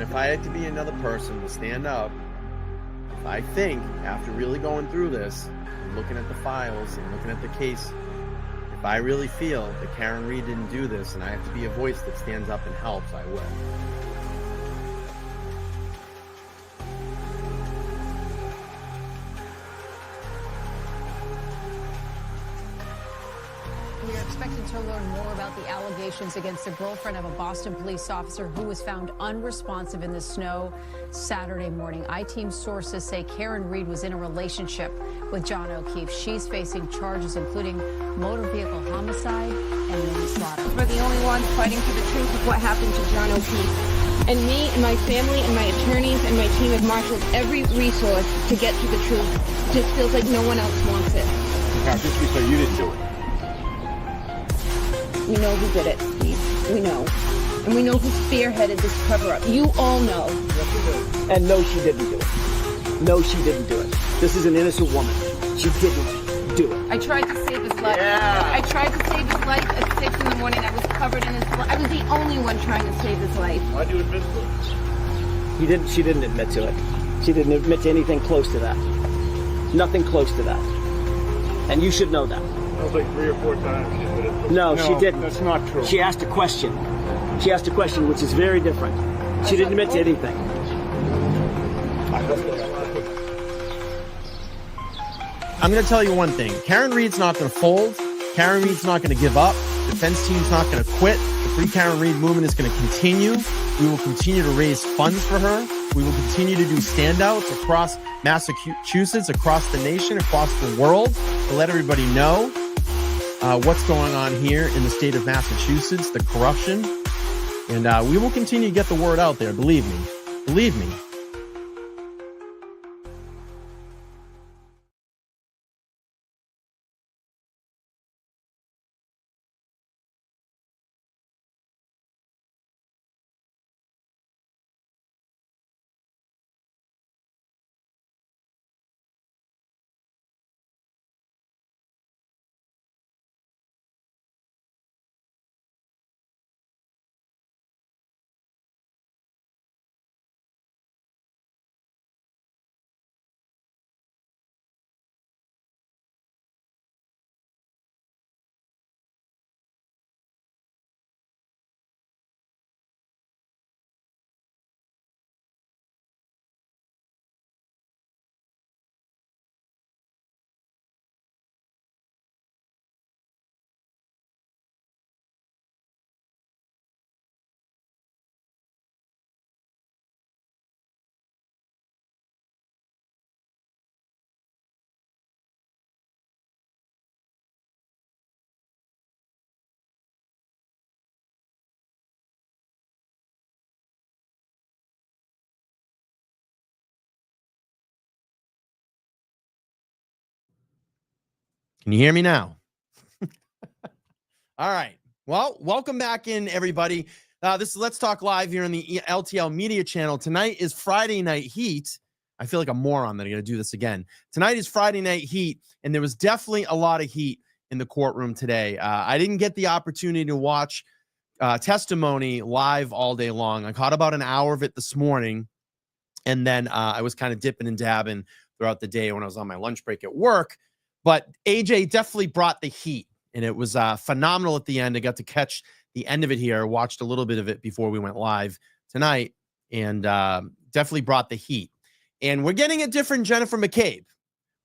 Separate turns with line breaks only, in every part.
if I had to be another person to stand up, if I think after really going through this and looking at the files and looking at the case, if I really feel that Karen Reed didn't do this and I have to be a voice that stands up and helps, I will.
We are expecting to learn more about the allegations against the girlfriend of a Boston police officer who was found unresponsive in the snow Saturday morning. I-Team sources say Karen Reed was in a relationship with John O'Keefe. She's facing charges including motor vehicle homicide and manslaughter.
We're the only ones fighting for the truth of what happened to John O'Keefe. And me and my family and my attorneys and my team have marshaled every resource to get to the truth. Just feels like no one else wants it.
Now, just be clear, you didn't do it.
We know who did it, Steve. We know. And we know who spearheaded this cover-up. You all know.
And no, she didn't do it. No, she didn't do it. This is an innocent woman. She didn't do it.
I tried to save his life.
Yeah.
I tried to save his life at 6 in the morning. I was covered in his blood. I was the only one trying to save his life.
Why'd you admit to it?
She didn't admit to it. She didn't admit to anything close to that. Nothing close to that. And you should know that.
That was like 3 or 4 times she admitted to it.
No, she didn't.
That's not true.
She asked a question. She asked a question, which is very different. She didn't admit to anything.
I'm going to tell you one thing. Karen Reed's not going to fold. Karen Reed's not going to give up. Defense team's not going to quit. The Free Karen Reed movement is going to continue. We will continue to raise funds for her. We will continue to do standouts across Massachusetts, across the nation, across the world to let everybody know what's going on here in the state of Massachusetts, the corruption. And we will continue to get the word out there. Believe me. Believe me. Can you hear me now? All right. Well, welcome back in, everybody. This is Let's Talk Live here on the LTL Media Channel. Tonight is Friday Night Heat. I feel like a moron that I'm going to do this again. Tonight is Friday Night Heat, and there was definitely a lot of heat in the courtroom today. I didn't get the opportunity to watch testimony live all day long. I caught about an hour of it this morning, and then I was kind of dipping and dabbing throughout the day when I was on my lunch break at work. But AJ definitely brought the heat, and it was phenomenal at the end. I got to catch the end of it here. I watched a little bit of it before we went live tonight, and definitely brought the heat. And we're getting a different Jennifer McCabe.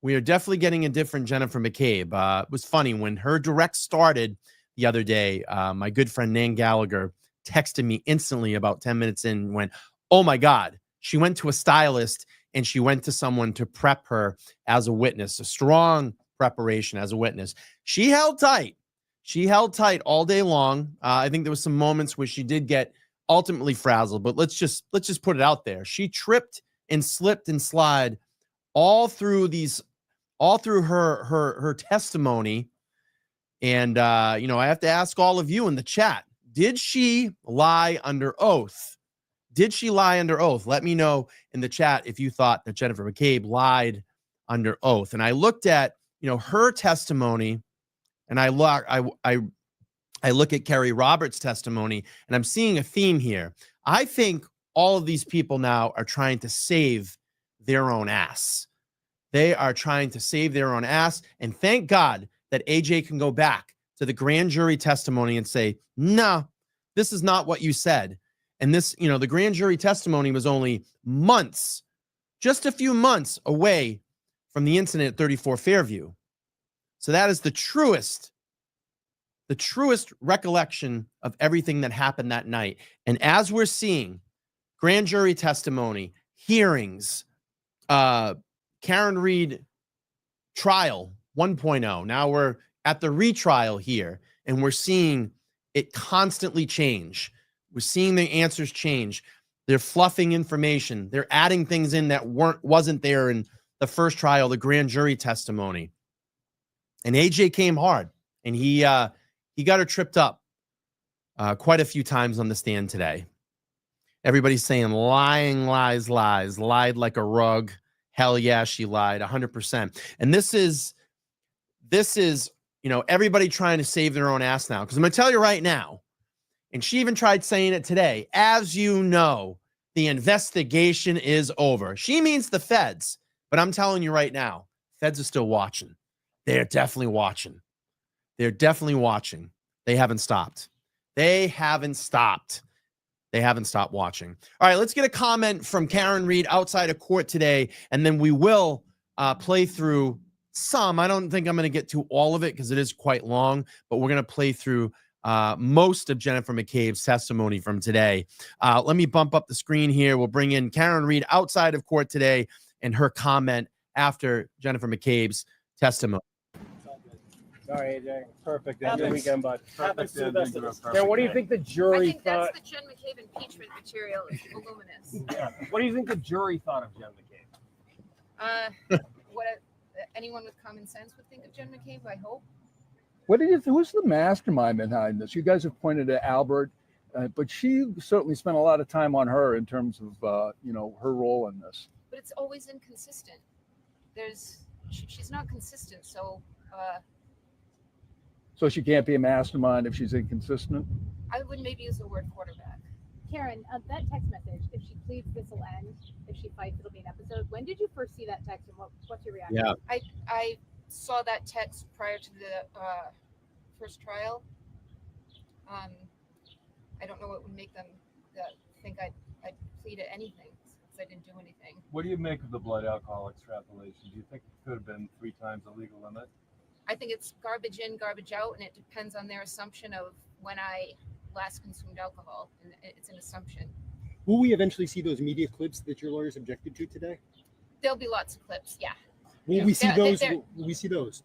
We are definitely getting a different Jennifer McCabe. It was funny when her direct started the other day. My good friend Nan Gallagher texted me instantly about 10 minutes in and went, "Oh my God." She went to a stylist and she went to someone to prep her as a witness, a strong preparation as a witness. She held tight. She held tight all day long. I think there was some moments where she did get ultimately frazzled, but let's just put it out there. She tripped and slipped and slid all through her testimony. And I have to ask all of you in the chat, did she lie under oath? Did she lie under oath? Let me know in the chat if you thought that Jennifer McCabe lied under oath. And I looked at her testimony, and I look at Kerry Roberts' testimony, and I'm seeing a theme here. I think all of these people now are trying to save their own ass. They are trying to save their own ass. And thank God that AJ can go back to the grand jury testimony and say, no, this is not what you said. And this, the grand jury testimony was only months, just a few months away from the incident at 34 Fairview. So that is the truest recollection of everything that happened that night. And as we're seeing grand jury testimony, hearings, Karen Reed trial 1.0, now we're at the retrial here, and we're seeing it constantly change. We're seeing the answers change. They're fluffing information. They're adding things in that wasn't there in the first trial, the grand jury testimony. And AJ came hard, and he got her tripped up quite a few times on the stand today. Everybody's saying lying, lies, lied like a rug. Hell yeah, she lied 100%. And this is, everybody trying to save their own ass now. Because I'm going to tell you right now, and she even tried saying it today, as you know, the investigation is over. She means the feds, but I'm telling you right now, feds are still watching. They're definitely watching. They're definitely watching. They haven't stopped. They haven't stopped watching. All right, let's get a comment from Karen Reed outside of court today, and then we will play through some. I don't think I'm going to get to all of it because it is quite long, but we're going to play through most of Jennifer McCabe's testimony from today. Let me bump up the screen here. We'll bring in Karen Reed outside of court today and her comment after Jennifer McCabe's testimony.
Sorry, AJ. Perfect. End of the weekend, bud. Perfect.
Now, what do you think the jury thought?
That's the Jen McCabe impeachment material. It's voluminous.
Yeah. What do you think the jury thought of Jen McCabe?
Anyone with common sense would think of Jen McCabe, I hope.
What did you? Who's the mastermind behind this? You guys have pointed to Albert, but she certainly spent a lot of time on her in terms of her role in this.
But it's always inconsistent. She's not consistent, so.
So she can't be a mastermind if she's inconsistent?
I would maybe use the word quarterback.
Karen, that text message, if she pleads, this will end. If she fights, it'll be an episode. When did you first see that text, and what's your reaction?
Yeah.
I saw that text prior to the first trial. I don't know what would make them think I'd plead at anything, because I didn't do anything.
What do you make of the blood alcohol extrapolation? Do you think it could have been 3 times the legal limit?
I think it's garbage in, garbage out, and it depends on their assumption of when I last consumed alcohol, and it's an assumption.
Will we eventually see those media clips that your lawyers objected to today?
There'll be lots of clips, yeah.
Will we see those? Will we see those?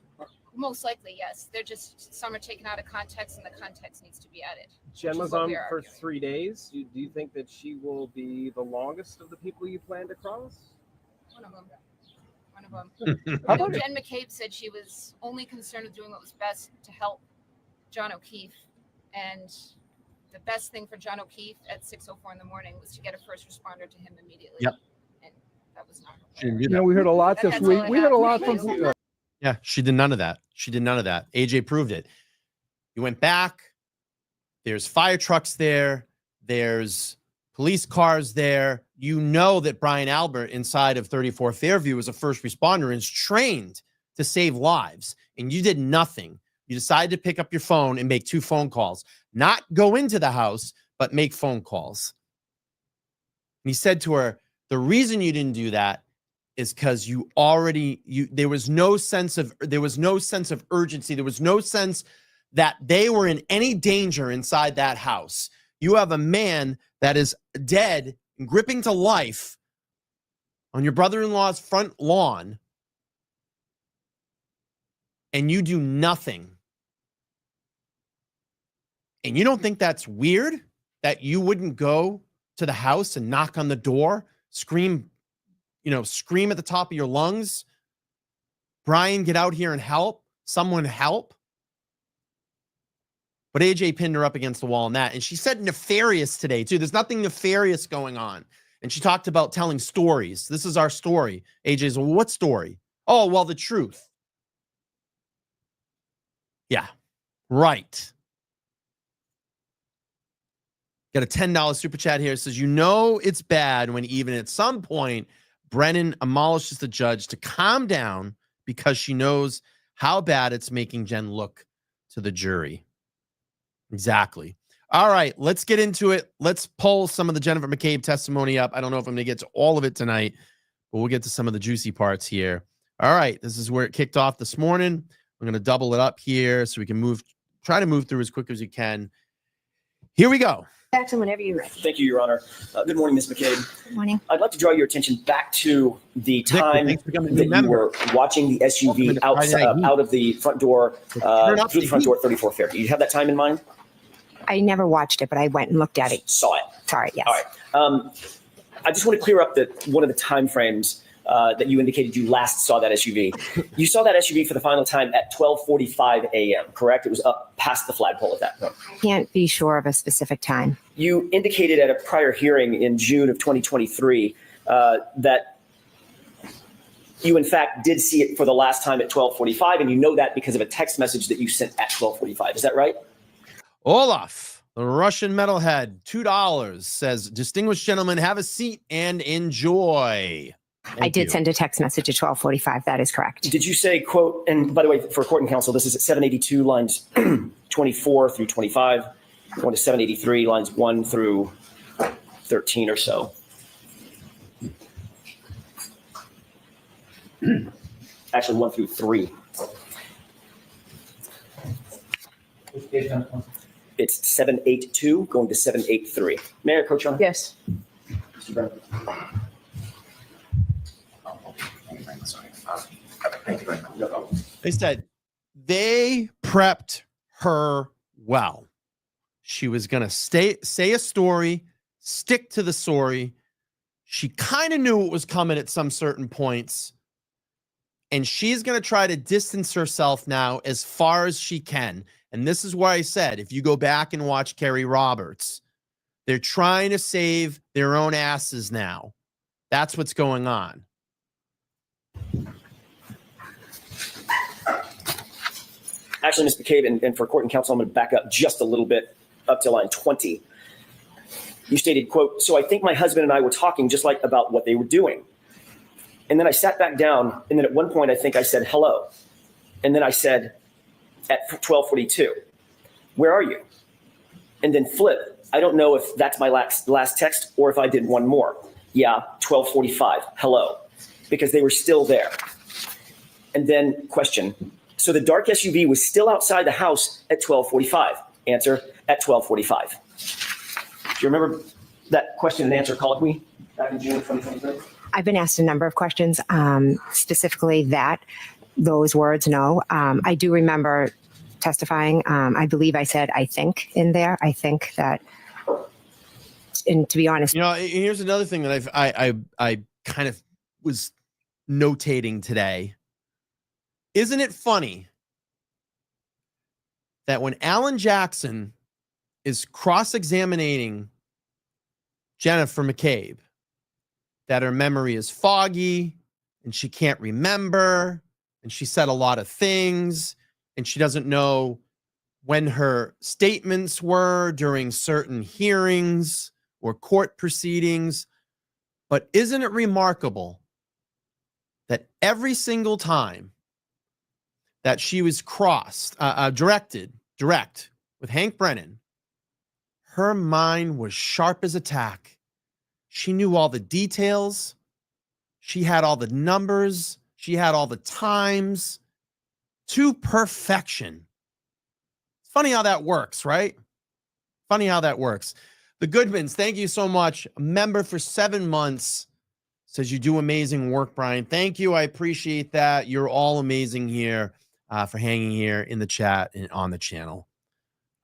Most likely, yes. They're just, some are taken out of context, and the context needs to be added.
Jen was on for 3 days. Do you think that she will be the longest of the people you plan to cross?
One of them. I know Jen McCabe said she was only concerned with doing what was best to help John O'Keefe, and the best thing for John O'Keefe at 6:04 in the morning was to get a first responder to him immediately.
Yep.
And that was not her plan.
We heard a lot this week. We heard a lot from.
Yeah, she did none of that. AJ proved it. You went back. There's fire trucks there. There's police cars there. You know that Brian Albert inside of 34 Fairview is a first responder and is trained to save lives. And you did nothing. You decided to pick up your phone and make 2 phone calls. Not go into the house, but make phone calls. And he said to her, the reason you didn't do that is because there was no sense of urgency. There was no sense that they were in any danger inside that house. You have a man that is dead and gripping to life on your brother-in-law's front lawn, and you do nothing. And you don't think that's weird that you wouldn't go to the house and knock on the door, scream at the top of your lungs, Brian, get out here and help, someone help. But AJ pinned her up against the wall on that. And she said nefarious today, too. There's nothing nefarious going on. And she talked about telling stories. This is our story. AJ's, well, what story? Oh, well, the truth. Yeah, right. Got a $10 super chat here. It says, you know it's bad when even at some point Brennan admonishes the judge to calm down because she knows how bad it's making Jen look to the jury. Exactly. All right, let's get into it. Let's pull some of the Jennifer McCabe testimony up. I don't know if I'm going to get to all of it tonight, but we'll get to some of the juicy parts here. All right, this is where it kicked off this morning. I'm going to double it up here so we can try to move through as quick as we can. Here we go.
Jackson, whenever you're ready.
Thank you, Your Honor. Good morning, Ms. McCabe.
Good morning.
I'd like to draw your attention back to the time that you were watching the SUV out of the front door, through the front door at 34 Fair. Do you have that time in mind?
I never watched it, but I went and looked at it.
Saw it.
Sorry, yes.
All right. I just want to clear up that one of the time frames that you indicated you last saw that SUV. You saw that SUV for the final time at 12:45 a.m., correct? It was up past the flagpole at that point.
I can't be sure of a specific time.
You indicated at a prior hearing in June of 2023 that you, in fact, did see it for the last time at 12:45, and you know that because of a text message that you sent at 12:45. Is that right?
Olaf, the Russian metalhead, $2, says, distinguished gentlemen, have a seat and enjoy.
I did send a text message at 12:45. That is correct.
Did you say, quote, and by the way, for court and counsel, this is at 782 lines 24 through 25, going to 783 lines 1 through 13 or so. Actually, 1 through 3. It's 782 going to 783. May I approach on?
Yes.
Mr. Brown.
Thank you very much.
They said they prepped her well. She was going to say a story, stick to the story. She kind of knew what was coming at some certain points. And she's going to try to distance herself now as far as she can. And this is why I said, if you go back and watch Kerry Roberts, they're trying to save their own asses now. That's what's going on.
Actually, Ms. McCabe, and for court and counsel, I'm going to back up just a little bit up to line 20. You stated, quote, so I think my husband and I were talking just like about what they were doing. And then I sat back down, and then at one point I think I said hello. And then I said at 12:42, where are you? And then flip. I don't know if that's my last text or if I did one more. Yeah, 12:45, hello. Because they were still there. And then question. So the dark SUV was still outside the house at 12:45. Answer, at 12:45. Do you remember that question and answer colloquy back in June of 2023?
I've been asked a number of questions, specifically those words, no. I do remember testifying. I believe I said, I think in there. I think that, and to be honest.
You know, here's another thing that I kind of was notating today. Isn't it funny that when Alan Jackson is cross-examining Jennifer McCabe, that her memory is foggy and she can't remember and she said a lot of things and she doesn't know when her statements were during certain hearings or court proceedings. But isn't it remarkable that every single time that she was direct with Hank Brennan, her mind was sharp as a tack. She knew all the details. She had all the numbers. She had all the times to perfection. Funny how that works, right? Funny how that works. The Goodmans, thank you so much. A member for 7 months. Says you do amazing work, Brian. Thank you. I appreciate that. You're all amazing here for hanging here in the chat and on the channel.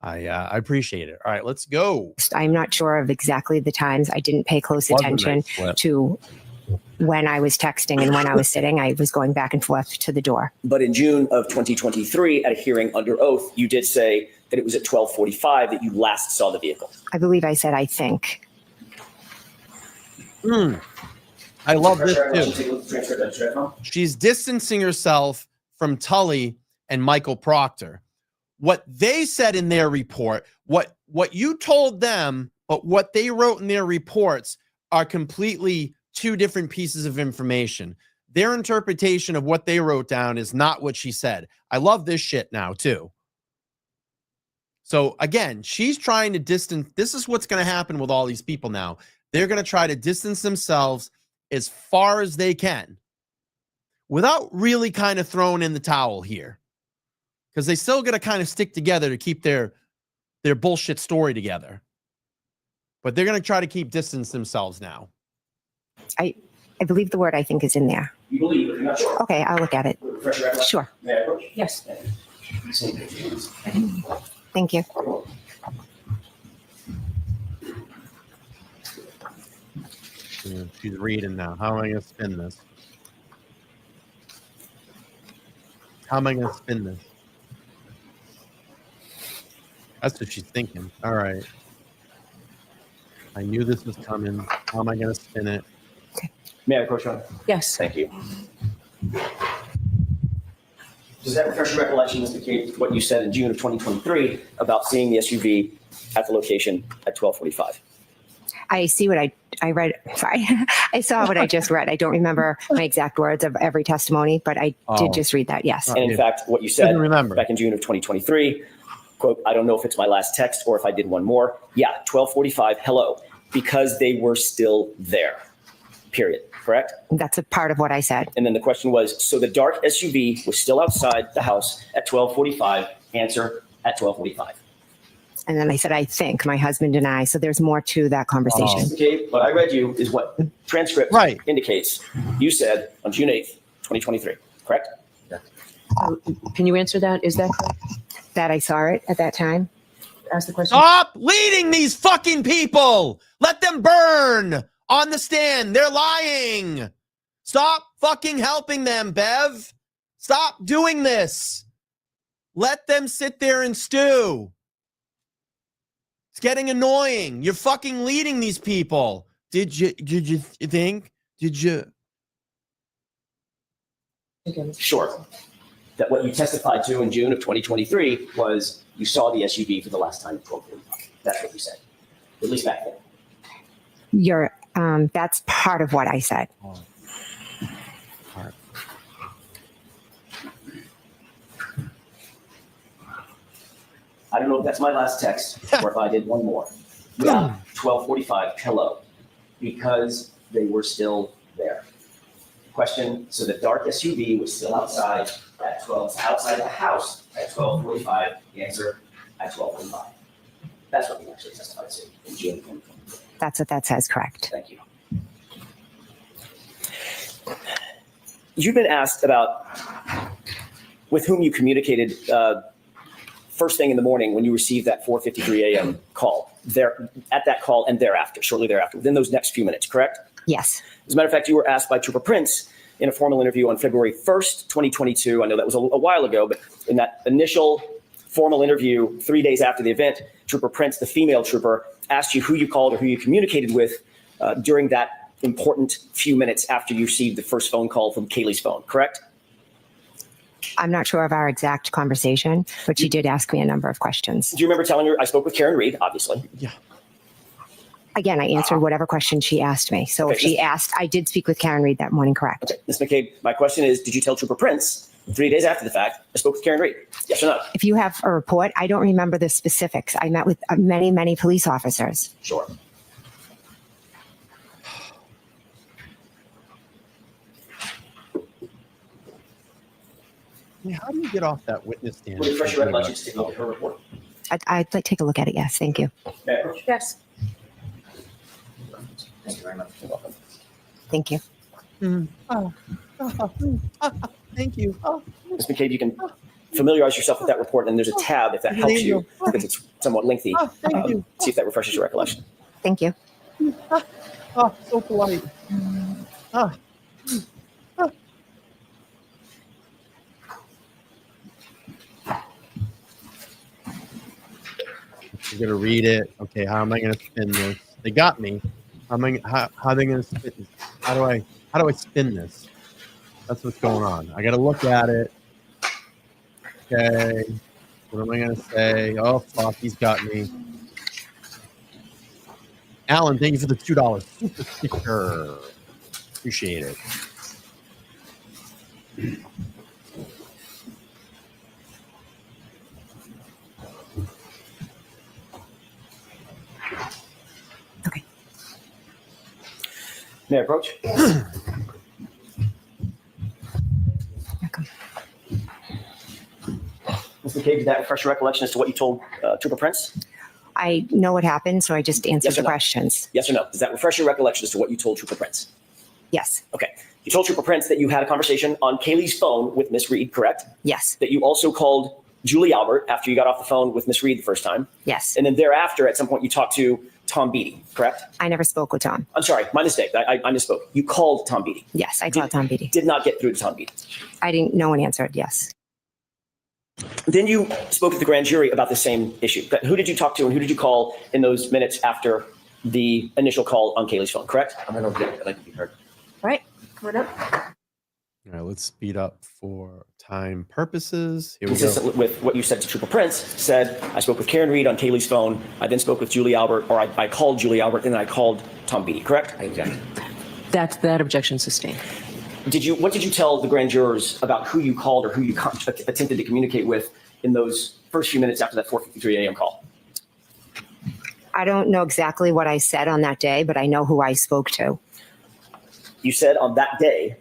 I appreciate it. All right, let's go.
I'm not sure of exactly the times. I didn't pay close attention to when I was texting and when I was sitting. I was going back and forth to the door.
But in June of 2023, at a hearing under oath, you did say that it was at 12:45 that you last saw the vehicle.
I believe I said, I think.
I love this too. She's distancing herself from Tully and Michael Proctor. What they said in their report, what you told them but what they wrote in their reports are completely two different pieces of information. Their interpretation of what they wrote down is not what she said. I love this shit now too. So again, she's trying to distance. This is what's going to happen with all these people now. They're going to try to distance themselves as far as they can without really kind of throwing in the towel here, because they still got to kind of stick together to keep their bullshit story together. But they're going to try to keep distance themselves now.
I believe the word I think is in there.
You believe it, you're not sure.
Okay, I'll look at it.
Refresh your recollection.
Sure.
May I approach?
Yes.
Same page.
Thank you.
Yeah, she's reading now. How am I going to spin this? How am I going to spin this? That's what she's thinking. All right. I knew this was coming. How am I going to spin it?
May I approach, Your Honor?
Yes.
Thank you. Does that refresh your recollection, Ms. McCabe, what you said in June of 2023 about seeing the SUV at the location at 12:45?
I see what I read. Sorry. I saw what I just read. I don't remember my exact words of every testimony, but I did just read that. Yes.
And in fact, what you said
remember.
back in June of 2023, quote, I don't know if it's my last text or if I did one more. Yeah, 12:45, hello, because they were still there, period. Correct?
That's a part of what I said.
And then the question was, so the dark SUV was still outside the house at 12:45, answer at 12:45.
And then I said, I think, my husband and I. So there's more to that conversation.
Okay, what I read you is what transcript indicates. You said on June 8th, 2023, correct?
Can you answer that? Is that correct?
That I saw it at that time.
Ask the question.
Stop leading these fucking people. Let them burn on the stand. They're lying. Stop fucking helping them, Bev. Stop doing this. Let them sit there and stew. It's getting annoying. You're fucking leading these people. Did you think? Did you?
Sure. That what you testified to in June of 2023 was you saw the SUV for the last time at 12:45. That's what you said, at least back then.
That's part of what I said.
I don't know if that's my last text or if I did one more. Yeah, 12:45, hello, because they were still there. Question, so the dark SUV was still outside outside the house at 12:45, answer at 12:45. That's what we actually testified to in June 2023.
That's what that says, correct.
Thank you. You've been asked about with whom you communicated first thing in the morning when you received that 4:53 a.m. call. There at that call and thereafter, shortly thereafter, within those next few minutes, correct?
Yes.
As a matter of fact, you were asked by Trooper Prince in a formal interview on February 1st, 2022. I know that was a while ago, but in that initial formal interview 3 days after the event, Trooper Prince, the female trooper, asked you who you called or who you communicated with during that important few minutes after you received the first phone call from Kaylee's phone, correct?
I'm not sure of our exact conversation, but she did ask me a number of questions.
Do you remember telling her, I spoke with Karen Reed, obviously?
Yeah.
Again, I answered whatever question she asked me. So
Okay,
if she asked, I did speak with Karen Reed that morning, correct?
Okay, Ms. McCabe, my question is, did you tell Trooper Prince 3 days after the fact, I spoke with Karen Reed? Yes or no?
If you have a report, I don't remember the specifics. I met with many, many police officers.
Sure.
How do you get off that witness stand?
Would you refresh your recollection to take a look at her report?
I'd like to take a look at it. Yes, thank you.
Yes.
Thank you very much. You're welcome.
Thank you.
Thank you.
Ms. McCabe, you can familiarize yourself with that report, and there's a tab if that helps you, because it's somewhat lengthy.
Thank you.
See if that refreshes your recollection.
Thank you.
Oh, so polite. You're gonna read it. Okay, how am I gonna spin this? They got me. How are they gonna spin this? How do I spin this? That's what's going on. I gotta look at it. Okay. What am I gonna say? Oh fuck, he's got me. Alan, thank you for the $2 super sticker. Appreciate it.
Okay.
May I approach? Ms. McCabe, did that refresh your recollection as to what you told Trooper Prince?
I know what happened, so I just answered
Yes or
the
no?
questions.
Yes or no? Does that refresh your recollection as to what you told Trooper Prince?
Yes.
Okay. You told Trooper Prince that you had a conversation on Kaylee's phone with Miss Reed, correct?
Yes.
That you also called Julie Albert after you got off the phone with Miss Reed the first time.
Yes.
And then thereafter, at some point, you talked to Tom Beatty, correct?
I never spoke with Tom.
I'm sorry, my mistake. I misspoke. You called Tom Beatty.
Yes, I called Tom Beatty.
Did not get through to Tom Beatty.
I didn't. No one answered. Yes.
Then you spoke to the grand jury about the same issue. But who did you talk to and who did you call in those minutes after the initial call on Kaylee's phone, correct?
I'm going to object. I'd like to be heard.
All right, come on up.
All right, let's speed up for time purposes. Here we go.
Consistent with what you said to Trooper Prince, said, I spoke with Karen Reed on Kaylee's phone. I then spoke with Julie Albert, or I called Julie Albert, and then I called Tom Beatty, correct?
I object.
That objection sustained.
What did you tell the grand jurors about who you called or who you attempted to communicate with in those first few minutes after that 4:53 a.m. call?
I don't know exactly what I said on that day, but I know who I spoke to.
You said on that day,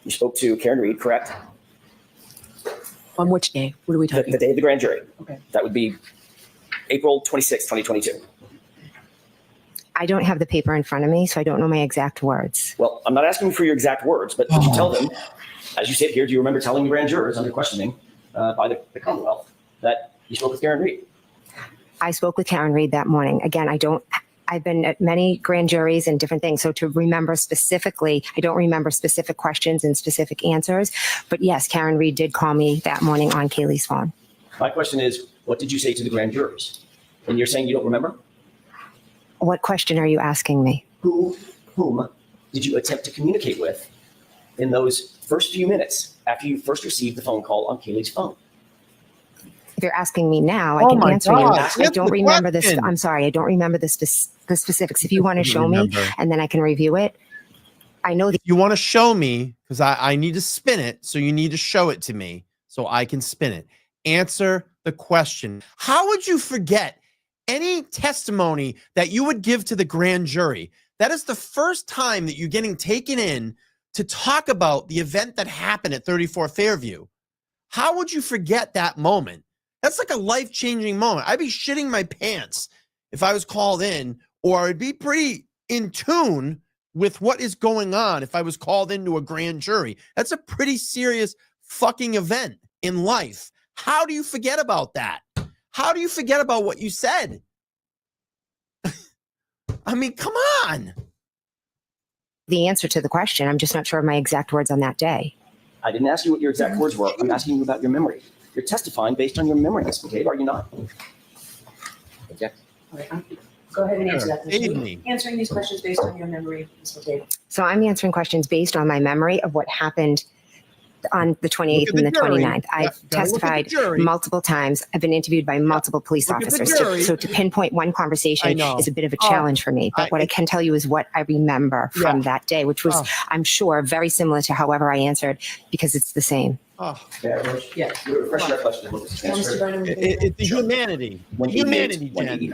you spoke to Karen Reed, correct?
On which day? What are we talking
The day of the grand jury.
Okay.
That would be April 26, 2022.
I don't have the paper in front of me, so I don't know my exact words.
Well, I'm not asking for your exact words, but did you tell them, as you sit here, do you remember telling the grand jurors under questioning by the Commonwealth that you spoke with Karen Reed?
I spoke with Karen Reed that morning. Again, I've been at many grand juries and different things. So to remember specifically, I don't remember specific questions and specific answers. But yes, Karen Reed did call me that morning on Kaylee's phone.
My question is, what did you say to the grand jurors? And you're saying you don't remember?
What question are you asking me?
Whom did you attempt to communicate with in those first few minutes after you first received the phone call on Kaylee's phone?
If you're asking me now, I
Oh
can
my
answer
God,
you. I
answer
don't
the
remember this.
question.
I'm sorry. I don't remember the specifics. If you want to show me
Remember.
and then I can review it. I know that
You want to show me because I need to spin it. So you need to show it to me so I can spin it. Answer the question. How would you forget any testimony that you would give to the grand jury? That is the first time that you're getting taken in to talk about the event that happened at 34 Fairview. How would you forget that moment? That's like a life-changing moment. I'd be shitting my pants if I was called in, or I'd be pretty in tune with what is going on if I was called into a grand jury. That's a pretty serious fucking event in life. How do you forget about that? How do you forget about what you said? I mean, come on.
the answer to the question. I'm just not sure of my exact words on that day.
I didn't ask you what your exact words were. I'm asking you about your memory. You're testifying based on your memory, Ms. McCabe, are you not?
Object.
All right, go ahead and answer that.
Aid me.
Answering these questions based on your memory, Ms. McCabe.
So I'm answering questions based on my memory of what happened on the 28th and the 29th. I've testified multiple times. I've been interviewed by multiple police officers. So to pinpoint one conversation is a bit of a challenge for me. But what I can tell you is what I remember from that day, which was, I'm sure, very similar to however I answered, because it's the same.
Yeah.
Refresh your question.
It's the humanity. Humanity, Jen.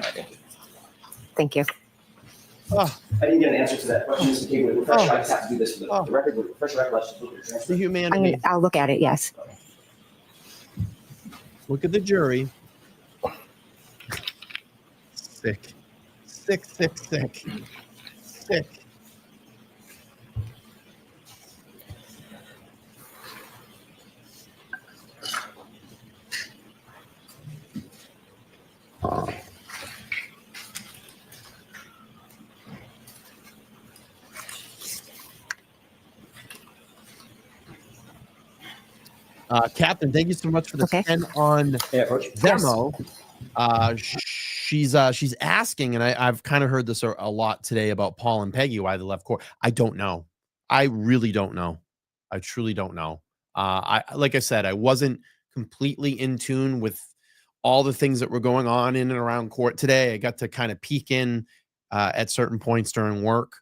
Thank you.
I didn't get an answer to that question, Ms. McCabe. I just have to do this for the record. Refresh your recollection.
The humanity.
I'll look at it, yes.
Look at the jury. Sick. Sick, sick, sick. Sick. Captain, thank you so much for the 10 on demo. She's asking, and I've kind of heard this a lot today about Paul and Peggy, why they left court. I don't know. I really don't know. I truly don't know. Like I said, I wasn't completely in tune with all the things that were going on in and around court today. I got to kind of peek in at certain points during work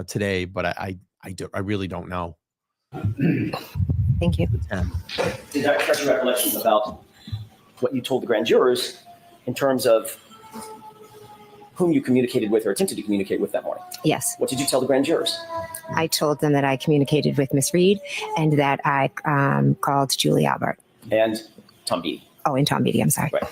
today, but I really don't know.
Thank you.
Did that refresh your recollections about what you told the grand jurors in terms of whom you communicated with or attempted to communicate with that morning?
Yes.
What did you tell the grand jurors?
I told them that I communicated with Miss Reed and that I called Julie Albert.
And Tom Beattie.
Oh, and Tom Beattie, I'm sorry.
Right.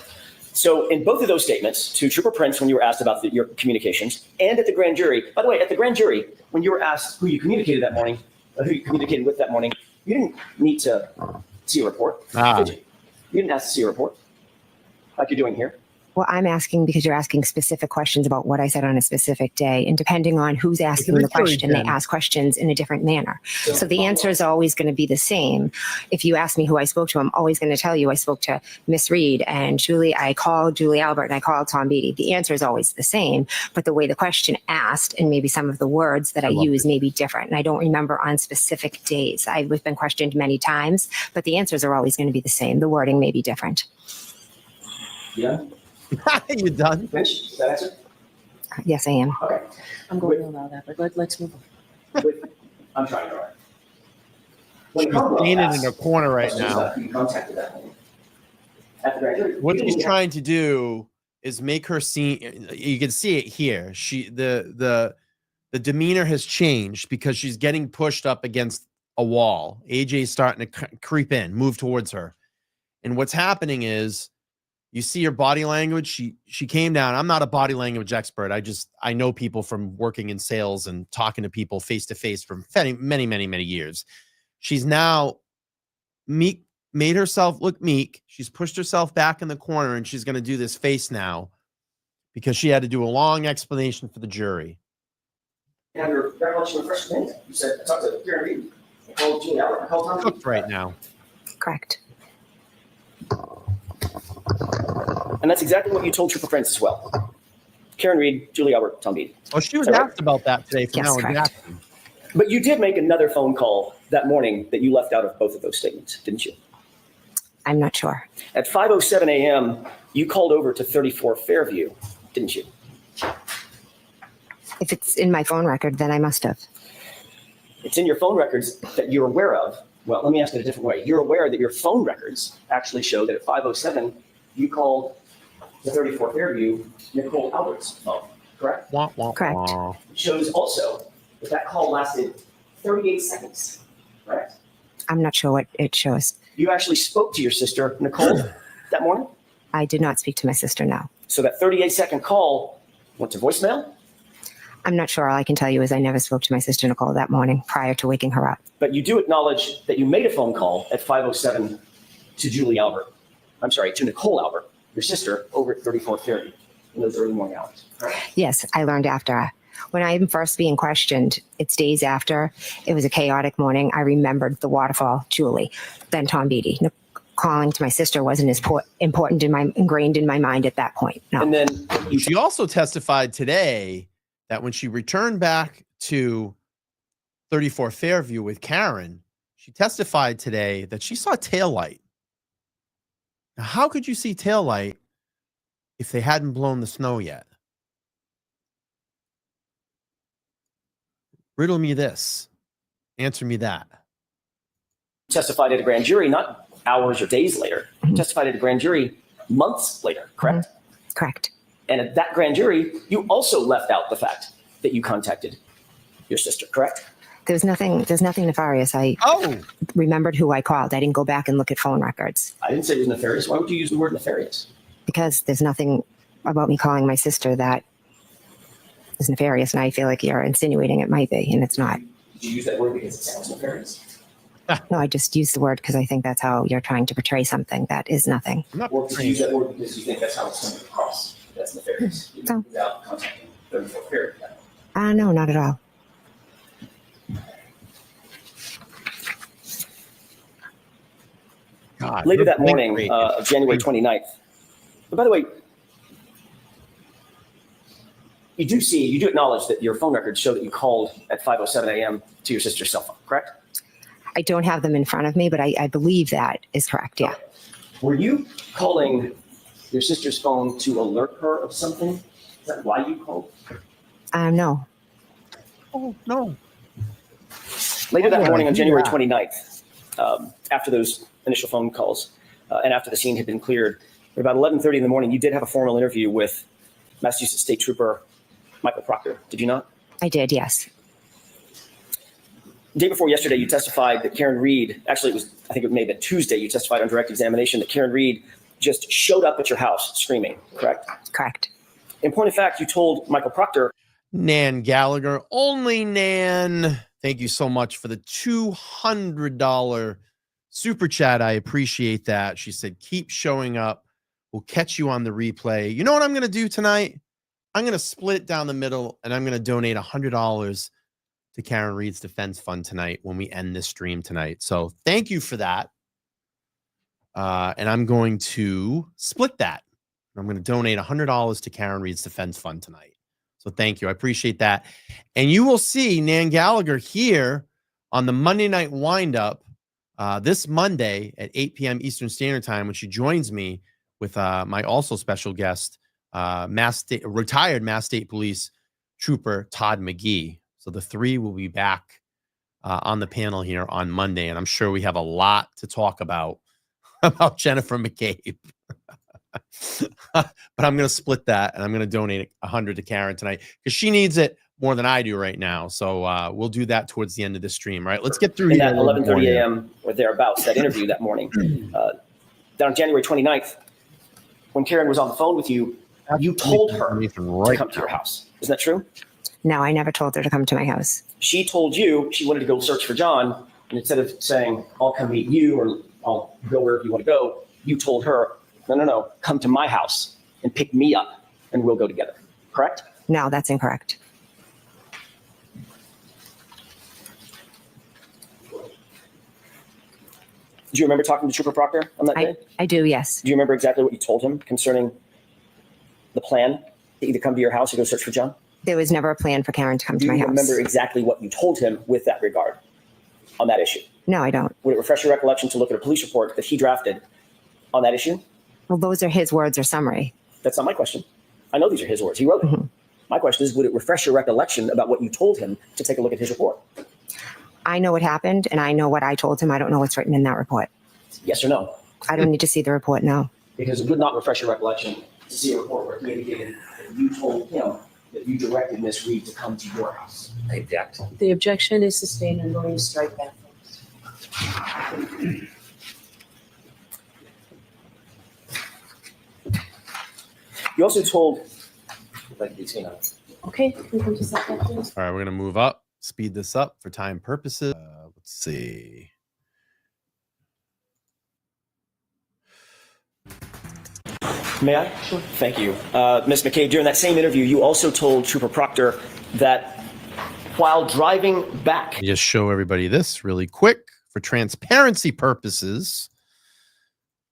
So in both of those statements, to Trooper Prince when you were asked about your communications, and at the grand jury, by the way, at the grand jury, when you were asked who you communicated that morning, who you communicated with that morning, you didn't need to see a report, did you? You didn't ask to see a report like you're doing here.
Well, I'm asking because you're asking specific questions about what I said on a specific day. And depending on who's asking the question, they ask questions in a different manner. So the answer is always going to be the same. If you ask me who I spoke to, I'm always going to tell you I spoke to Miss Reed and Julie. I called Julie Albert and I called Tom Beattie. The answer is always the same, but the way the question asked and maybe some of the words that I use may be different. And I don't remember on specific days. I've been questioned many times, but the answers are always going to be the same. The wording may be different.
Yeah.
You done?
Mitch, is that answer?
Yes, I am.
Okay.
I'm going to allow that, but let's move on.
I'm trying to write.
She's painted in a corner right now.
You contacted that morning at the grand jury.
What she's trying to do is make her seem. You can see it here. The demeanor has changed because she's getting pushed up against a wall. AJ's starting to creep in, move towards her, and what's happening is. You see her body language. She came down. I'm not a body language expert. I know people from working in sales and talking to people face to face for many years. She's now made herself look meek. She's pushed herself back in the corner and she's going to do this face now because she had to do a long explanation for the jury.
You have your recollection of the first minute. You said, I talked to Karen Reed. I called Julie Albert. I called Tom.
Cooked right now.
Correct.
And that's exactly what you told Trooper Prince as well. Karen Reed, Julie Albert, Tom Beattie.
Oh, she was asked about that today from Alan Jackson.
But you did make another phone call that morning that you left out of both of those statements, didn't you?
I'm not sure.
At 5:07 a.m., you called over to 34 Fairview, didn't you?
If it's in my phone record, then I must have.
It's in your phone records that you're aware of. Well, let me ask it a different way. You're aware that your phone records actually show that at 5:07, you called the 34 Fairview Nicole Albert's phone, correct?
Correct.
It shows also that that call lasted 38 seconds, correct?
I'm not sure what it shows.
You actually spoke to your sister, Nicole, that morning?
I did not speak to my sister, no.
So that 38-second call went to voicemail?
I'm not sure. All I can tell you is I never spoke to my sister, Nicole, that morning prior to waking her up.
But you do acknowledge that you made a phone call at 5:07 to Julie Albert. I'm sorry, to Nicole Albert, your sister, over at 34 Fairview in those early morning hours. Right?
Yes, I learned after. When I'm first being questioned, it's days after. It was a chaotic morning. I remembered the waterfall, Julie, then Tom Beattie. Calling to my sister wasn't as important ingrained in my mind at that point. No.
And then
she also testified today that when she returned back to 34 Fairview with Karen, she testified today that she saw taillight. Now, how could you see taillight if they hadn't blown the snow yet? Riddle me this. Answer me that.
Testified at a grand jury, not hours or days later. Testified at a grand jury months later, correct?
Correct.
And at that grand jury, you also left out the fact that you contacted your sister, correct?
There's nothing nefarious. I remembered who I called. I didn't go back and look at phone records.
I didn't say it was nefarious. Why would you use the word nefarious?
Because there's nothing about me calling my sister that is nefarious, and I feel like you're insinuating it might be, and it's not.
Did you use that word because it sounds nefarious?
No, I just used the word because I think that's how you're trying to portray something that is nothing.
Or did you use that word because you think that's how it's coming across? That's nefarious.
No.
Without contacting 34 Fairview.
No, not at all.
God,
later that morning of January 29th. But by the way, you do acknowledge that your phone records show that you called at 5:07 a.m. to your sister's cell phone, correct?
I don't have them in front of me, but I believe that is correct, yeah.
Were you calling your sister's phone to alert her of something? Is that why you called?
No.
Oh, no.
Later that
Yeah,
morning on
do
January
that.
29th, after those initial phone calls and after the scene had been cleared, at about 11:30 in the morning, you did have a formal interview with Massachusetts State Trooper Michael Proctor, did you not?
I did, yes.
The day before yesterday, you testified that Karen Reed, actually I think it may have been Tuesday, you testified on direct examination that Karen Reed just showed up at your house screaming, correct?
Correct.
In point of fact, you told Michael Proctor.
Nan Gallagher, only Nan. Thank you so much for the $200 super chat. I appreciate that. She said, keep showing up. We'll catch you on the replay. You know what I'm going to do tonight? I'm going to split down the middle and I'm going to donate $100 to Karen Reed's Defense Fund tonight when we end this stream tonight. So thank you for that. And I'm going to split that. I'm going to donate $100 to Karen Reed's Defense Fund tonight. So thank you. I appreciate that. And you will see Nan Gallagher here on the Monday Night Windup this Monday at 8 p.m. Eastern Standard Time when she joins me with my also special guest, retired Mass State Police Trooper Todd McGee. So the three will be back on the panel here on Monday. And I'm sure we have a lot to talk about Jennifer McCabe. But I'm going to split that and I'm going to donate $100 to Karen tonight because she needs it more than I do right now. So we'll do that towards the end of the stream. Right. Let's get through
In
here.
that 11:30 a.m. or thereabouts, that interview that morning. Then on January 29th, when Karen was on the phone with you, you told her to come to your house. Isn't that true?
No, I never told her to come to my house.
She told you she wanted to go search for John. And instead of saying, I'll come meet you or I'll go wherever you want to go, you told her, no, come to my house and pick me up and we'll go together. Correct?
No, that's incorrect.
Do you remember talking to Trooper Proctor on that day?
I do, yes.
Do you remember exactly what you told him concerning the plan to either come to your house or go search for John?
There was never a plan for Karen to come to my
Do you
house.
remember exactly what you told him with that regard on that issue?
No, I don't.
Would it refresh your recollection to look at a police report that he drafted on that issue?
Well, those are his words or summary.
That's not my question. I know these are his words. He wrote it. Mm-hmm. My question is, would it refresh your recollection about what you told him to take a look at his report?
I know what happened and I know what I told him. I don't know what's written in that report.
Yes or no?
I don't need to see the report, no.
Because it would not refresh your recollection to see a report where he indicated that you told him that you directed Miss Reed to come to your house.
I object.
The objection is sustained. I'm going to strike that.
You also told,
Okay, we can just set that, please.
All right, we're going to move up, speed this up for time purposes. Let's see.
May I? Sure. Thank you. Ms. McCabe, during that same interview, you also told Trooper Proctor that while driving back.
Just show everybody this really quick for transparency purposes.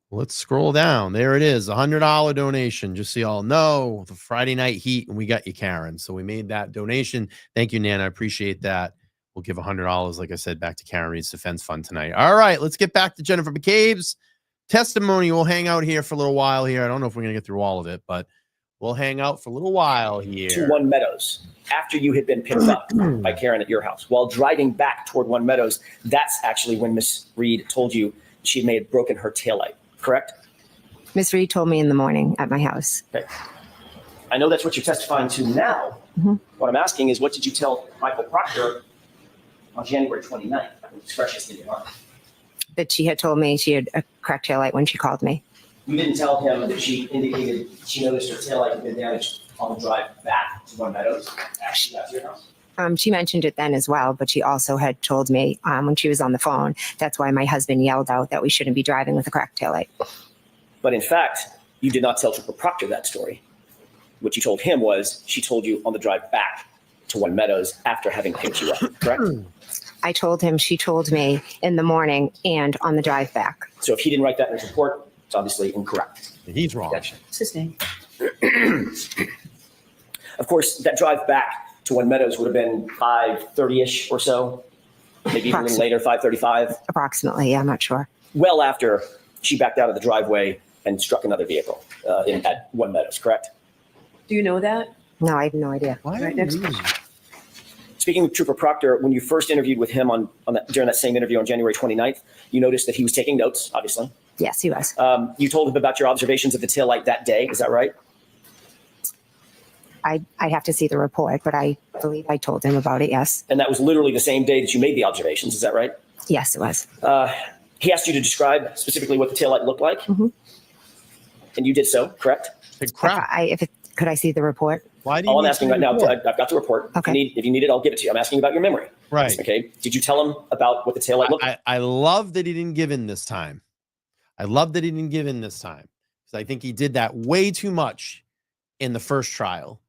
Let's scroll down. There it is, $100 donation. Just so y'all know, the Friday Night Heat, and we got you, Karen. So we made that donation. Thank you, Nan. I appreciate that. We'll give $100, like I said, back to Karen Reed's Defense Fund tonight. All right, let's get back to Jennifer McCabe's testimony. We'll hang out here for a little while here. I don't know if we're going to get through all of it, but we'll hang out for a little while here.
To One Meadows, after you had been picked up by Karen at your house, while driving back toward One Meadows, that's actually when Miss Reed told you she may have broken her taillight, correct?
Miss Reed told me in the morning at my house.
Okay. I know that's what you're testifying to now. Mm-hmm. What I'm asking is, what did you tell Michael Proctor on January 29th? It's freshest in your mind.
That she had told me she had a cracked taillight when she called me.
You didn't tell him that she indicated she noticed her taillight had been damaged on the drive back to One Meadows after she got to your house?
She mentioned it then as well, but she also had told me when she was on the phone, that's why my husband yelled out that we shouldn't be driving with a cracked taillight.
But in fact, you did not tell Trooper Proctor that story. What you told him was she told you on the drive back to One Meadows after having picked you up, correct?
I told him she told me in the morning and on the drive back.
So if he didn't write that in his report, it's obviously incorrect.
He's wrong.
Sustained.
Of course, that drive back to One Meadows would have been 5:30-ish or so, maybe even a little later, 5:35.
Approximately, yeah, I'm not sure.
Well after she backed out of the driveway and struck another vehicle at One Meadows, correct?
Do you know that?
No, I have no idea.
Why
Right,
are
next
you
question.
Speaking of Trooper Proctor, when you first interviewed with him during that same interview on January 29th, you noticed that he was taking notes, obviously.
Yes, he was.
You told him about your observations of the taillight that day. Is that right?
I'd have to see the report, but I believe I told him about it. Yes.
And that was literally the same day that you made the observations. Is that right?
Yes, it was.
He asked you to describe specifically what the taillight looked like.
Mhm.
And you did so, correct?
crap?
Could I see the report?
Why do you
All I'm
need
asking
to
right now,
report?
I've got the report.
Okay.
If you need it, I'll give it to you. I'm asking about your memory.
Right.
Okay. Did you tell him about what the taillight looked like?
I love that he didn't give in this time. I love that he didn't give in this time because I think he did that way too much in the first trial.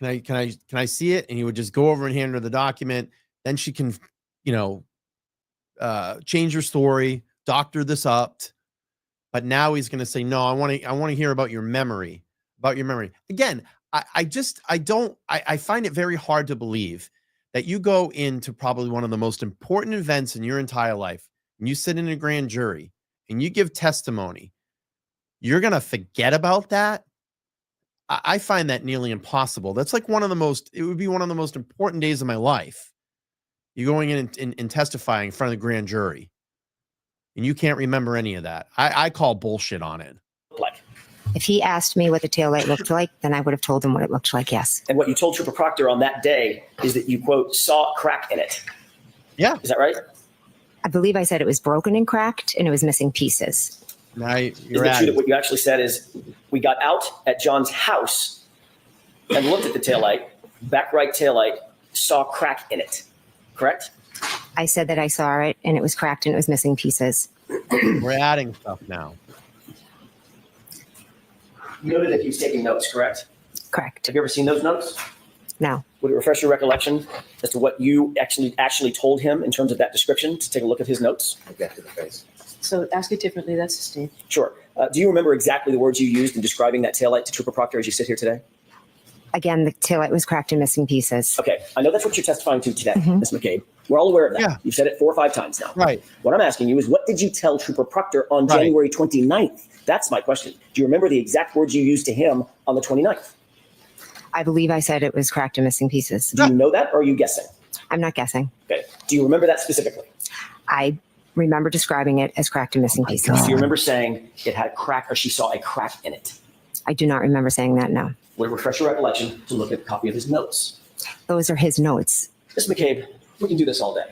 Can I see it? And he would just go over and hand her the document. Then she can, change her story, doctor this up. But now he's going to say, no, I want to hear about your memory. Again, I find it very hard to believe that you go into probably one of the most important events in your entire life and you sit in a grand jury and you give testimony. You're going to forget about that. I find that nearly impossible. That's like it would be one of the most important days of my life. You're going in and testifying in front of the grand jury and you can't remember any of that. I call bullshit on it.
If he asked me what the taillight looked like, then I would have told him what it looked like. Yes.
And what you told Trooper Proctor on that day is that you, quote, saw a crack in it.
Yeah.
Is that right?
I believe I said it was broken and cracked and it was missing pieces.
Now
Isn't it true that what you actually said is we got out at John's house and looked at the taillight, back right taillight, saw a crack in it, correct?
I said that I saw it and it was cracked and it was missing pieces.
We're adding stuff now.
You noted that he was taking notes, correct?
Correct.
Have you ever seen those notes?
No.
Would it refresh your recollection as to what you actually told him in terms of that description to take a look at his notes?
Get to the face.
So ask it differently. That's Steve.
Sure. Do you remember exactly the words you used in describing that taillight to Trooper Proctor as you sit here today?
Again, the taillight was cracked and missing pieces.
Okay. I know that's what you're testifying to today, Ms. McCabe. We're all aware of that.
Yeah.
You've said it 4 or 5 times now.
Right.
What I'm asking you is, what did you tell Trooper Proctor on January 29th? That's my question. Do you remember the exact words you used to him on the 29th?
I believe I said it was cracked and missing pieces.
Do you know that, or are you guessing?
I'm not guessing.
Okay. Do you remember that specifically?
I remember describing it as cracked and missing pieces.
Do you remember saying it had a crack or she saw a crack in it?
I do not remember saying that, no.
Would it refresh your recollection to look at a copy of his notes?
Those are his notes.
Ms. McCabe, we can do this all day.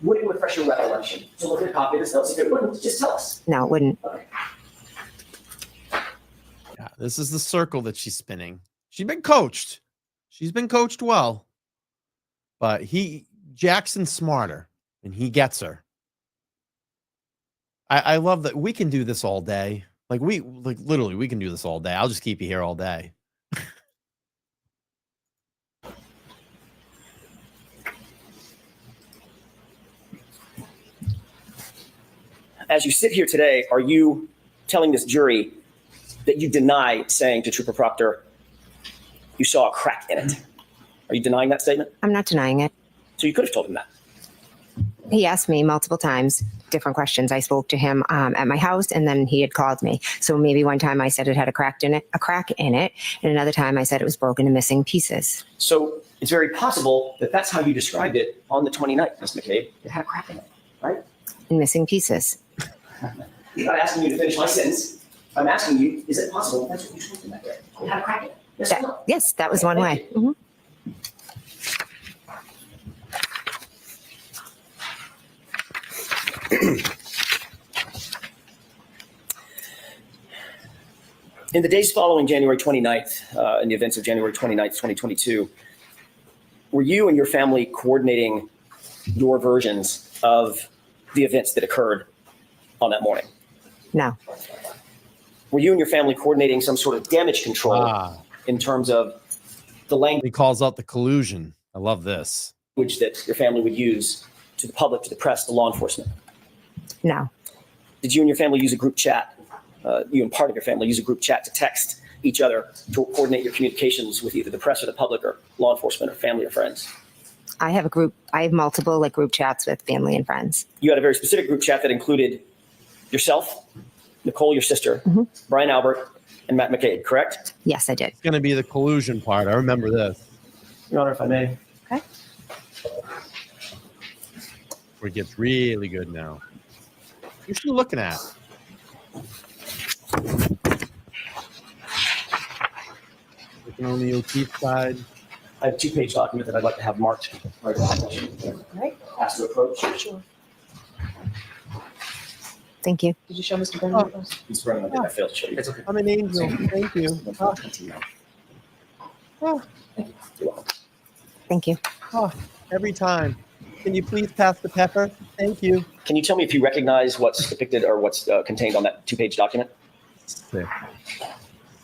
Would it refresh your recollection to look at a copy of his notes? If it wouldn't, just tell us.
No, it wouldn't.
Okay.
Yeah, this is the circle that she's spinning. She's been coached. She's been coached well. But Jackson's smarter and he gets her. I love that we can do this all day. Literally, we can do this all day. I'll just keep you here all day.
As you sit here today, are you telling this jury that you deny saying to Trooper Proctor, you saw a crack in it? Are you denying that statement?
I'm not denying it.
So you could have told him that.
He asked me multiple times different questions. I spoke to him at my house, and then he had called me. So maybe one time I said it had a crack in it, and another time I said it was broken and missing pieces.
So it's very possible that that's how you described it on the 29th, Ms. McCabe. It had a crack in it, right?
And missing pieces.
I'm not asking you to finish my sentence. I'm asking you, is it possible that's what you told him that day? It had a crack in it. Yes or no?
Yes, that was one way. Mhm.
In the days following January 29th, in the events of January 29th, 2022, were you and your family coordinating your versions of the events that occurred on that morning?
No.
Were you and your family coordinating some sort of damage control in terms of the language
He calls out the collusion. I love this.
that your family would use to the public, to the press, to law enforcement?
No.
Did you and your family use a group chat? You and part of your family use a group chat to text each other to coordinate your communications with either the press or the public or law enforcement or family or friends?
I have multiple group chats with family and friends.
You had a very specific group chat that included yourself, Nicole, your sister, Brian Albert, and Matt McCabe, correct?
Yes, I did.
It's going to be the collusion part. I remember this.
Your Honor, if I may.
Okay.
Where it gets really good now. What are you looking at? Looking on the O'Keefe side.
I have a 2-page document that I'd like to have marked.
Right.
Ask to approach.
Sure.
Thank you.
Did you show Mr. Brennan those?
He's running. I failed to show you. It's okay.
I'm an angel. Thank you.
Thank you.
Oh, every time. Can you please pass the pepper? Thank you.
Can you tell me if you recognize what's depicted or what's contained on that 2-page document?
Sick.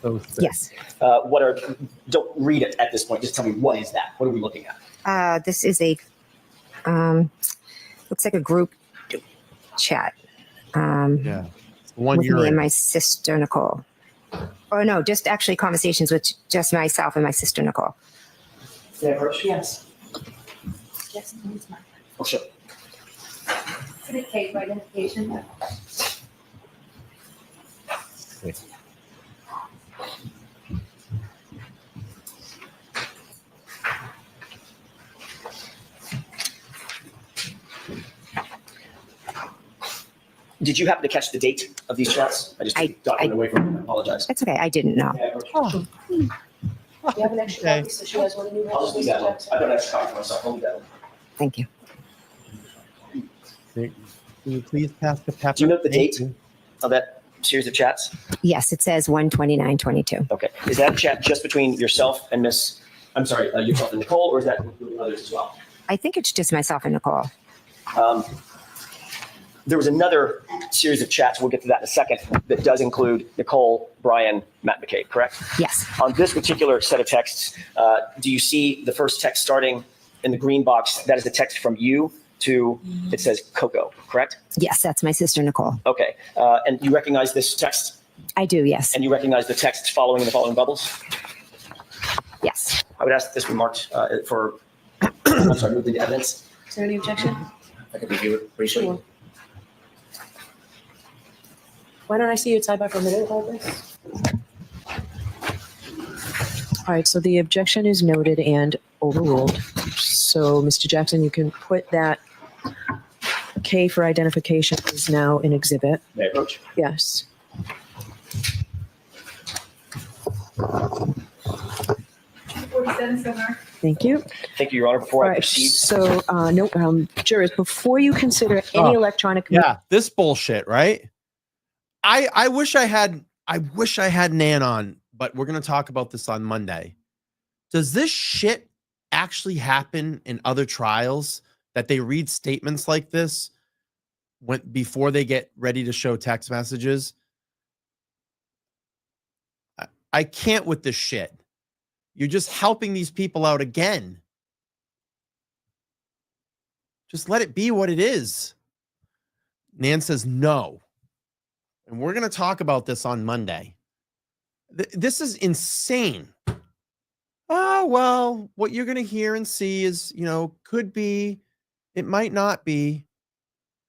So sick.
Yes.
Don't read it at this point. Just tell me, what is that? What are we looking at?
This is a, looks like a group chat.
Yeah. One
with
year
me
in.
and my sister, Nicole. Or no, just actually conversations with just myself and my sister, Nicole.
Can I approach?
Yes.
Yes, it's mine.
Oh, sure.
Indicate identification.
Sick.
Did you happen to catch the date of these chats? I just took the document away from you. I apologize.
That's okay. I didn't know.
Can I approach?
Oh.
Do you have an extra
Okay.
copy so she has one of you?
I'll just leave that one. I don't have to copy for myself. I'll leave that one.
Thank you.
Can you please pass the pepper?
Do you note the
Thank
date
you.
of that series of chats?
Yes, it says 12922.
Okay. Is that chat just between yourself and yourself and Nicole, or is that including others as well?
I think it's just myself and Nicole.
There was another series of chats, we'll get to that in a second, that does include Nicole, Brian, Matt McCabe, correct?
Yes.
On this particular set of texts, do you see the first text starting in the green box? That is the text from you to, it says Coco, correct?
Yes, that's my sister, Nicole.
Okay. And you recognize this text?
I do, yes.
And you recognize the text following the following bubbles?
Yes.
I would ask that this be marked for, I'm sorry, moved into evidence.
Is there any objection?
I can review it briefly.
Sure. Why don't I see your sidebar for a minute about this? All right, so the objection is noted and overruled. So, Mr. Jackson, you can put that K for identification is now an exhibit.
May I approach?
Yes. Thank you.
Thank you, Your Honor. Before
All
I
right,
proceed.
so, jurors, before you consider any electronic
Yeah, this bullshit, right? I wish I had Nan on, but we're gonna talk about this on Monday. Does this shit actually happen in other trials that they read statements like this before they get ready to show text messages? I can't with this shit. You're just helping these people out again. Just let it be what it is. Nan says no. And we're going to talk about this on Monday. This is insane. Oh, well, what you're going to hear and see is, could be, it might not be.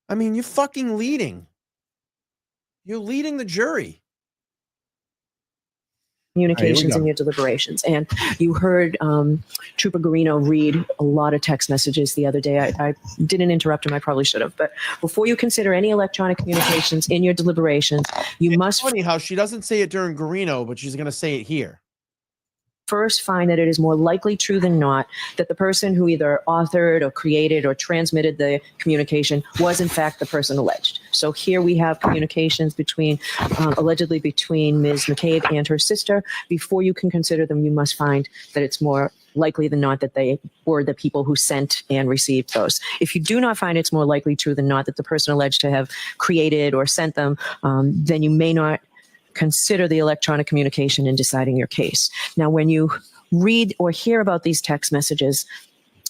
I mean, you're fucking leading. You're leading the jury.
Communications in your deliberations. And you heard Trooper Garino read a lot of text messages the other day. I didn't interrupt him. I probably should have. But before you consider any electronic communications in your deliberations, you must
funny how she doesn't say it during Garino, but she's going to say it here.
First find that it is more likely true than not that the person who either authored or created or transmitted the communication was in fact the person alleged. So here we have communications allegedly between Ms. McCabe and her sister. Before you can consider them, you must find that it's more likely than not that they were the people who sent and received those. If you do not find it's more likely true than not that the person alleged to have created or sent them, then you may not consider the electronic communication in deciding your case. Now, when you read or hear about these text messages,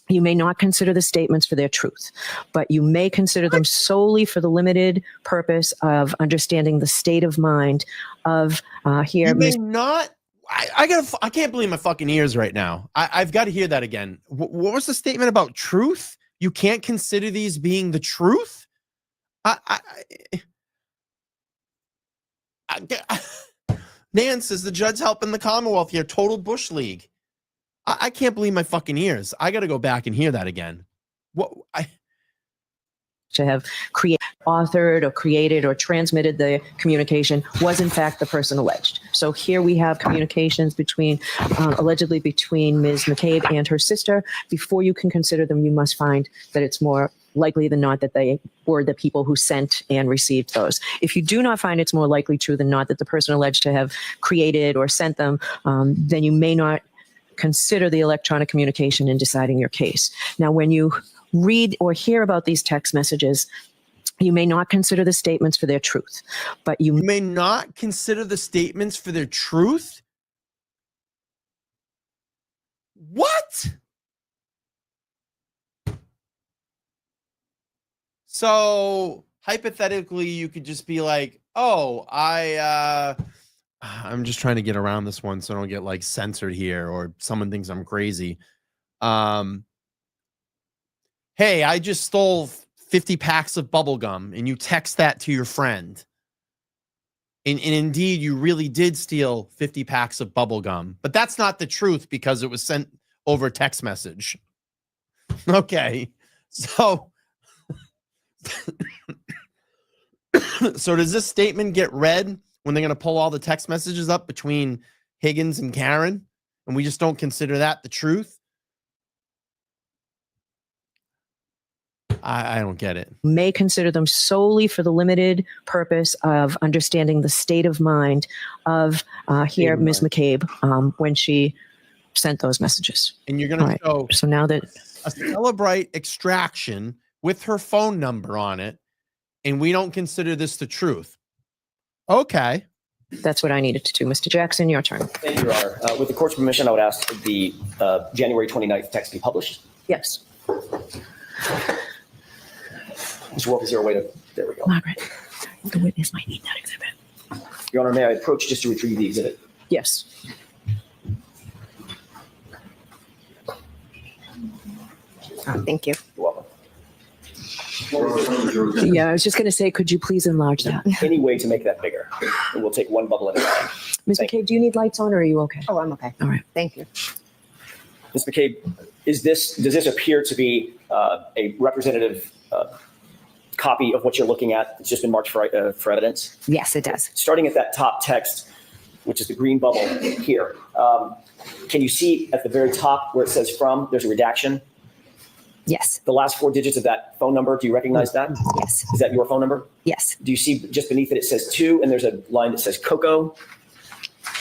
you may not consider the statements for their truth, but you may consider them solely for the limited purpose of understanding the state of mind of here.
You may not. I can't believe my fucking ears right now. I've got to hear that again. What was the statement about truth? You can't consider these being the truth? Nan says the judge helping the Commonwealth here. Total Bush League. I can't believe my fucking ears. I got to go back and hear that again. What?
To have authored or created or transmitted the communication was in fact the person alleged. So here we have communications between, allegedly between Ms. McCabe and her sister. Before you can consider them, you must find that it's more likely than not that they were the people who sent and received those. If you do not find it's more likely true than not that the person alleged to have created or sent them, then you may not consider the electronic communication in deciding your case. Now, when you read or hear about these text messages, you may not consider the statements for their truth, but you
may not consider the statements for their truth? What? So hypothetically, you could just be like, oh, I'm just trying to get around this one so I don't get like censored here or someone thinks I'm crazy. Hey, I just stole 50 packs of bubble gum, and you text that to your friend. And indeed, you really did steal 50 packs of bubble gum, but that's not the truth because it was sent over text message. Okay. So, so does this statement get read when they're going to pull all the text messages up between Higgins and Karen, and we just don't consider that the truth? I don't get it.
May consider them solely for the limited purpose of understanding the state of mind of Ms. McCabe when she sent those messages.
And you're going to show
so now that
a Celebrite extraction with her phone number on it, and we don't consider this the truth. Okay.
That's what I needed to do. Mr. Jackson, your turn.
Thank you, Your Honor. With the court's permission, I would ask the January 29th text be published.
Yes.
Mr. Wolf, is there a way to, there we go.
Margaret, the witness might need that exhibit.
Your Honor, may I approach just to retrieve the exhibit?
Yes.
Thank you.
You're welcome.
Yeah, I was just going to say, could you please enlarge that?
Any way to make that bigger? And we'll take one bubble at a time.
Ms. McCabe, do you need lights on or are you okay?
Oh, I'm okay.
All right.
Thank you.
Ms. McCabe, does this appear to be a representative copy of what you're looking at? It's just been marked for evidence?
Yes, it does.
Starting at that top text, which is the green bubble here, can you see at the very top where it says from, there's a redaction?
Yes.
The last 4 digits of that phone number, do you recognize that?
Yes.
Is that your phone number?
Yes.
Do you see just beneath it, it says 2, and there's a line that says Coco?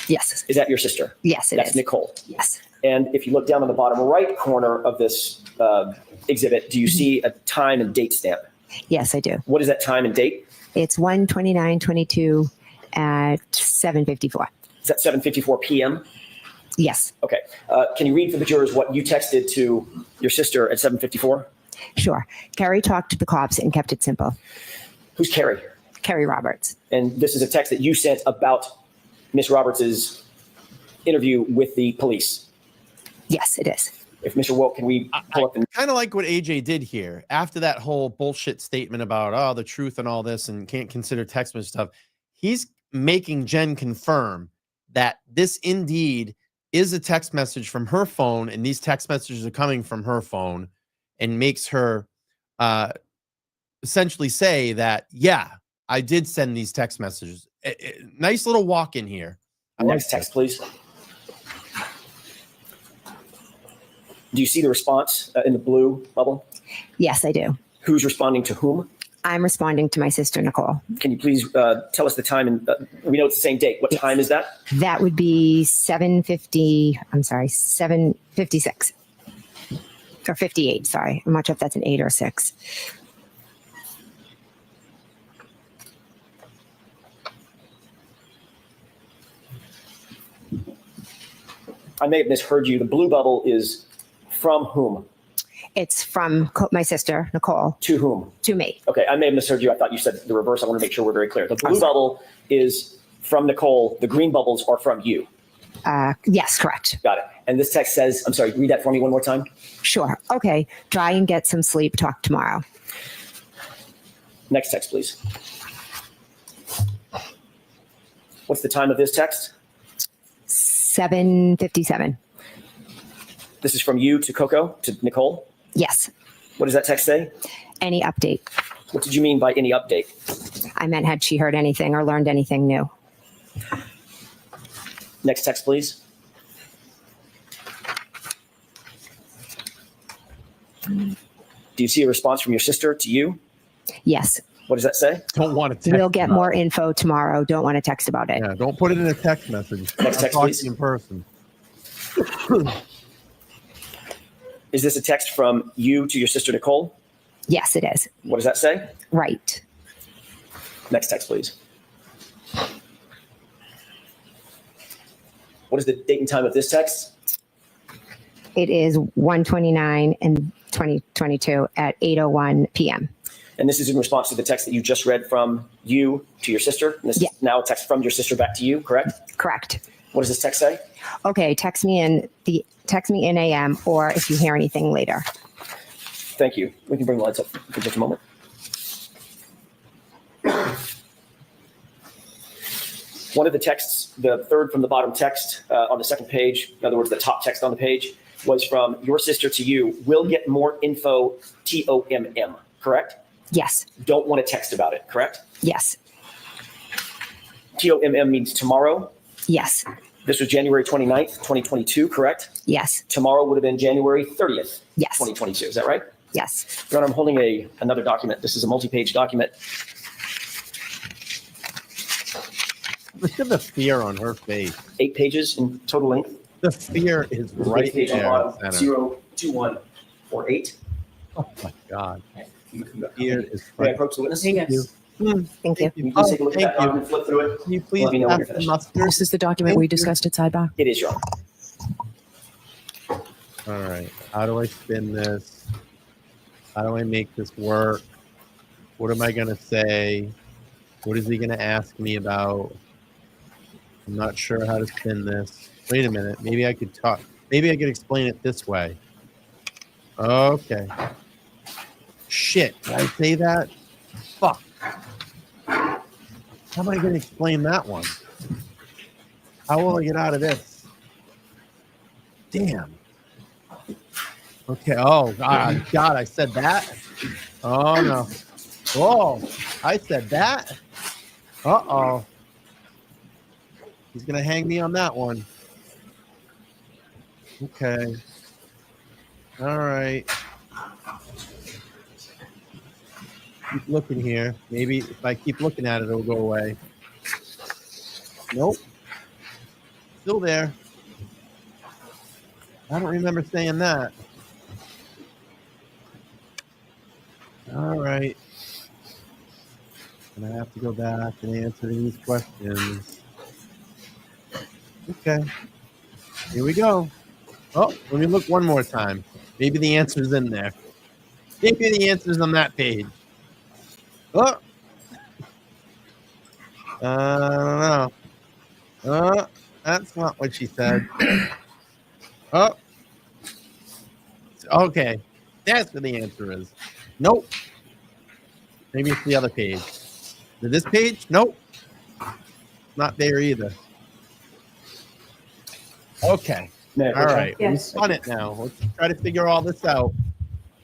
Yes.
Is that your sister?
Yes,
That's Nicole.
Yes.
And if you look down on the bottom right corner of this exhibit, do you see a time and date stamp?
Yes, I do.
What is that time and date?
It's 1:29:22 at 7:54.
Is that 7:54 p.m.?
Yes.
Okay. Can you read for the jurors what you texted to your sister at 7:54?
Sure. Carrie talked to the cops and kept it simple.
Who's Carrie?
Carrie Roberts.
And this is a text that you sent about Miss Roberts's interview with the police.
Yes, it is.
If Mr. Woke, can we pull up the
kind of like what AJ did here after that whole bullshit statement about the truth and all this and can't consider text message stuff. He's making Jen confirm that this indeed is a text message from her phone, and these text messages are coming from her phone, and makes her essentially say that, yeah, I did send these text messages. Nice little walk in here.
Next text, please. Do you see the response in the blue bubble?
Yes, I do.
Who's responding to whom?
I'm responding to my sister, Nicole.
Can you please tell us the time? And we know it's the same date. What time is that?
That would be 7:56 or 58. Sorry. I'm not sure if that's an 8 or 6.
I may have misheard you. The blue bubble is from whom?
It's from my sister, Nicole.
To whom?
To me.
Okay, I may have misheard you. I thought you said the reverse. I want to make sure we're very clear. The blue bubble is from Nicole. The green bubbles are from you.
Yes, correct.
Got it. And this text says, I'm sorry, read that for me one more time.
Sure. Okay. Try and get some sleep. Talk tomorrow.
Next text, please. What's the time of this text?
7:57.
This is from you to Coco to Nicole.
Yes.
What does that text say?
Any update?
What did you mean by any update?
I meant had she heard anything or learned anything new?
Next text, please. Do you see a response from your sister to you?
Yes.
What does that say?
Don't want to text.
We'll get
about
more
it.
info tomorrow. Don't want to text about it.
Yeah, don't put it in a text message.
Next
I'll
text,
talk
please.
to you in person.
Is this a text from you to your sister Nicole?
Yes, it is.
What does that say?
Right.
Next text, please. What is the date and time of this text?
It is 1:29 in 2022 at 8:01 p.m.
And this is in response to the text that you just read from you to your sister. And this
Yeah.
is now a text from your sister back to you, correct?
Correct.
What does this text say?
Okay, text me in AM or if you hear anything later.
Thank you. We can bring the lights up for just a moment. One of the texts, the third from the bottom text on the second page, in other words, the top text on the page, was from your sister to you. We'll get more info, TOMM, correct?
Yes.
Don't want to text about it, correct?
Yes.
TOMM means tomorrow.
Yes.
This was January 29th, 2022, correct?
Yes.
Tomorrow would have been January 30th,
Yes.
2022. Is that right?
Yes.
Your Honor, I'm holding another document. This is a multi-page document.
Look at the fear on her face.
8 pages in total length.
The fear is right
Page on
there.
bottom,
in the center.
02148.
Oh my God. Fear is
May I
right.
approach the witness?
Yes.
Thank you.
You can take a look at that
Thank you.
document, flip through it.
Can you please
Let me know when
pass
you're
the
finished.
mustard?
This is the document we discussed at sidebar.
It is, Your Honor.
All right. How do I spin this? How do I make this work? What am I going to say? What is he going to ask me about? I'm not sure how to spin this. Wait a minute. Maybe I could talk. Maybe I could explain it this way. Okay. Shit. Did I say that? Fuck. How am I going to explain that one? How will I get out of this? Damn. Okay. Oh, God, I said that? Oh, no. Oh, I said that? Uh-oh. He's going to hang me on that one. Okay. All right. Keep looking here. Maybe if I keep looking at it, it'll go away. Nope. Still there. I don't remember saying that. All right. And I have to go back and answer these questions. Okay. Here we go. Oh, let me look one more time. Maybe the answer's in there. Maybe the answer's on that page. Oh. I don't know. That's not what she said. Oh. Okay. That's what the answer is. Nope. Maybe it's the other page. This page? Nope. Not there either. Okay.
May I
All
approach
right.
Yes.
We spun it now. Let's try to figure all this out.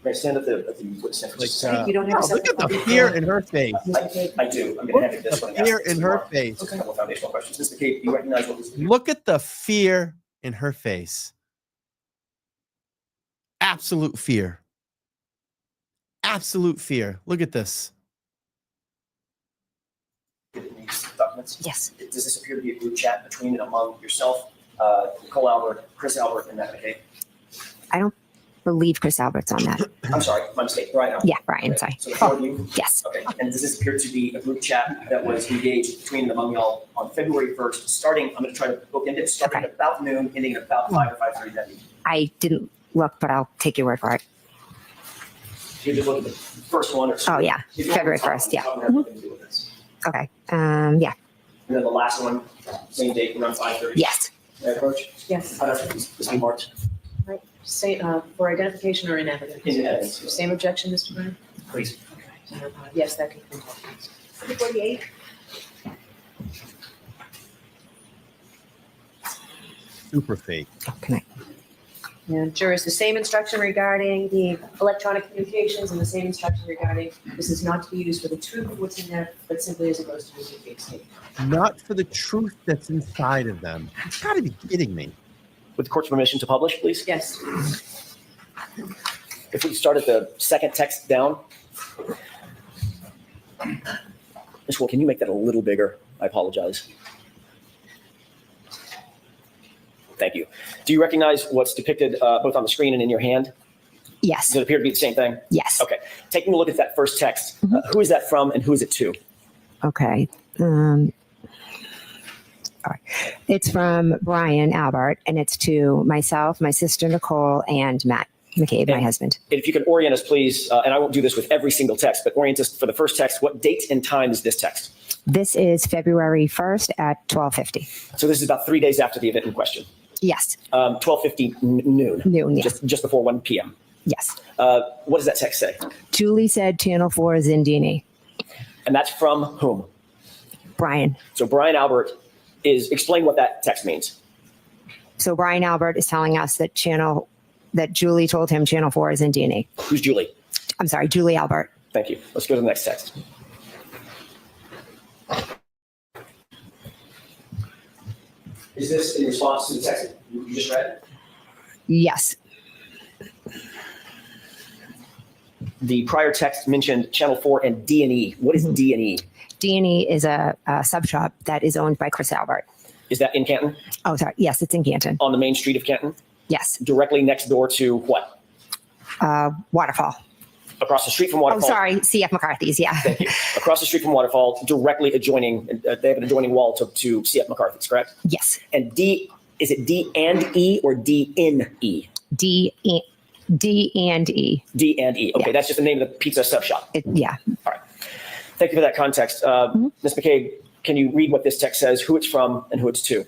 May I stand at the witness stand for just a
Like,
You don't have a
look at the
separate
fear in her face.
second? I do. I'm going
Look
to have
at
this
the
one.
fear in her face.
Just a couple of foundational questions. Mr. McCabe, do you recognize what was
Look at the fear in her face. Absolute fear. Absolute fear. Look at this.
in these documents?
Yes.
Does this appear to be a group chat between and among yourself, Nicole Albert, Chris Albert, and Matt McCabe?
I don't believe Chris Albert's on that.
I'm sorry, my mistake. Brian Albert.
Yeah, Brian,
Okay.
sorry.
So the four of you?
Yes.
Okay. And does this appear to be a group chat that was engaged between and among y'all on February 1st, starting, I'm going to try to bookend it, starting
Okay.
at about noon, ending at about 5 or 5:30 that evening?
I didn't look, but I'll take your word for it.
You just look at the first one or
Oh, yeah.
You don't
February
have
1st, yeah.
nothing to do with this.
Okay. Yeah.
And then the last one, same date, around 5:30.
Yes.
May I approach?
Yes.
How does this be marked?
Right. Say, for identification or in evidence?
In evidence.
Same objection, Mr. Brown?
Please.
Yes, that can come.
48.
super fake.
Can I?
And jurors, the same instruction regarding the electronic communications and the same instruction regarding this is not to be used for the truth of what's in there, but simply as opposed to a fake statement.
Not for the truth that's inside of them. You've got to be kidding me.
With the court's permission to publish, please.
Yes.
If we start at the second text down. Ms. Wool, can you make that a little bigger? I apologize. Thank you. Do you recognize what's depicted both on the screen and in your hand?
Yes.
Does it appear to be the same thing?
Yes.
Okay. Taking a look at that first text, who is that from and who is it to?
Okay. All right. It's from Brian Albert, and it's to myself, my sister Nicole, and Matt McCabe, my husband.
And if you could orient us, please, and I won't do this with every single text, but orient us for the first text. What date and time is this text?
This is February 1st at 12:50.
So this is about 3 days after the event in question.
Yes.
12:50 noon.
Noon, yes.
Just before 1 p.m.
Yes.
What does that text say?
Julie said Channel 4 is Zindini.
And that's from whom?
Brian.
So Brian Albert explain what that text means.
So Brian Albert is telling us that Julie told him Channel 4 is Zindini.
Who's Julie?
I'm sorry, Julie Albert.
Thank you. Let's go to the next text. Is this in response to the text you just read?
Yes.
The prior text mentioned Channel 4 and D&E. What is D&E?
D&E is a sub shop that is owned by Chris Albert.
Is that in Canton?
Oh, sorry. Yes, it's in Canton.
On the main street of Canton?
Yes.
Directly next door to what?
Waterfall.
Across the street from Waterfall.
Oh, sorry. CF McCarthy's. Yeah.
Thank you. Across the street from Waterfall, directly adjoining, they have an adjoining wall to CF McCarthy's, correct?
Yes.
And D, is it D and E or D in E?
D and E.
D and E. Okay,
Yeah.
that's just the name of the pizza sub shop.
Yeah.
All right. Thank you for that context. Ms. McCabe, can you read what this text says, who it's from and who it's to?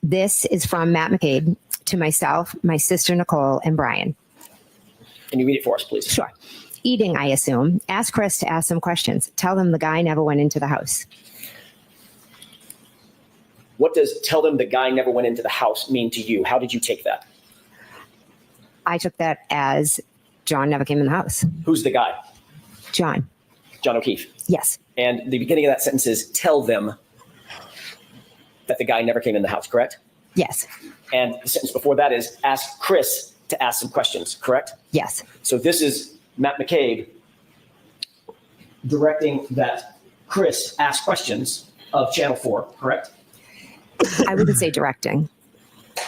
This is from Matt McCabe to myself, my sister Nicole, and Brian.
Can you read it for us, please?
Sure. Eating, I assume. Ask Chris to ask some questions. Tell them the guy never went into the house.
What does tell them the guy never went into the house mean to you? How did you take that?
I took that as John never came in the house.
Who's the guy?
John.
John O'Keefe.
Yes.
And the beginning of that sentence is tell them that the guy never came in the house, correct?
Yes.
And the sentence before that is ask Chris to ask some questions, correct?
Yes.
So this is Matt McCabe directing that Chris ask questions of Channel 4, correct?
I wouldn't say directing.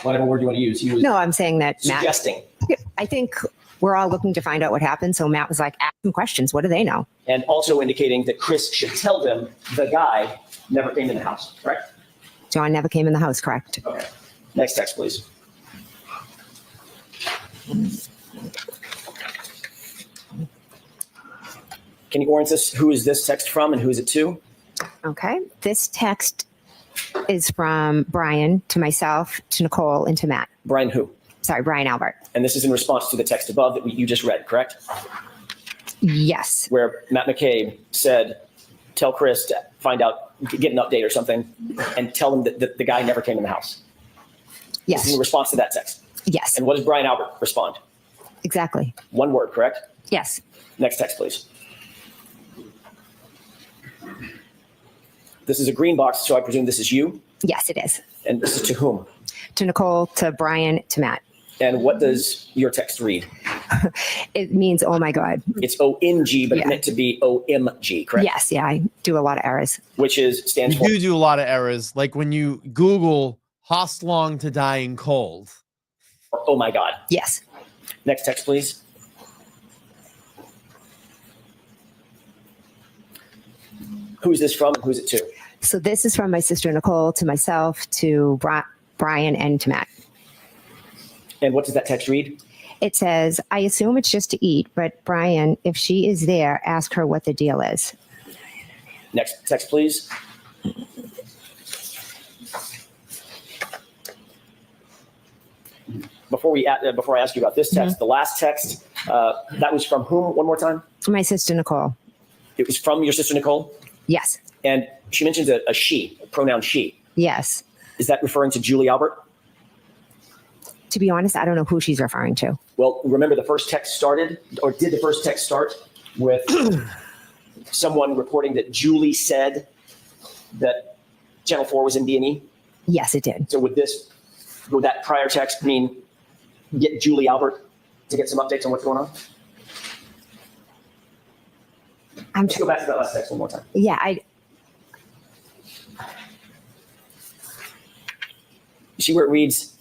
Whatever word you want to use. He was
No, I'm saying that
suggesting.
Matt, I think we're all looking to find out what happened. So Matt was like, ask them questions. What do they know?
And also indicating that Chris should tell them the guy never came in the house, correct?
John never came in the house, correct?
Okay. Next text, please. Can you orient us? Who is this text from and who is it to?
Okay. This text is from Brian to myself, to Nicole, and to Matt.
Brian who?
Sorry, Brian Albert.
And this is in response to the text above that you just read, correct?
Yes.
Where Matt McCabe said, tell Chris to find out, get an update or something, and tell him that the guy never came in the house.
Yes.
This is in response to that text.
Yes.
And what does Brian Albert respond?
Exactly.
One word, correct?
Yes.
Next text, please. This is a green box, so I presume this is you?
Yes, it is.
And this is to whom?
To Nicole, to Brian, to Matt.
And what does your text read?
It means, oh my God.
It's ONG, but
Yeah.
it's meant to be OMG, correct?
Yes. Yeah. I do a lot of errors.
Which stands
You
for
do a lot of errors, like when you Google "Hostlong to dying cold."
oh my God.
Yes.
Next text, please. Who's this from and who's it to?
So this is from my sister Nicole to myself, to Brian, and to Matt.
And what does that text read?
It says, I assume it's just to eat, but Brian, if she is there, ask her what the deal is.
Next text, please. Before I ask you about this text, the last text, that was from whom one more time?
My sister Nicole.
It was from your sister Nicole?
Yes.
And she mentions a she, a pronoun she.
Yes.
Is that referring to Julie Albert?
To be honest, I don't know who she's referring to.
Well, remember the first text started, or did the first text start with someone reporting that Julie said that Channel 4 was in D&E?
Yes, it did.
So would that prior text mean get Julie Albert to get some updates on what's going on? Let's go back to that last text one more time.
Yeah,
You see where it reads,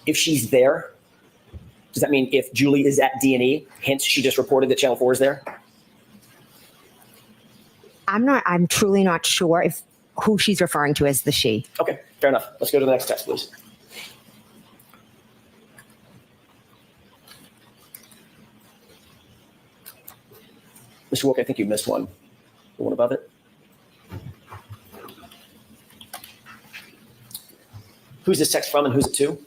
if she's there, does that mean if Julie is at D&E, hence she just reported that Channel 4 is there?
I'm truly not sure who she's referring to as the she.
Okay, fair enough. Let's go to the next text, please. Mr. Wilk, I think you missed one. The one above it. Who's this text from and who's it to?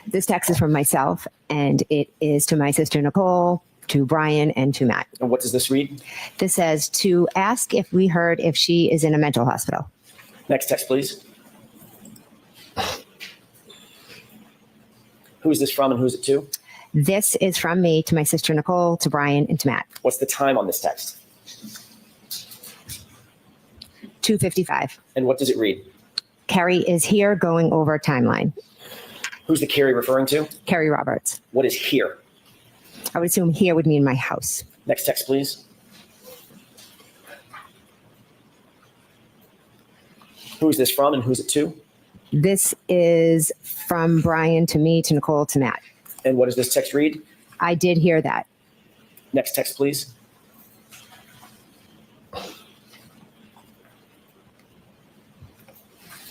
This text is from myself, and it is to my sister Nicole, to Brian, and to Matt.
And what does this read?
This says to ask if we heard if she is in a mental hospital.
Next text, please. Who is this from and who's it to?
This is from me to my sister Nicole, to Brian, and to Matt.
What's the time on this text?
2:55.
And what does it read?
Carrie is here going over timeline.
Who's the Carrie referring to?
Carrie Roberts.
What is here?
I would assume here would mean my house.
Next text, please. Who is this from and who's it to?
This is from Brian to me, to Nicole, to Matt.
And what does this text read?
I did hear that.
Next text, please.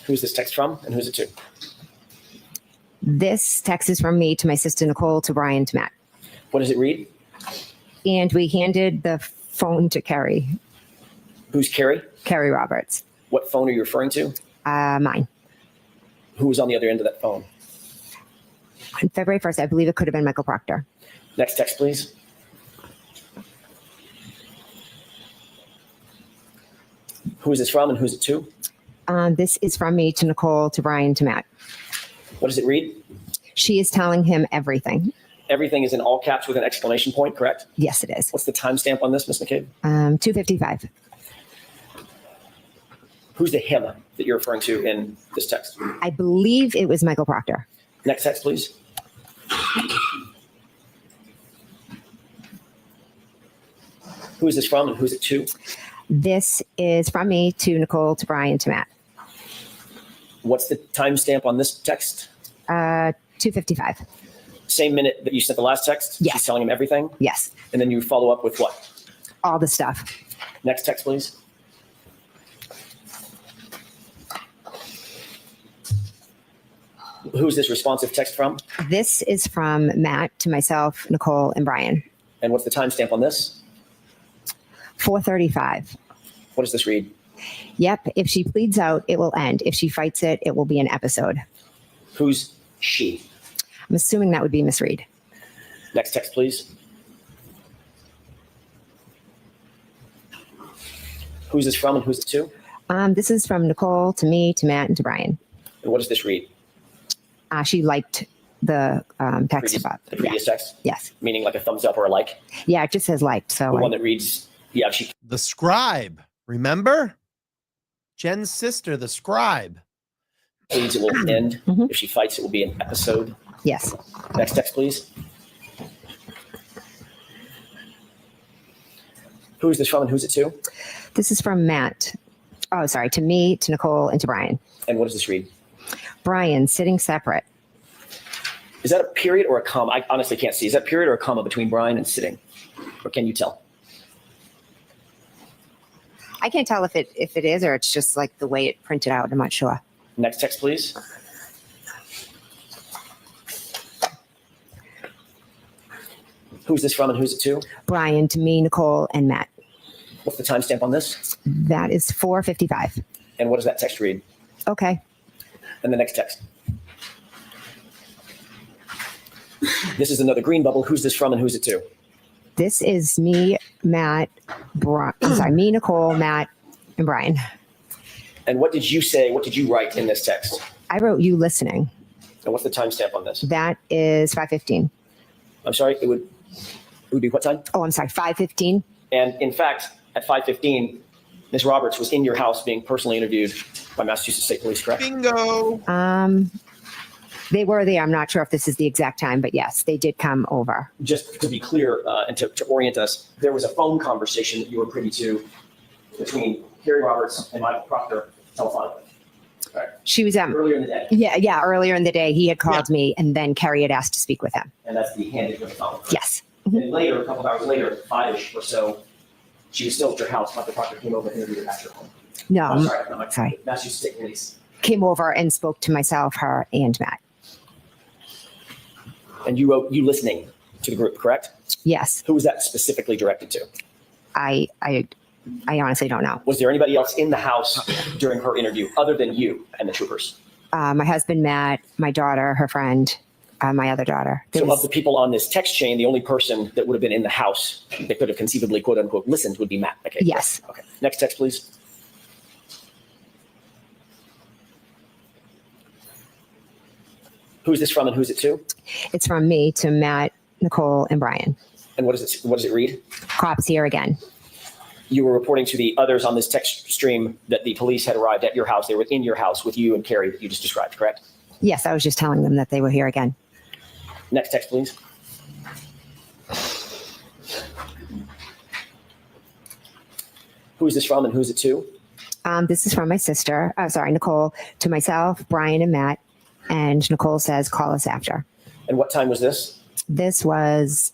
Who's this text from and who's it to?
This text is from me to my sister Nicole, to Brian, to Matt.
What does it read?
And we handed the phone to Carrie.
Who's Carrie?
Carrie Roberts.
What phone are you referring to?
Mine.
Who was on the other end of that phone?
On February 1st, I believe it could have been Michael Proctor.
Next text, please. Who is this from and who's it to?
This is from me to Nicole, to Brian, to Matt.
What does it read?
She is telling him everything.
Everything is in all caps with an exclamation point, correct?
Yes, it is.
What's the timestamp on this, Ms. McCabe?
2:55.
Who's the him that you're referring to in this text?
I believe it was Michael Proctor.
Next text, please. Who is this from and who's it to?
This is from me to Nicole, to Brian, to Matt.
What's the timestamp on this text?
2:55.
Same minute that you sent the last text?
Yes.
She's telling him everything?
Yes.
And then you follow up with what?
All the stuff.
Next text, please. Who's this responsive text from?
This is from Matt to myself, Nicole, and Brian.
And what's the timestamp on this?
4:35.
What does this read?
Yep. If she pleads out, it will end. If she fights it, it will be an episode.
Who's she?
I'm assuming that would be Miss Reed.
Next text, please. Who's this from and who's it to?
This is from Nicole to me, to Matt, and to Brian.
And what does this read?
She liked the text about
the previous text?
Yes.
Meaning like a thumbs up or a like?
Yeah, it just says liked. So
the one that reads, yeah, she.
The scribe, remember? Jen's sister, the scribe.
Pleads, it will end. If she fights, it will be an episode.
Yes.
Next text, please. Who is this from and who's it to?
This is from Matt. Oh, sorry, to me, to Nicole, and to Brian.
And what does this read?
Brian, sitting separate.
Is that a period or a comma? I honestly can't see. Is that period or a comma between Brian and sitting? Or can you tell?
I can't tell if it is or it's just like the way it printed out. I'm not sure.
Next text, please. Who's this from and who's it to?
Brian, to me, Nicole, and Matt.
What's the timestamp on this?
That is 4:55.
And what does that text read?
Okay.
And the next text. This is another green bubble. Who's this from and who's it to?
This is me, Matt, me, Nicole, Matt, and Brian.
And what did you say? What did you write in this text?
I wrote you listening.
And what's the timestamp on this?
That is 5:15.
I'm sorry, it would be what time?
Oh, I'm sorry, 5:15.
And in fact, at 5:15, Ms. Roberts was in your house being personally interviewed by Massachusetts State Police, correct?
Bingo.
They were there. I'm not sure if this is the exact time, but yes, they did come over.
Just to be clear and to orient us, there was a phone conversation that you were privy to between Carrie Roberts and Michael Proctor telephonically. Right.
She was
Earlier in the day.
Yeah, earlier in the day, he had called me, and then Carrie had asked to speak with him.
And that's the handed with the phone. Right?
Yes.
And later, a couple of hours later, 5-ish or so, she was still at your house. Michael Proctor came over and interviewed her at your home.
No,
I'm sorry, not
sorry.
Massachusetts State Police.
Came over and spoke to myself, her, and Matt.
And you wrote you listening to the group, correct?
Yes.
Who was that specifically directed to?
I honestly don't know.
Was there anybody else in the house during her interview other than you and the troopers?
My husband, Matt, my daughter, her friend, my other daughter.
So of the people on this text chain, the only person that would have been in the house that could have conceivably, quote unquote, listened would be Matt McCabe.
Yes.
Okay. Next text, please. Who's this from and who's it to?
It's from me to Matt, Nicole, and Brian.
And what does it read?
Cops here again.
You were reporting to the others on this text stream that the police had arrived at your house. They were in your house with you and Carrie that you just described, correct?
Yes, I was just telling them that they were here again.
Next text, please. Who is this from and who's it to?
This is from my sister, Nicole, to myself, Brian, and Matt. And Nicole says, call us after.
And what time was this?
This was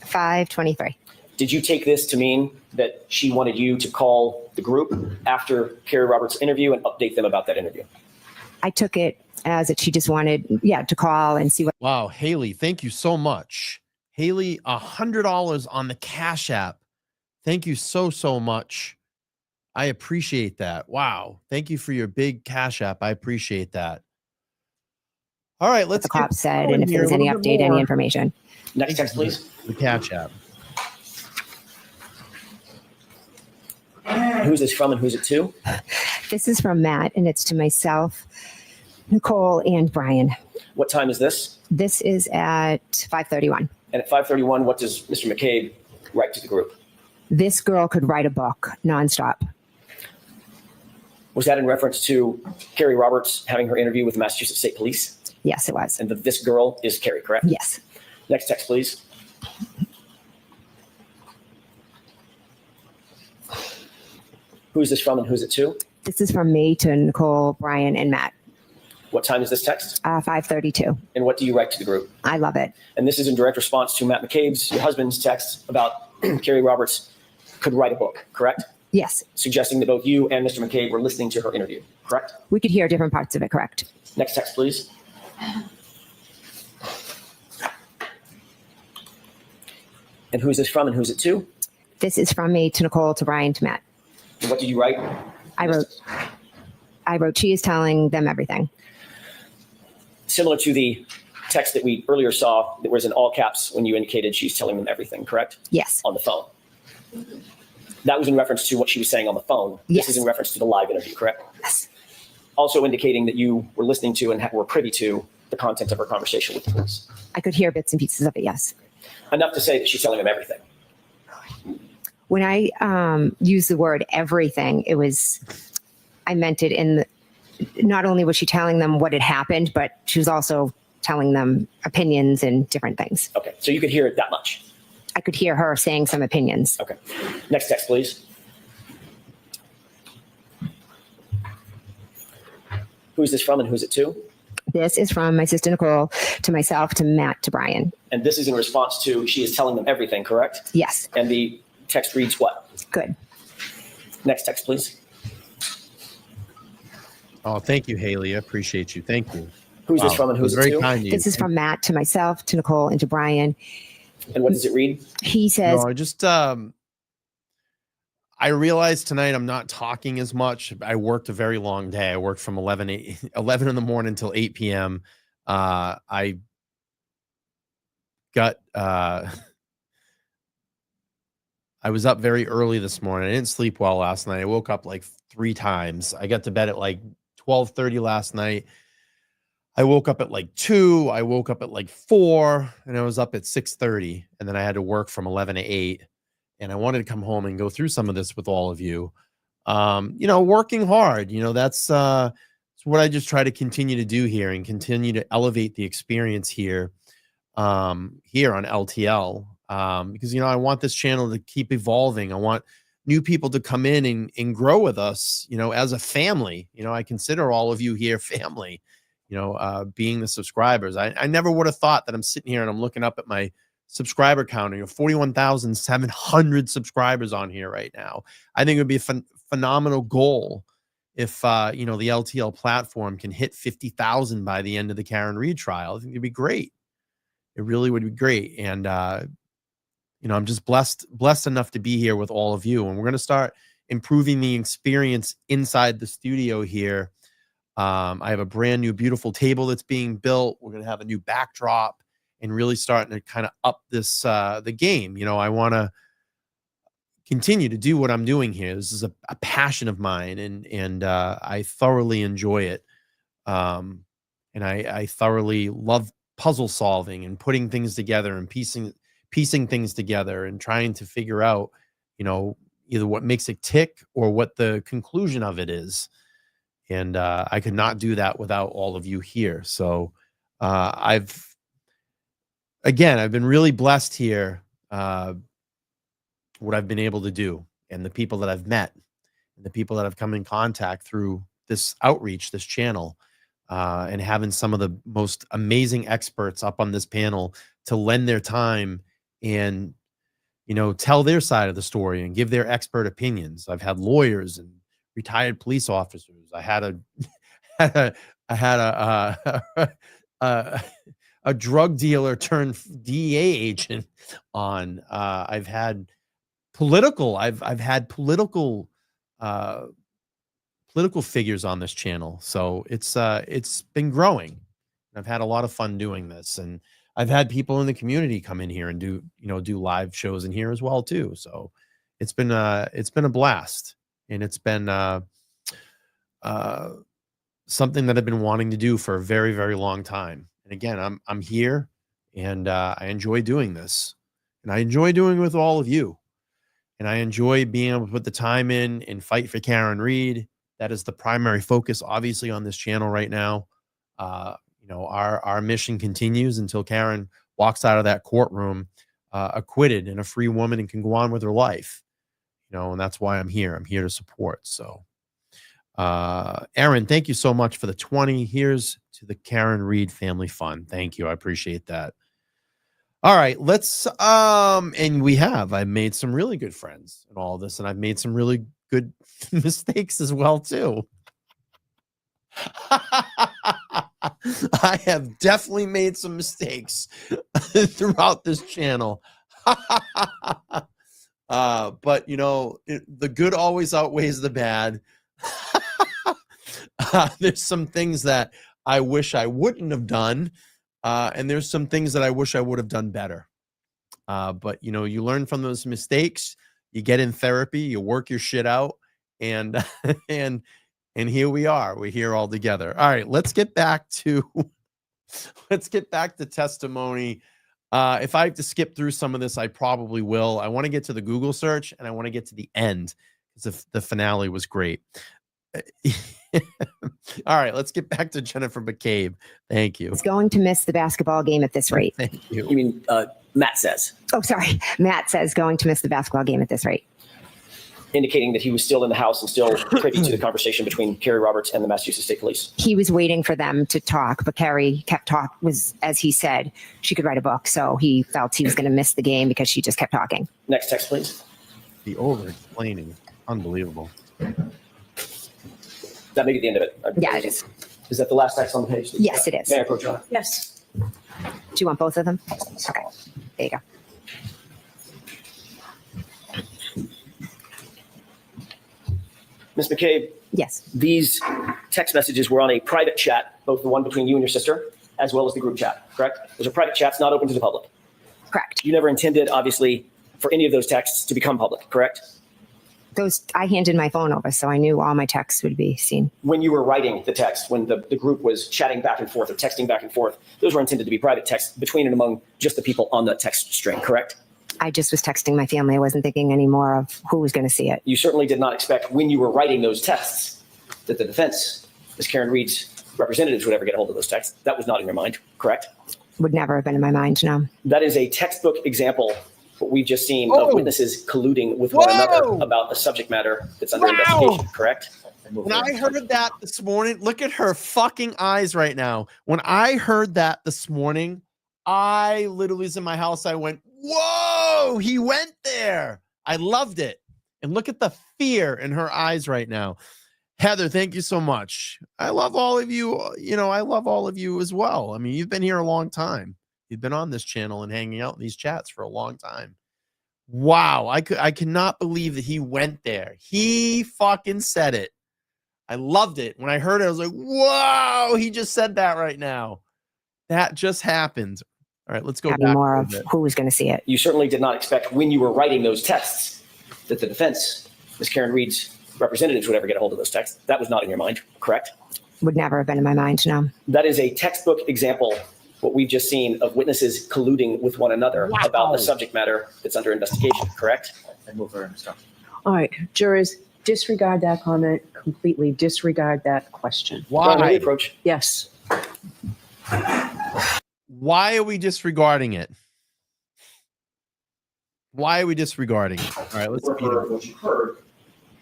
5:23.
Did you take this to mean that she wanted you to call the group after Carrie Roberts' interview and update them about that interview?
I took it as that she just wanted, to call and see what.
Wow, Haley, thank you so much. Haley, $100 on the Cash App. Thank you so much. I appreciate that. Wow. Thank you for your big Cash App. I appreciate that. All right, let's
the cops said, and if there's any update, any information.
Next text, please.
The Cash App.
Who's this from and who's it to?
This is from Matt, and it's to myself, Nicole, and Brian.
What time is this?
This is at 5:31.
And at 5:31, what does Mr. McCabe write to the group?
This girl could write a book nonstop.
Was that in reference to Carrie Roberts having her interview with the Massachusetts State Police?
Yes, it was.
And this girl is Carrie, correct?
Yes.
Next text, please. Who's this from and who's it to?
This is from me to Nicole, Brian, and Matt.
What time is this text?
5:32.
And what do you write to the group?
I love it.
And this is in direct response to Matt McCabe's, your husband's text about Carrie Roberts could write a book, correct?
Yes.
Suggesting that both you and Mr. McCabe were listening to her interview, correct?
We could hear different parts of it, correct?
Next text, please. And who's this from and who's it to?
This is from me to Nicole, to Brian, to Matt.
And what did you write?
I wrote, she is telling them everything.
Similar to the text that we earlier saw that was in all caps when you indicated she's telling them everything, correct?
Yes.
On the phone. That was in reference to what she was saying on the phone.
Yes.
This is in reference to the live interview, correct?
Yes.
Also indicating that you were listening to and were privy to the content of her conversation with the police.
I could hear bits and pieces of it, yes.
Enough to say that she's telling them everything.
When I used the word everything, I meant it in not only was she telling them what had happened, but she was also telling them opinions and different things.
Okay, so you could hear it that much.
I could hear her saying some opinions.
Okay. Next text, please. Who's this from and who's it to?
This is from my sister Nicole to myself, to Matt, to Brian.
And this is in response to she is telling them everything, correct?
Yes.
And the text reads what?
Good.
Next text, please.
Oh, thank you, Haley. I appreciate you. Thank you.
Who's this from and who's it
very
to?
kind of you.
This is from Matt to myself, to Nicole, and to Brian.
And what does it read?
He says,
No, I just I realized tonight I'm not talking as much. I worked a very long day. I worked from 11 in the morning until 8 p.m. I got I was up very early this morning. I didn't sleep well last night. I woke up like 3 times. I got to bed at like 12:30 last night. I woke up at like 2. I woke up at like 4, and I was up at 6:30, and then I had to work from 11 to 8. And I wanted to come home and go through some of this with all of you. Working hard, that's what I just try to continue to do here and continue to elevate the experience here on LTL. Because, I want this channel to keep evolving. I want new people to come in and grow with us, as a family. I consider all of you here family, being the subscribers. I never would have thought that I'm sitting here and I'm looking up at my subscriber count. 41,700 subscribers on here right now. I think it would be a phenomenal goal if, the LTL platform can hit 50,000 by the end of the Karen Reed trial. I think it'd be great. It really would be great. And, I'm just blessed enough to be here with all of you. And we're going to start improving the experience inside the studio here. I have a brand new, beautiful table that's being built. We're going to have a new backdrop and really starting to kind of up this, the game. I want to continue to do what I'm doing here. This is a passion of mine, and I thoroughly enjoy it. And I thoroughly love puzzle solving and putting things together and piecing things together and trying to figure out, either what makes it tick or what the conclusion of it is. And I could not do that without all of you here. So I've been really blessed here, what I've been able to do, and the people that I've met, and the people that I've come in contact through this outreach, this channel, and having some of the most amazing experts up on this panel to lend their time and, tell their side of the story and give their expert opinions. I've had lawyers and retired police officers. I had a drug dealer turned DEA agent on. I've had political figures on this channel. So it's been growing. I've had a lot of fun doing this, and I've had people in the community come in here and do live shows in here as well too. So it's been a blast, and it's been something that I've been wanting to do for a very, very long time. And again, I'm here, and I enjoy doing this, and I enjoy doing it with all of you, and I enjoy being able to put the time in and fight for Karen Reed. That is the primary focus, obviously, on this channel right now. Our mission continues until Karen walks out of that courtroom acquitted and a free woman and can go on with her life. And that's why I'm here. I'm here to support. So, Aaron, thank you so much for the 20. Here's to the Karen Reed Family Fund. Thank you. I appreciate that. All right, let's I've made some really good friends in all this, and I've made some really good mistakes as well too. I have definitely made some mistakes throughout this channel. But the good always outweighs the bad. There's some things that I wish I wouldn't have done. And there's some things that I wish I would have done better. But you learn from those mistakes, you get in therapy, you work your shit out, and here we are. We're here all together. All right, let's get back to testimony. If I have to skip through some of this, I probably will. I want to get to the Google search, and I want to get to the end because the finale was great. All right, let's get back to Jennifer McCabe. Thank you.
Is going to miss the basketball game at this rate.
Thank you.
You mean Matt says?
Oh, sorry. Matt says going to miss the basketball game at this rate.
Indicating that he was still in the house and still privy to the conversation between Kerry Roberts and the Massachusetts State Police.
He was waiting for them to talk, but Kerry was, as he said, she could write a book. So he felt he was going to miss the game because she just kept talking.
Next text, please.
The over-explaining. Unbelievable.
That may be the end of it.
Yeah, it is.
Is that the last text on the page?
Yes, it is.
May I approach on it?
Yes.
Do you want both of them? Okay. There you go.
Ms. McCabe,
Yes.
these text messages were on a private chat, both the one between you and your sister, as well as the group chat, correct? Those are private chats not open to the public.
Correct.
You never intended, obviously, for any of those texts to become public, correct?
I handed my phone over, so I knew all my texts would be seen.
When you were writing the text, when the group was chatting back and forth or texting back and forth, those were intended to be private texts between and among just the people on the text string, correct?
I just was texting my family. I wasn't thinking any more of who was going to see it.
You certainly did not expect when you were writing those texts that the defense, Ms. Karen Reed's representatives, would ever get a hold of those texts. That was not in your mind, correct?
Would never have been in my mind, no.
That is a textbook example, what we've just seen, of witnesses colluding with one another about a subject matter that's under investigation, correct?
When I heard that this morning, look at her fucking eyes right now. When I heard that this morning, I literally was in my house. I went, whoa, he went there. I loved it. And look at the fear in her eyes right now. Heather, thank you so much. I love all of you. You know, I love all of you as well. I mean, you've been here a long time. You've been on this channel and hanging out in these chats for a long time. Wow. I cannot believe that he went there. He fucking said it. I loved it. When I heard it, I was like, whoa, he just said that right now. That just happened. All right, let's go back
more of who was going to see it.
You certainly did not expect when you were writing those texts that the defense, Ms. Karen Reed's representatives, would ever get a hold of those texts. That was not in your mind, correct?
Would never have been in my mind, no.
That is a textbook example, what we've just seen, of witnesses colluding with one another about a subject matter that's under investigation, correct?
I move for instruction.
All right, jurors, disregard that comment completely. Disregard that question.
Why?
Approach.
Yes.
Why are we disregarding it? Why are we disregarding it? All right, let's beat it.
What you heard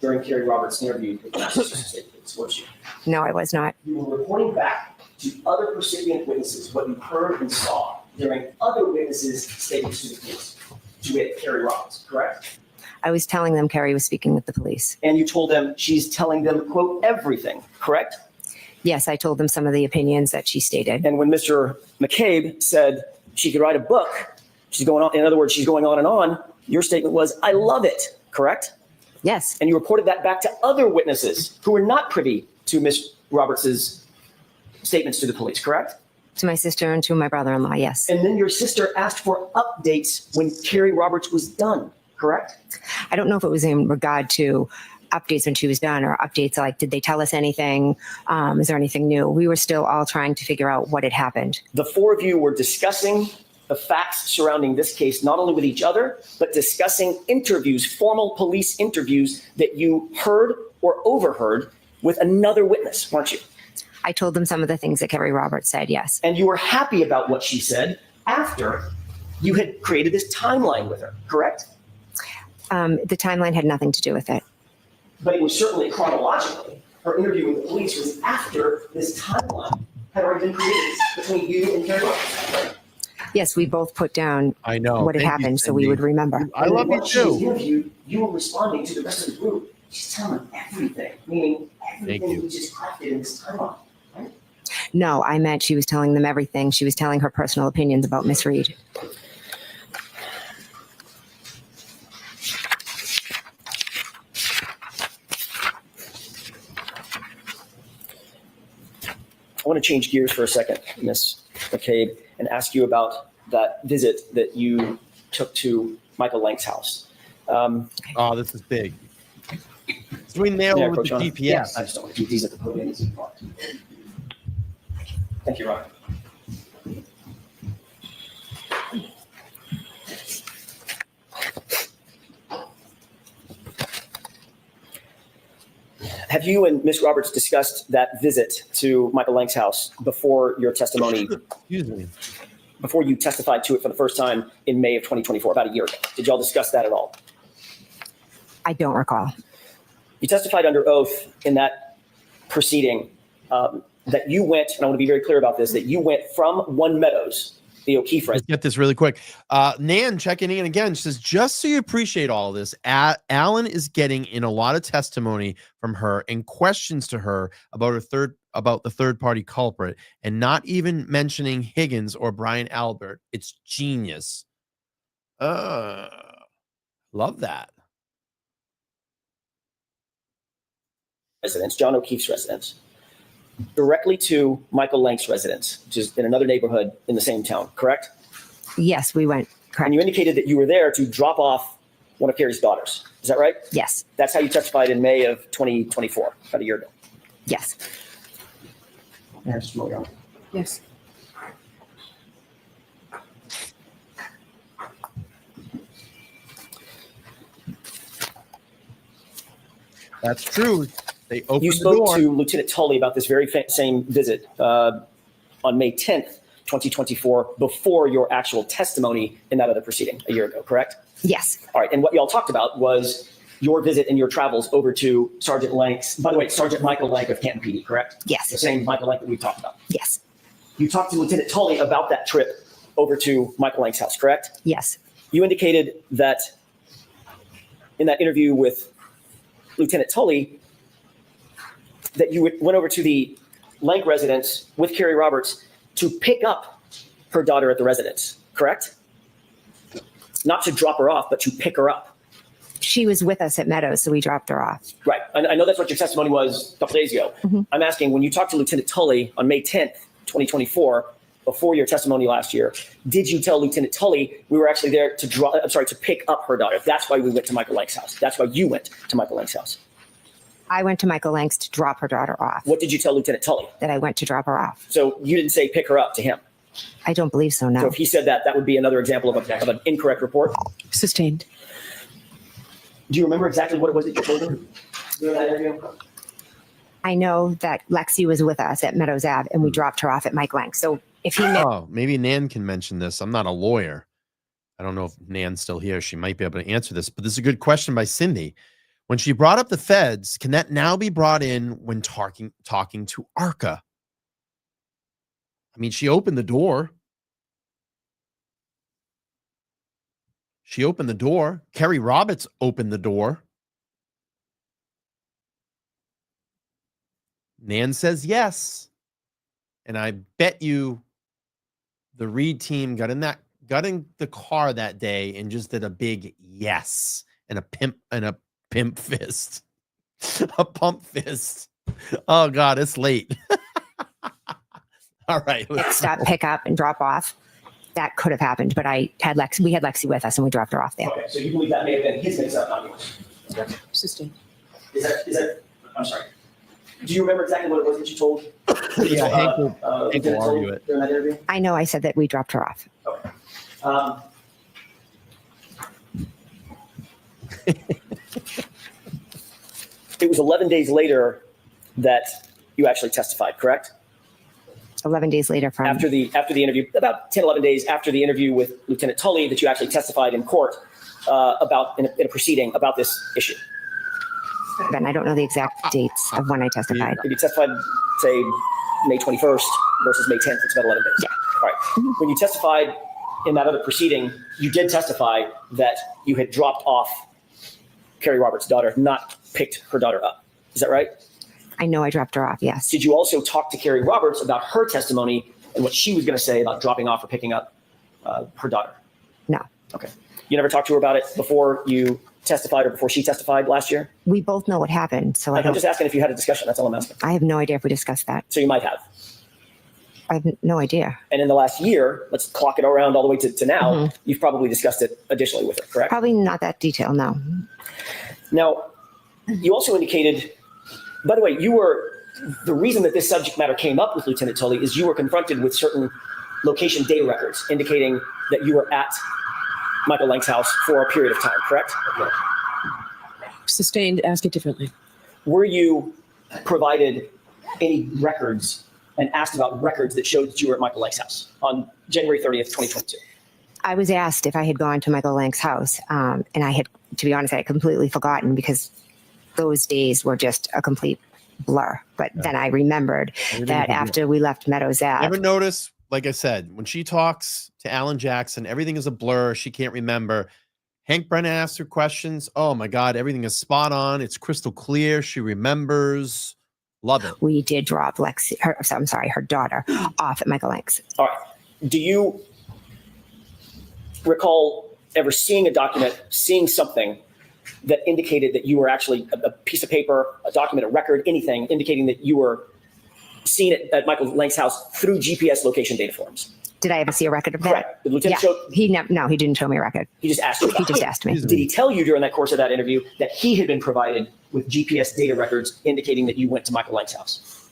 during Kerry Roberts' interview with Massachusetts, weren't you?
No, I was not.
You were reporting back to other recipient witnesses what you heard and saw during other witnesses' statements to the police, to wit, Kerry Roberts, correct?
I was telling them Kerry was speaking with the police.
And you told them she's telling them, quote, everything, correct?
Yes, I told them some of the opinions that she stated.
And when Mr. McCabe said she could write a book, she's going on, in other words, she's going on and on, your statement was, I love it, correct?
Yes.
And you reported that back to other witnesses who were not privy to Ms. Roberts's statements to the police, correct?
To my sister and to my brother-in-law, yes.
And then your sister asked for updates when Kerry Roberts was done, correct?
I don't know if it was in regard to updates when she was done or updates like, did they tell us anything? Is there anything new? We were still all trying to figure out what had happened.
The four of you were discussing the facts surrounding this case, not only with each other, but discussing interviews, formal police interviews that you heard or overheard with another witness, weren't you?
I told them some of the things that Kerry Roberts said, yes.
And you were happy about what she said after you had created this timeline with her, correct?
The timeline had nothing to do with it.
But it was certainly chronologically. Her interview with the police was after this timeline had already been created between you and Kerry Roberts.
Yes, we both put down
I know
what had happened so we would remember.
I love you too.
Interviewed, you were responding to the rest of the group. She's telling them everything, meaning everything we just crafted in this timeline. Right?
No, I meant she was telling them everything. She was telling her personal opinions about Miss Reed.
I want to change gears for a second, Ms. McCabe, and ask you about that visit that you took to Michael Lank's house.
Oh, this is big. So we nailed it with the GPS.
Yeah, I just don't want to keep these at the podium. Thank you, Ryan. Have you and Ms. Roberts discussed that visit to Michael Lank's house before your testimony?
Excuse me.
Before you testified to it for the first time in May of 2024, about a year ago? Did y'all discuss that at all?
I don't recall.
You testified under oath in that proceeding that you went, and I want to be very clear about this, that you went from One Meadows, the O'Keefe
Let's get this really quick. Nan checking in again. She says, just so you appreciate all of this, Alan is getting in a lot of testimony from her and questions to her about the third party culprit, and not even mentioning Higgins or Brian Albert. It's genius. Love that.
Residence, John O'Keefe's residence, directly to Michael Lank's residence, which is in another neighborhood in the same town, correct?
Yes, we went Correct.
And you indicated that you were there to drop off one of Carrie's daughters. Is that right?
Yes.
That's how you testified in May of 2024, about a year ago.
Yes.
Yes.
That's true. They opened
You
the
spoke
door.
to Lieutenant Tully about this very same visit on May 10th, 2024, before your actual testimony in that other proceeding a year ago, correct?
Yes.
All right. And what y'all talked about was your visit and your travels over to Sergeant Lank's, by the way, Sergeant Michael Lank of Canton PD, correct?
Yes.
The same Michael Lank that we talked about.
Yes.
You talked to Lieutenant Tully about that trip over to Michael Lank's house, correct?
Yes.
You indicated that in that interview with Lieutenant Tully that you went over to the Lank residence with Carrie Roberts to pick up her daughter at the residence, correct? Not to drop her off, but to pick her up.
She was with us at Meadows, so we dropped her off.
Right. I know that's what your testimony was a couple days ago.
Mhm.
I'm asking, when you talked to Lieutenant Tully on May 10th, 2024, before your testimony last year, did you tell Lieutenant Tully we were actually there to pick up her daughter? That's why we went to Michael Lank's house. That's why you went to Michael Lank's house.
I went to Michael Lank's to drop her daughter off.
What did you tell Lieutenant Tully?
That I went to drop her off.
So you didn't say pick her up to him.
I don't believe so, no.
So if he said that, that would be another example of an incorrect report.
Sustained.
Do you remember exactly what it was that you told him during that interview?
I know that Lexi was with us at Meadows Ave and we dropped her off at Mike Lank. So if he
Oh, maybe Nan can mention this. I'm not a lawyer. I don't know if Nan's still here. She might be able to answer this, but this is a good question by Cindy. When she brought up the feds, can that now be brought in when talking to ARCA? I mean, she opened the door. She opened the door. Kerry Roberts opened the door. Nan says yes. And I bet you the Reed team got in the car that day and just did a big yes and a pimp fist. A pump fist. Oh God, it's late. All right.
stop, pick up, and drop off, that could have happened. But we had Lexi with us and we dropped her off there.
Okay, so you believe that may have been his mix-up, not yours?
Sustained.
Is that? I'm sorry. Do you remember exactly what it was that you told?
Yeah, Hank will argue it.
During that interview?
I know I said that we dropped her off.
Okay. It was 11 days later that you actually testified, correct?
11 days later from
After the interview, about 10, 11 days after the interview with Lieutenant Tully, that you actually testified in court in a proceeding about this issue.
then. I don't know the exact dates of when I testified.
If you testified, say, May 21st versus May 10th, it's about 11 days.
Yeah.
All right. When you testified in that other proceeding, you did testify that you had dropped off Carrie Roberts' daughter, not picked her daughter up. Is that right?
I know I dropped her off, yes.
Did you also talk to Carrie Roberts about her testimony and what she was going to say about dropping off or picking up her daughter?
No.
Okay. You never talked to her about it before you testified or before she testified last year?
We both know what happened, so
I'm just asking if you had a discussion. That's all I'm asking.
I have no idea if we discussed that.
So you might have.
I have no idea.
And in the last year, let's clock it around all the way to now, you've probably discussed it additionally with her, correct?
Probably not that detailed, no.
Now, you also indicated, by the way, the reason that this subject matter came up with Lieutenant Tully is you were confronted with certain location data records indicating that you were at Michael Lank's house for a period of time, correct?
Sustained. Ask it differently.
Were you provided any records and asked about records that showed that you were at Michael Lank's house on January 30th, 2022?
I was asked if I had gone to Michael Lank's house, and I had, to be honest, I had completely forgotten because those days were just a complete blur. But then I remembered that after we left Meadows Ave.
Ever notice, like I said, when she talks to Alan Jackson, everything is a blur. She can't remember. Hank Brennan asks her questions. Oh my God, everything is spot on. It's crystal clear. She remembers. Love it.
We did drop her daughter off at Michael Lank's.
All right. Do you recall ever seeing a document, seeing something that indicated that you were actually a piece of paper, a document, a record, anything indicating that you were seen at Michael Lank's house through GPS location data forms?
Did I ever see a record of that?
Correct. The lieutenant showed.
No, he didn't show me a record.
He just asked you.
He just asked me.
Did he tell you during that course of that interview that he had been provided with GPS data records indicating that you went to Michael Lank's house?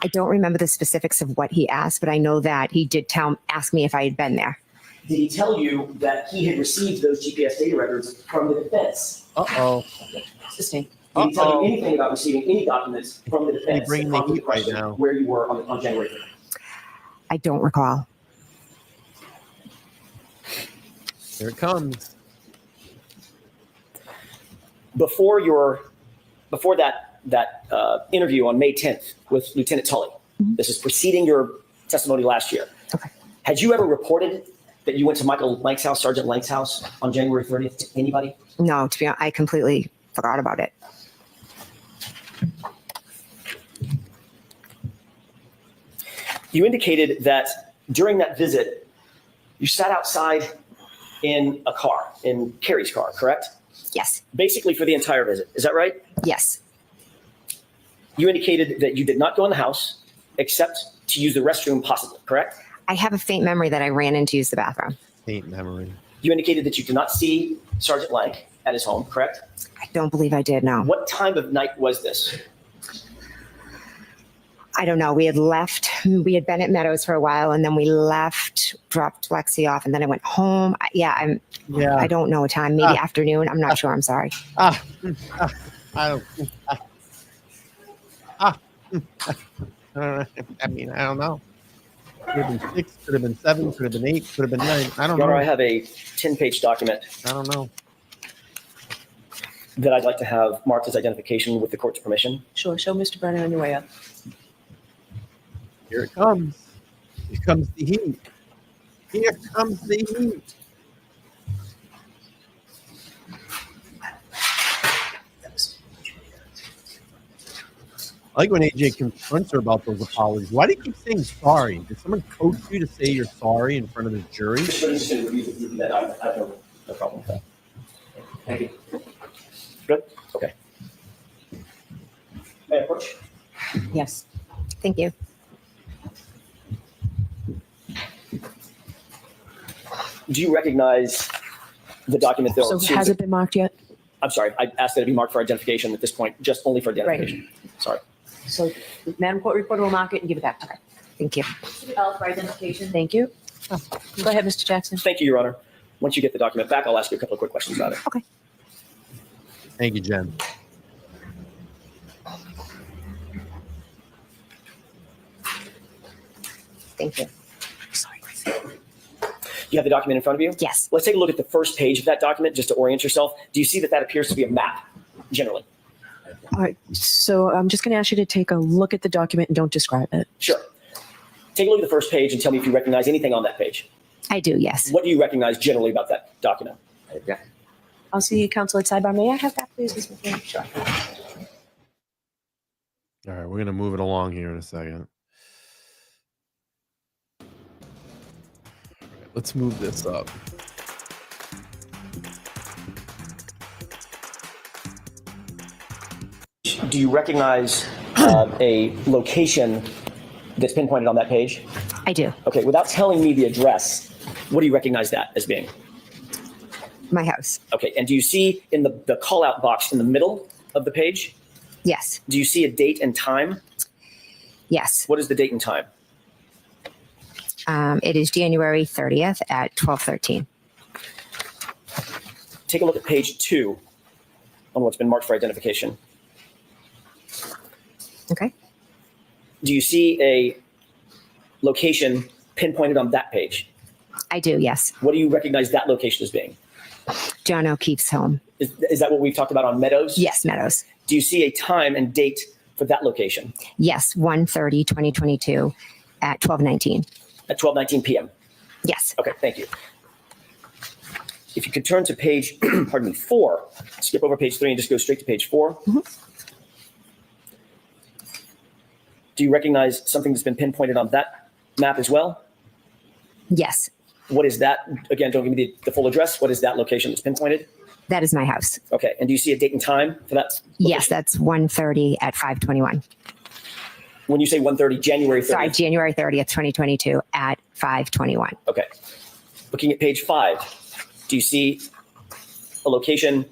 I don't remember the specifics of what he asked, but I know that he did ask me if I had been there.
Did he tell you that he had received those GPS data records from the defense?
Uh-oh.
Sustained.
Did he tell you anything about receiving any documents from the defense?
Bring the heat right now.
Where you were on January 3rd?
I don't recall.
Here it comes.
Before that interview on May 10th with Lieutenant Tully, this is preceding your testimony last year.
Okay.
Had you ever reported that you went to Michael Lank's house, Sergeant Lank's house, on January 30th to anybody?
No, to be honest, I completely forgot about it.
You indicated that during that visit, you sat outside in a car, in Carrie's car, correct?
Yes.
Basically for the entire visit. Is that right?
Yes.
You indicated that you did not go in the house except to use the restroom possibly, correct?
I have a faint memory that I ran in to use the bathroom.
Faint memory.
You indicated that you did not see Sergeant Lank at his home, correct?
I don't believe I did, no.
What time of night was this?
I don't know. We had been at Meadows for a while, and then we left, dropped Lexi off, and then I went home. I don't know a time. Maybe afternoon. I'm not sure. I'm sorry.
I don't. I mean, I don't know. Could have been 6, could have been 7, could have been 8, could have been 9. I don't
Your
know.
Honor, I have a 10-page document
I don't know.
that I'd like to have marked as identification with the court's permission.
Sure. Show Mr. Brennan on your way up.
Here it comes. Here comes the heat. Here comes the heat. I like when AJ confronts her about those apologies. Why do you keep saying sorry? Did someone coach you to say you're sorry in front of the jury?
I have no problem with that. Thank you. Good? Okay. May I approach?
Yes. Thank you.
Do you recognize the document though?
So has it been marked yet?
I'm sorry. I asked that it be marked for identification at this point, just only for identification. Sorry.
So Madam Court Reporter will mark it and give it back to her.
Thank you.
For identification. Thank you. Go ahead, Mr. Jackson.
Thank you, Your Honor. Once you get the document back, I'll ask you a couple of quick questions about it.
Okay.
Thank you, Jen.
Thank you.
You have the document in front of you?
Yes.
Let's take a look at the first page of that document just to orient yourself. Do you see that appears to be a map, generally?
All right. So I'm just going to ask you to take a look at the document and don't describe it.
Sure. Take a look at the first page and tell me if you recognize anything on that page.
I do, yes.
What do you recognize generally about that document?
I'll see you, counsel, at sidebar. May I have that, please, Ms. McCabe? Sure.
All right, we're going to move it along here in a second. Let's move this up.
Do you recognize a location that's pinpointed on that page?
I do.
Okay, without telling me the address, what do you recognize that as being?
My house.
Okay, and do you see in the call-out box in the middle of the page?
Yes.
Do you see a date and time?
Yes.
What is the date and time?
It is January 30th at 12:13.
Take a look at page 2 on what's been marked for identification.
Okay.
Do you see a location pinpointed on that page?
I do, yes.
What do you recognize that location as being?
John O'Keefe's home.
Is that what we've talked about on Meadows?
Yes, Meadows.
Do you see a time and date for that location?
Yes, 1/30/2022 at 12:19.
At 12:19 p.m.?
Yes.
Okay, thank you. If you could turn to page, 4, skip over page 3 and just go straight to page 4.
Mm-hmm.
Do you recognize something that's been pinpointed on that map as well?
Yes.
What is that? Again, don't give me the full address. What is that location that's pinpointed?
That is my house.
Okay, and do you see a date and time for that location?
Yes, that's 1:30 at 5:21.
When you say 1:30, January 30th.
Sorry, January 30th, 2022 at 5:21.
Okay. Looking at page 5, do you see a location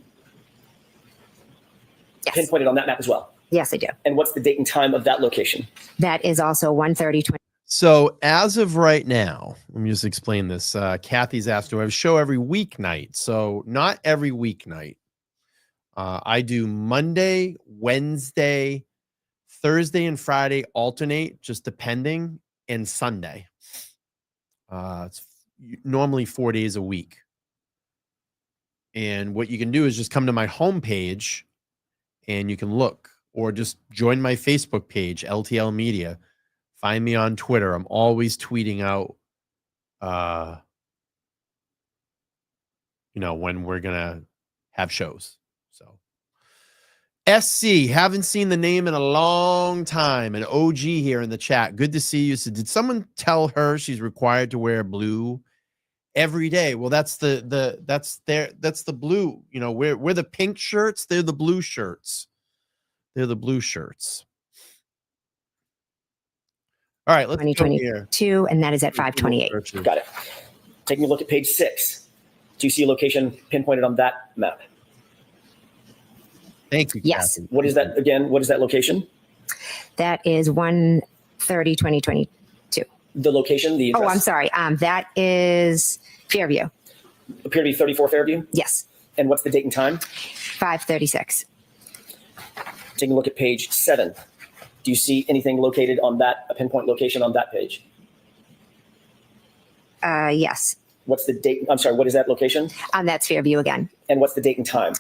Yes.
pinpointed on that map as well?
Yes, I do.
And what's the date and time of that location?
That is also 1:30.
So as of right now, let me just explain this. Kathy's asked, do I have a show every weeknight? So not every weeknight. I do Monday, Wednesday, Thursday, and Friday alternate, just depending, and Sunday. It's normally 4 days a week. And what you can do is just come to my homepage and you can look, or just join my Facebook page, LTL Media. Find me on Twitter. I'm always tweeting out, when we're going to have shows. So SC, haven't seen the name in a long time. An OG here in the chat. Good to see you. So did someone tell her she's required to wear blue every day? Well, that's the blue, we're the pink shirts. They're the blue shirts. They're the blue shirts. All right, let's go here.
2022, and that is at 5:28.
Got it. Taking a look at page 6. Do you see a location pinpointed on that map?
Thank you,
Yes.
Kathy.
What is that again? What is that location?
That is 1:30, 2022.
The location, the address?
Oh, I'm sorry. That is Fairview.
Appear to be 34 Fairview?
Yes.
And what's the date and time?
5:36.
Taking a look at page 7. Do you see anything located on that, a pinpoint location on that page?
Yes.
What's the date? I'm sorry, what is that location?
That's Fairview again.
And what's the date and time?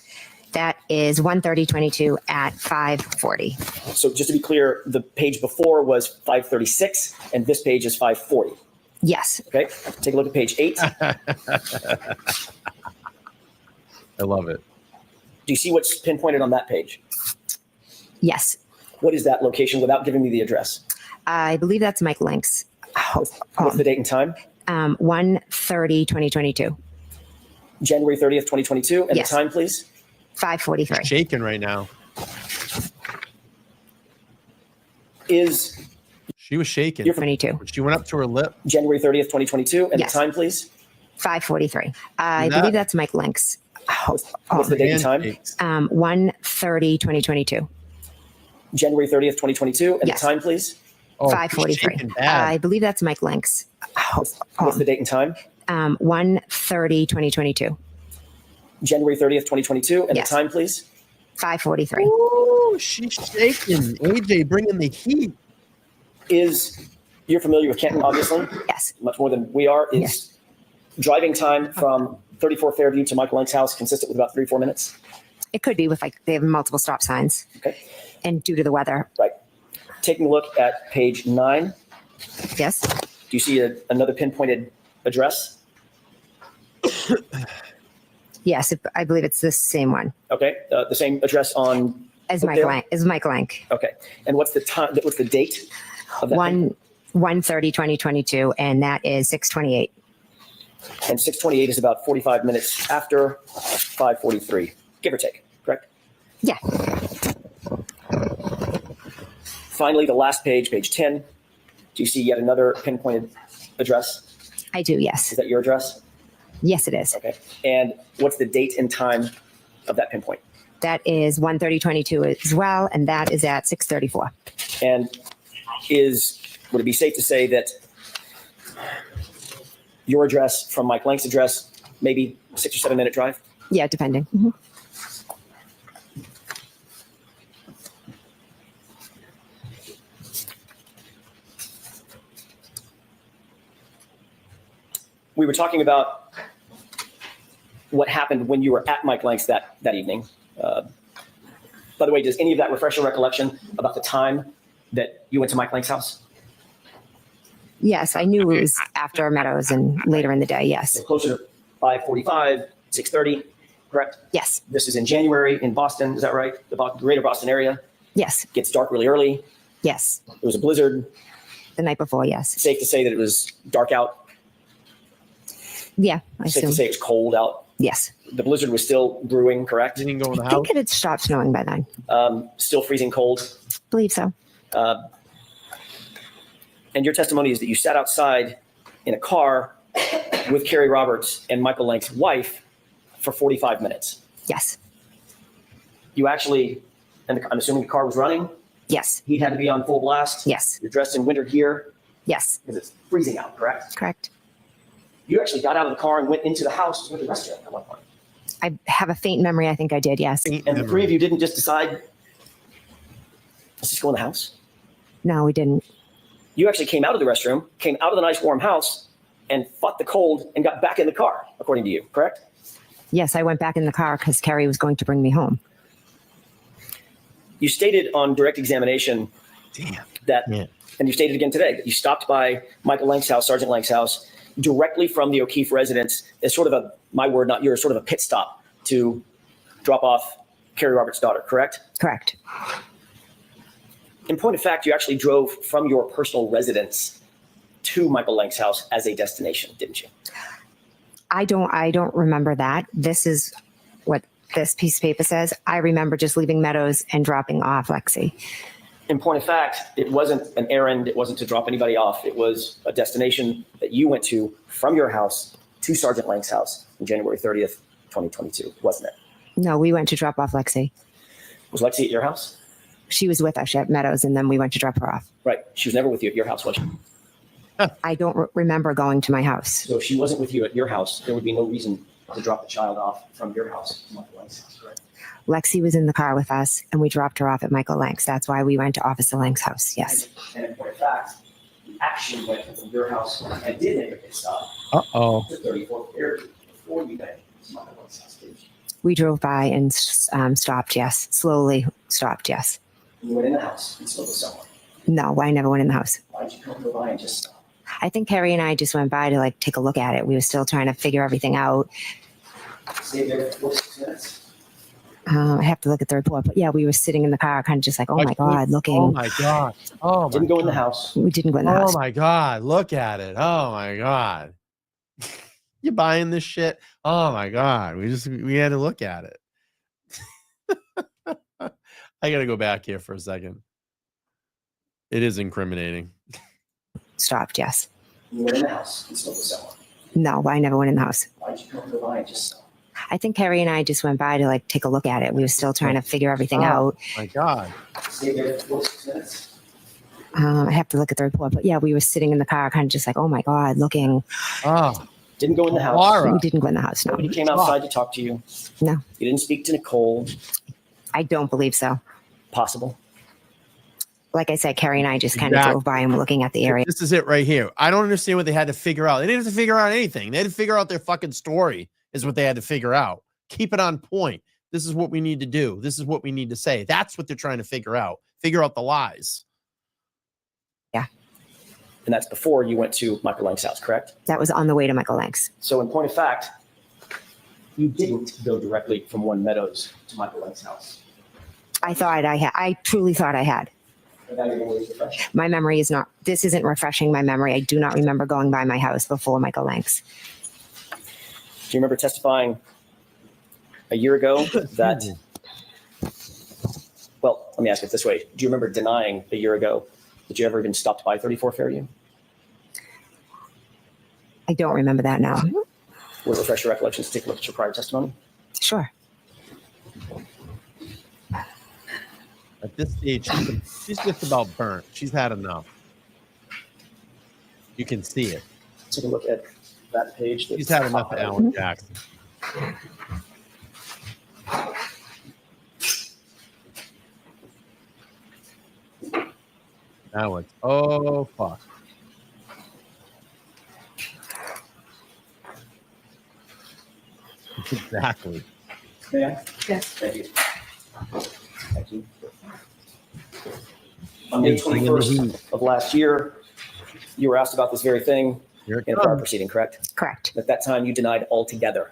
That is 1:30, at 5:40.
So just to be clear, the page before was 5:36 and this page is 5:40.
Yes.
Okay, take a look at page 8.
I love it.
Do you see what's pinpointed on that page?
Yes.
What is that location without giving me the address?
I believe that's Mike Lank's.
What's the date and time?
1:30, 2022.
January 30th, 2022. And
Yes.
the time, please?
5:43.
Shaking right now. She was shaking.
You're from
22.
She went up to her lip.
January 30th, 2022. And
Yes.
the time, please?
5:43. I believe that's Mike Lank's.
What's the date and time?
1:30, 2022.
January 30th, 2022. And
Yes.
the time, please?
5:43. I believe that's Mike Lank's.
What's the date and time?
1:30, 2022.
January 30th, 2022. And
Yes.
the time, please?
5:43.
Ooh, she's shaking. AJ bringing the heat.
You're familiar with Canton, obviously?
Yes.
Much more than we are. Is driving time from 34 Fairview to Michael Lank's house consistent with about 3 or 4 minutes?
It could be with they have multiple stop signs.
Okay.
And due to the weather.
Right. Taking a look at page 9.
Yes.
Do you see another pinpointed address?
Yes, I believe it's the same one
Okay. The same address on
as
Oakdale?
Mike Lank.
Okay. And what's the time? What's the date of that?
1:30, 2022, and that is 6:28.
And 6:28 is about 45 minutes after 5:43, give or take. Correct.
Yeah.
Finally, the last page, page 10. Do you see yet another pinpointed address?
I do. Yes.
Is that your address?
Yes, it is.
Okay. And what's the date and time of that pinpoint?
That is 1:30:22 as well, and that is at 6:34.
And would it be safe to say that your address from Mike Lank's address, maybe 6 or 7 minute drive?
Yeah, depending. Mm-hmm.
We were talking about what happened when you were at Mike Lank's that evening. By the way, does any of that refresh your recollection about the time that you went to Mike Lank's house?
Yes, I knew it was after Meadows and later in the day. Yes.
So closer to 5:45, 6:30, correct?
Yes.
This is in January in Boston, is that right? The greater Boston area?
Yes.
Gets dark really early.
Yes.
There was a blizzard.
The night before. Yes.
Safe to say that it was dark out.
Yeah, I
Safe
assume.
to say it was cold out.
Yes.
The blizzard was still brewing, correct?
Didn't go in the
I
house.
think it had stopped snowing by then.
Still freezing cold.
Believe so.
And your testimony is that you sat outside in a car with Carrie Roberts and Michael Lank's wife for 45 minutes.
Yes.
You actually, and I'm assuming the car was running?
Yes.
He had to be on full blast?
Yes.
You're dressed in winter gear?
Yes.
Because it's freezing out, correct?
Correct.
You actually got out of the car and went into the house with the restaurant at one point.
I have a faint memory. I think I did. Yes.
And the three of you didn't just decide, let's just go in the house?
No, we didn't.
You actually came out of the restroom, came out of the nice warm house, and fought the cold and got back in the car, according to you, correct?
Yes, I went back in the car because Carrie was going to bring me home.
You stated on direct examination that, and you stated again today, that you stopped by Michael Lank's house, Sergeant Lank's house, directly from the O'Keefe residence as sort of a, my word, not yours, sort of a pit stop to drop off Carrie Roberts' daughter, correct?
Correct.
In point of fact, you actually drove from your personal residence to Michael Lank's house as a destination, didn't you?
I don't remember that. This is what this piece of paper says. I remember just leaving Meadows and dropping off Lexi.
In point of fact, it wasn't an errand. It wasn't to drop anybody off. It was a destination that you went to from your house to Sergeant Lank's house on January 30th, 2022, wasn't it?
No, we went to drop off Lexi.
Was Lexi at your house?
She was with us at Meadows, and then we went to drop her off.
Right. She was never with you at your house, was she?
I don't remember going to my house.
So if she wasn't with you at your house, there would be no reason to drop the child off from your house to Michael Lank's house, correct?
Lexi was in the car with us, and we dropped her off at Michael Lank's. That's why we went to Officer Lank's house. Yes.
And in point of fact, you actually went from your house and did make a pit stop to 34th area before you went to Michael Lank's house, didn't you?
We drove by and stopped. Yes. Slowly stopped. Yes.
You went in the house and spoke with someone.
No, I never went in the house.
Why did you go by and just stop?
I think Carrie and I just went by to take a look at it. We were still trying to figure everything out.
Stay there for 6 minutes.
I have to look at the report, but yeah, we were sitting in the car, kind of just like, oh my God, looking.
Oh my God. Oh, my
didn't go in the house.
We didn't go in the house.
Oh my God. Look at it. Oh my God. You buying this shit? Oh my God. We had to look at it. I got to go back here for a second. It is incriminating.
Stopped. Yes.
You went in the house and spoke with someone.
No, I never went in the house.
Why did you go by and just stop?
I think Carrie and I just went by to take a look at it. We were still trying to figure everything out.
My God.
Stay there for 6 minutes.
I have to look at the report, but yeah, we were sitting in the car, kind of just like, oh my God, looking.
Oh,
didn't go in the house.
Laura.
We didn't go in the house. No.
Nobody came outside to talk to you.
No.
You didn't speak to Nicole.
I don't believe so.
Possible.
Like I said, Carrie and I just kind of drove by and were looking at the area.
This is it right here. I don't understand what they had to figure out. They didn't have to figure out anything. They had to figure out their fucking story is what they had to figure out. Keep it on point. This is what we need to do. This is what we need to say. That's what they're trying to figure out. Figure out the lies.
Yeah.
And that's before you went to Michael Lank's house, correct?
That was on the way to Michael Lank's.
So in point of fact, you didn't go directly from One Meadows to Michael Lank's house.
I thought I had. I truly thought I had. My memory is not, this isn't refreshing my memory. I do not remember going by my house before Michael Lank's.
Do you remember testifying a year ago that, well, let me ask it this way. Do you remember denying a year ago that you ever even stopped by 34 Fairview?
I don't remember that now.
Will it refresh your recollections to take a look at your prior testimony?
Sure.
At this stage, she's just about burnt. She's had enough. You can see it.
Take a look at that page.
She's had enough of Alan Jackson. Now it's, oh, fuck. Exactly.
Yeah. Yes. Thank you. Thank you. On May 21st of last year, you were asked about this very thing in a prior proceeding, correct?
Correct.
At that time, you denied altogether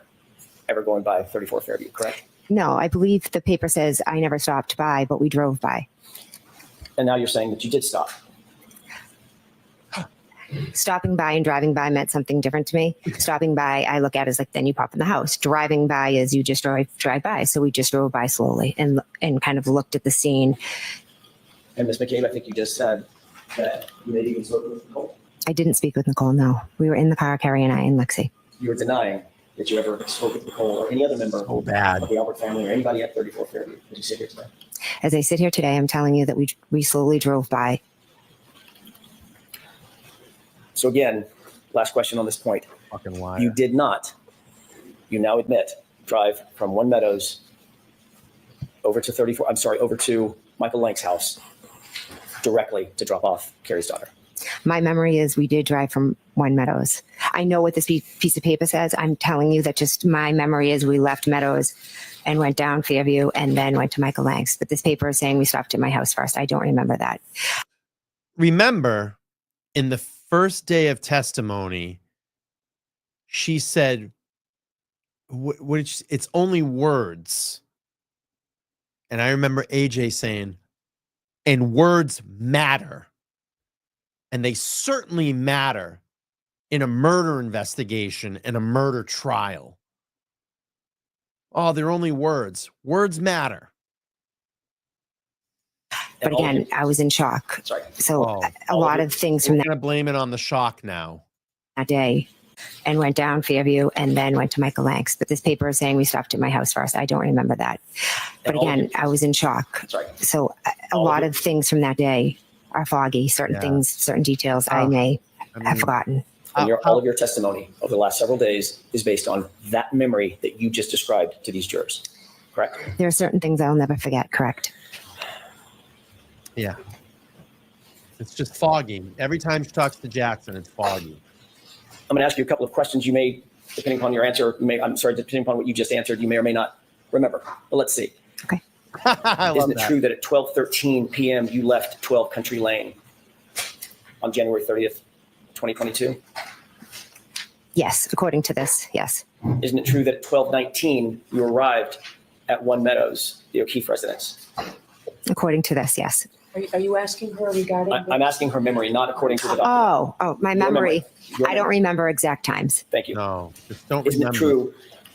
ever going by 34 Fairview, correct?
No, I believe the paper says I never stopped by, but we drove by.
And now you're saying that you did stop.
Stopping by and driving by meant something different to me. Stopping by, I look at it as then you pop in the house. Driving by is you just drive by. So we just drove by slowly and kind of looked at the scene.
And Ms. McCabe, I think you just said that you maybe even spoken with Nicole?
I didn't speak with Nicole, no. We were in the car, Carrie and I, and Lexi.
You were denying that you ever spoke with Nicole or any other member
So bad.
of the Albert family or anybody at 34 Fairview as you sit here today.
As I sit here today, I'm telling you that we slowly drove by.
So again, last question on this point.
Fucking liar.
You did not, you now admit, drive from One Meadows over to Michael Lank's house directly to drop off Carrie's daughter.
My memory is we did drive from One Meadows. I know what this piece of paper says. I'm telling you that just my memory is we left Meadows and went down Fairview and then went to Michael Lank's. But this paper is saying we stopped at my house first. I don't remember that.
Remember, in the first day of testimony, she said, which it's only words. And I remember AJ saying, and words matter. And they certainly matter in a murder investigation and a murder trial. Oh, they're only words. Words matter.
But again, I was in shock.
Sorry.
So a lot of things
We're
from
going to blame it on the shock now.
that day and went down Fairview and then went to Michael Lank's. But this paper is saying we stopped at my house first. I don't remember that. But again, I was in shock.
Sorry.
So a lot of things from that day are foggy. Certain things, certain details I may have forgotten.
And all of your testimony over the last several days is based on that memory that you just described to these jurors, correct?
There are certain things I'll never forget, correct?
Yeah. It's just foggy. Every time she talks to Jackson, it's foggy.
I'm going to ask you a couple of questions you may, depending upon your answer, depending upon what you just answered, you may or may not remember. But let's see.
Okay.
Isn't it true that at 12:13 p.m. you left 12 Country Lane on January 30th, 2022?
Yes, according to this, yes.
Isn't it true that at 12:19 you arrived at One Meadows, the O'Keefe residence?
According to this, yes.
Are you asking her regarding?
I'm asking her memory, not according to the document.
Oh, my memory.
Your
I don't remember exact times.
Thank you.
No, just don't
Isn't
remember.
it true,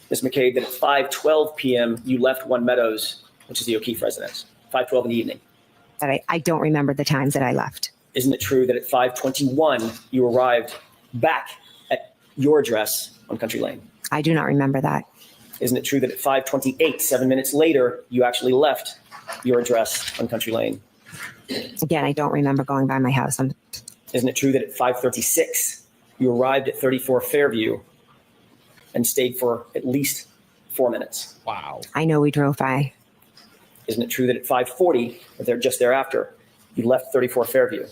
Ms. McCabe, that at 5:12 p.m. you left One Meadows, which is the O'Keefe residence, 5:12 in the evening?
But I don't remember the times that I left.
Isn't it true that at 5:21 you arrived back at your address on Country Lane?
I do not remember that.
Isn't it true that at 5:28, 7 minutes later, you actually left your address on Country Lane?
Again, I don't remember going by my house.
Isn't it true that at 5:36 you arrived at 34 Fairview and stayed for at least 4 minutes?
Wow.
I know we drove by.
Isn't it true that at 5:40, or there just thereafter, you left 34 Fairview?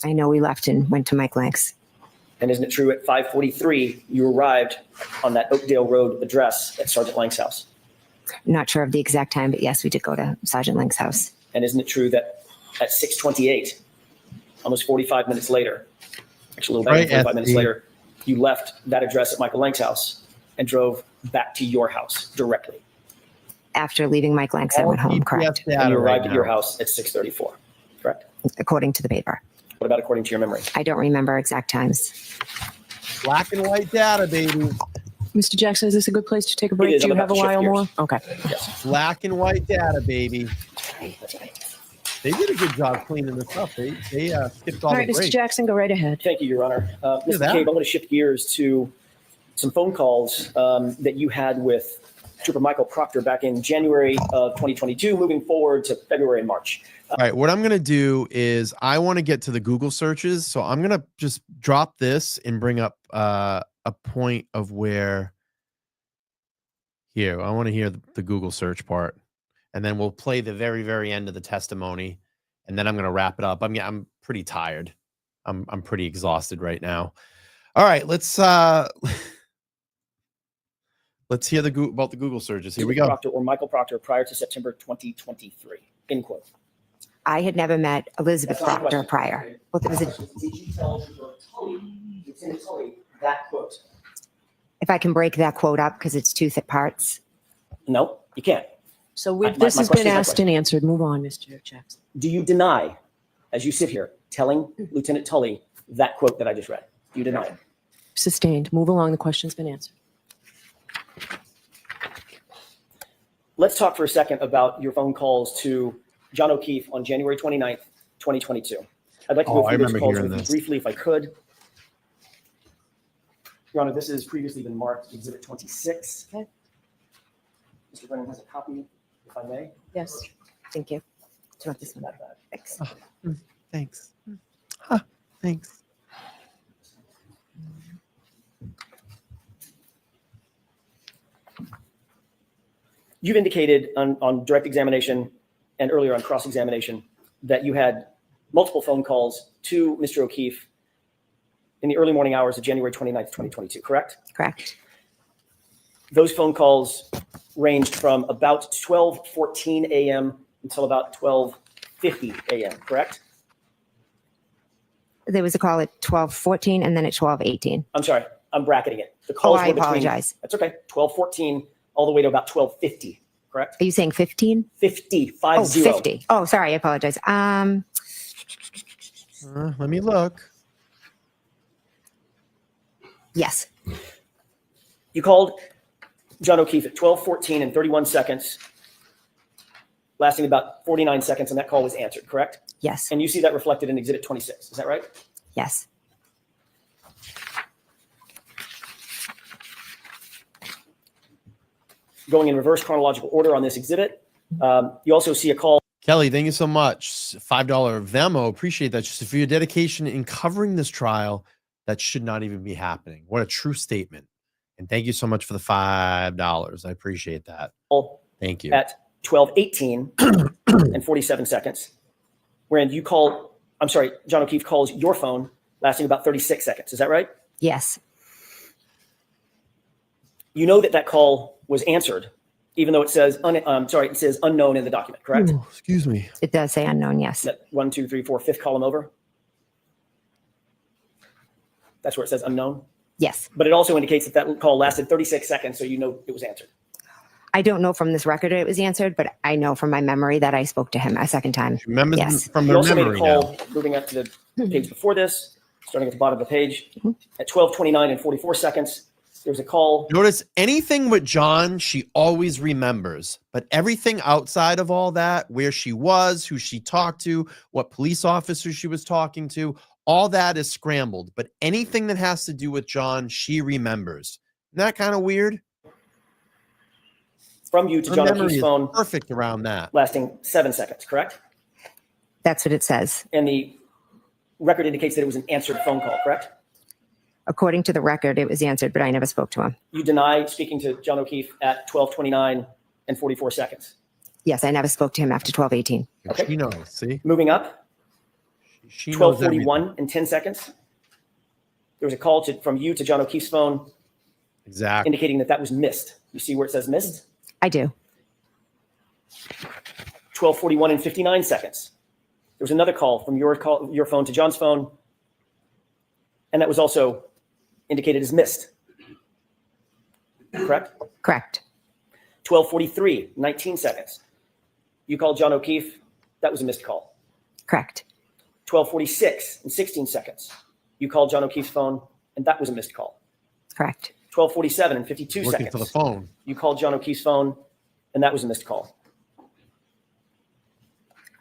I know we left and went to Mike Lank's.
And isn't it true at 5:43 you arrived on that Oakdale Road address at Sergeant Lank's house?
Not sure of the exact time, but yes, we did go to Sergeant Lank's house.
And isn't it true that at 6:28, almost 45 minutes later, actually a little better than 45 minutes later, you left that address at Michael Lank's house and drove back to your house directly?
After leaving Mike Lank's, I went home, correct?
And you arrived at your house at 6:34, correct?
According to the paper.
What about according to your memory?
I don't remember exact times.
Black and white data, baby.
Mr. Jackson, is this a good place to take a break?
is.
Do you
I'm
have a
about to
while
shift
more?
gears.
Okay.
Yes.
Black and white data, baby. They did a good job cleaning this up. They skipped all
All
the
right, Mr.
breaks.
Jackson, go right ahead.
Thank you, Your Honor. Mr.
that.
McCabe, I'm going to shift gears to some phone calls that you had with Trooper Michael Proctor back in January of 2022, moving forward to February and March.
All right, what I'm going to do is I want to get to the Google searches. So I'm going to just drop this and bring up a point of where here. I want to hear the Google search part. And then we'll play the very, very end of the testimony. And then I'm going to wrap it up. I'm pretty tired. I'm pretty exhausted right now. All right, let's hear about the Google searches. Here we go.
Proctor or Michael Proctor prior to September 2023, end quote.
I had never met Elizabeth
That's not a
Proctor
question.
prior. Well, there was a,
Did you tell Lieutenant Tully that quote?
if I can break that quote up because it's two thick parts.
No, you can't.
So
My
this has
question
been
is my
asked and answered. Move on, Mr. Jackson.
Do you deny, as you sit here, telling Lieutenant Tully that quote that I just read? Do you deny it?
Sustained. Move along. The question's been answered.
Let's talk for a second about your phone calls to John O'Keefe on January 29th, 2022. I'd like to
Oh,
go
I
through those
remember
calls
hearing
with you
this.
briefly if I could. Your Honor, this has previously been marked Exhibit 26.
Okay.
Mr. Brennan has a copy, if I may.
Yes.
Thank you. Do you want this one?
That back.
Thanks.
Thanks. Huh, thanks.
You've indicated on direct examination and earlier on cross-examination that you had multiple phone calls to Mr. O'Keefe in the early morning hours of January 29th, 2022, correct?
Correct.
Those phone calls ranged from about 12:14 a.m. until about 12:50 a.m., correct?
There was a call at 12:14 and then at 12:18.
I'm sorry, I'm bracketing it. The
Oh,
calls
I
were between,
apologize.
that's okay, 12:14 all the way to about 12:50, correct?
Are you saying 15?
50,
Oh,
50.
50. Oh, sorry. I apologize.
Let me look.
Yes.
You called John O'Keefe at 12:14 and 31 seconds, lasting about 49 seconds, and that call was answered, correct?
Yes.
And you see that reflected in Exhibit 26, is that right?
Yes.
Going in reverse chronological order on this exhibit, you also see a call.
Kelly, thank you so much. $5 Venmo. Appreciate that. Just for your dedication in covering this trial that should not even be happening. What a true statement. And thank you so much for the $5. I appreciate that. Thank you.
At 12:18 and 47 seconds, wherein you call, I'm sorry, John O'Keefe calls your phone, lasting about 36 seconds. Is that right?
Yes.
You know that that call was answered, even though it says, it says unknown in the document, correct?
Ooh, excuse me.
It does say unknown. Yes.
That 1, 2, 3, 4, fifth column over. That's where it says unknown.
Yes.
But it also indicates that that call lasted 36 seconds, so you know it was answered.
I don't know from this record it was answered, but I know from my memory that I spoke to him a second time.
Remember
Yes.
from
You
the
also made a
memory
call,
now.
moving up to the page before this, starting at the bottom of the page. At 12:29 and 44 seconds, there was a call.
Notice anything with John, she always remembers. But everything outside of all that, where she was, who she talked to, what police officer she was talking to, all that is scrambled. But anything that has to do with John, she remembers. Isn't that kind of weird?
From you to
Her
John
memory
O'Keefe's
is
phone,
perfect around that.
lasting 7 seconds, correct?
That's what it says.
And the record indicates that it was an answered phone call, correct?
According to the record, it was answered, but I never spoke to him.
You deny speaking to John O'Keefe at 12:29 and 44 seconds.
Yes, I never spoke to him after 12:18.
Okay.
She knows. See,
Moving up,
she knows
12:41 and 10 seconds. There was a call from you to John O'Keefe's phone,
exactly.
indicating that that was missed. You see where it says missed?
I do.
12:41 and 59 seconds. There was another call from your phone to John's phone, and that was also indicated as missed. Correct?
Correct.
12:43, 19 seconds. You called John O'Keefe. That was a missed call.
Correct.
12:46 and 16 seconds. You called John O'Keefe's phone, and that was a missed call.
Correct.
12:47 and 52
Looking
seconds.
for the phone.
You called John O'Keefe's phone, and that was a missed call.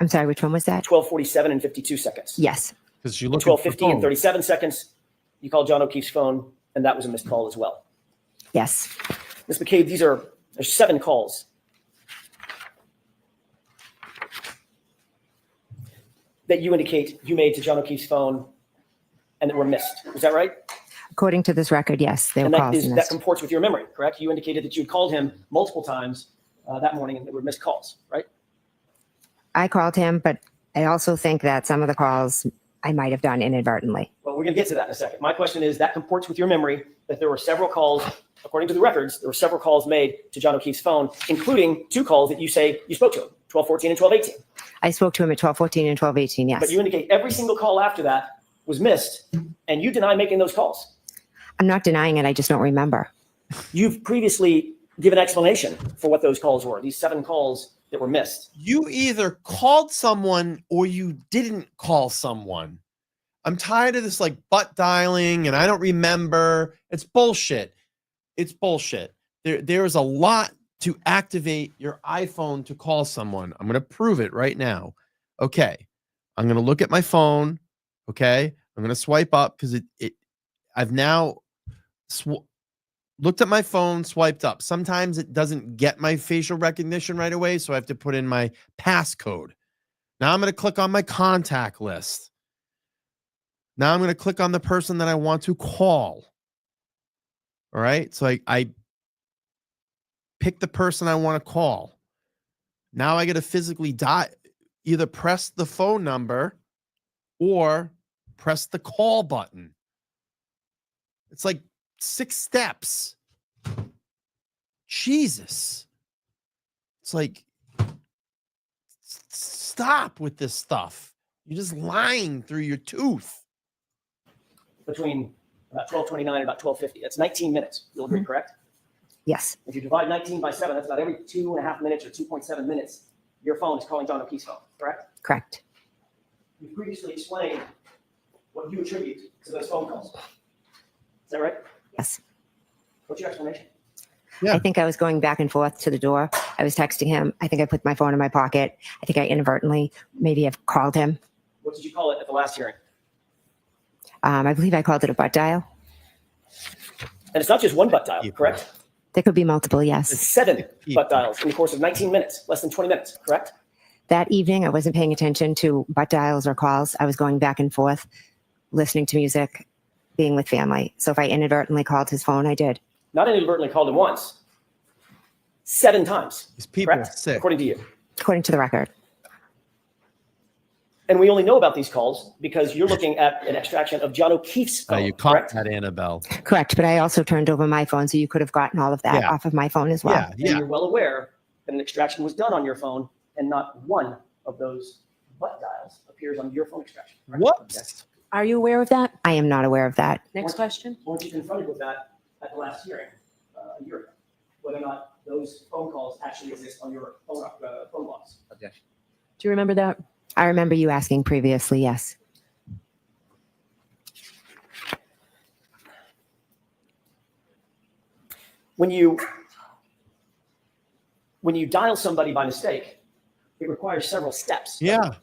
I'm sorry, which one was that?
12:47 and 52 seconds.
Yes.
Because you look
12:50 and 37 seconds. You called John O'Keefe's phone, and that was a missed call as well.
Yes.
Ms. McCabe, there's 7 calls. That you indicate you made to John O'Keefe's phone and that were missed. Is that right?
According to this record, yes, they were
And
calls
that
missed.
comports with your memory, correct? You indicated that you had called him multiple times that morning and there were missed calls, right?
I called him, but I also think that some of the calls I might have done inadvertently.
Well, we're going to get to that in a second. My question is that comports with your memory that there were several calls, according to the records, there were several calls made to John O'Keefe's phone, including 2 calls that you say you spoke to him, 12:14 and 12:18.
I spoke to him at 12:14 and 12:18, yes.
But you indicate every single call after that was missed, and you deny making those calls.
I'm not denying it, I just don't remember.
You've previously given explanation for what those calls were, these 7 calls that were missed.
You either called someone or you didn't call someone. I'm tired of this like butt dialing and I don't remember. It's bullshit. It's bullshit. There is a lot to activate your iPhone to call someone. I'm going to prove it right now. Okay. I'm going to look at my phone. Okay. I'm going to swipe up because I've now looked at my phone, swiped up. Sometimes it doesn't get my facial recognition right away, so I have to put in my passcode. Now I'm going to click on my contact list. Now I'm going to click on the person that I want to call. All right. So I pick the person I want to call. Now I got to physically either press the phone number or press the call button. It's like 6 steps. Jesus. It's like, stop with this stuff. You're just lying through your tooth.
Between about 12:29 and about 12:50. That's 19 minutes. You'll agree, correct?
Yes.
If you divide 19 by 7, that's about every 2.5 minutes or 2.7 minutes, your phone is calling John O'Keefe's phone, correct?
Correct.
You previously explained what you attribute to those phone calls. Is that right?
Yes.
What's your explanation?
Yeah.
I think I was going back and forth to the door. I was texting him. I think I put my phone in my pocket. I think I inadvertently maybe have called him.
What did you call it at the last hearing?
I believe I called it a butt dial.
And it's not just one butt dial, correct?
There could be multiple, yes.
It's 7 butt dials in the course of 19 minutes, less than 20 minutes, correct?
That evening, I wasn't paying attention to butt dials or calls. I was going back and forth, listening to music, being with family. So if I inadvertently called his phone, I did.
Not inadvertently called him once. 7 times.
These people are
correct?
sick.
According to you.
According to the record.
And we only know about these calls because you're looking at an extraction of John O'Keefe's phone.
You caught
correct?
that, Annabelle.
Correct, but I also turned over my phone, so you could have gotten all of that off of my phone as well.
Yeah,
And
yeah.
you're well aware that an extraction was done on your phone and not one of those butt dials appears on your phone extraction. correct?
What?
Are you aware of that?
I am not aware of that.
Next question.
Weren't you confronted with that at the last hearing a year ago? Whether or not those phone calls actually exist on your phone logs?
Objection.
Do you remember that?
I remember you asking previously, yes.
When you dial somebody by mistake, it requires several steps.
Yeah.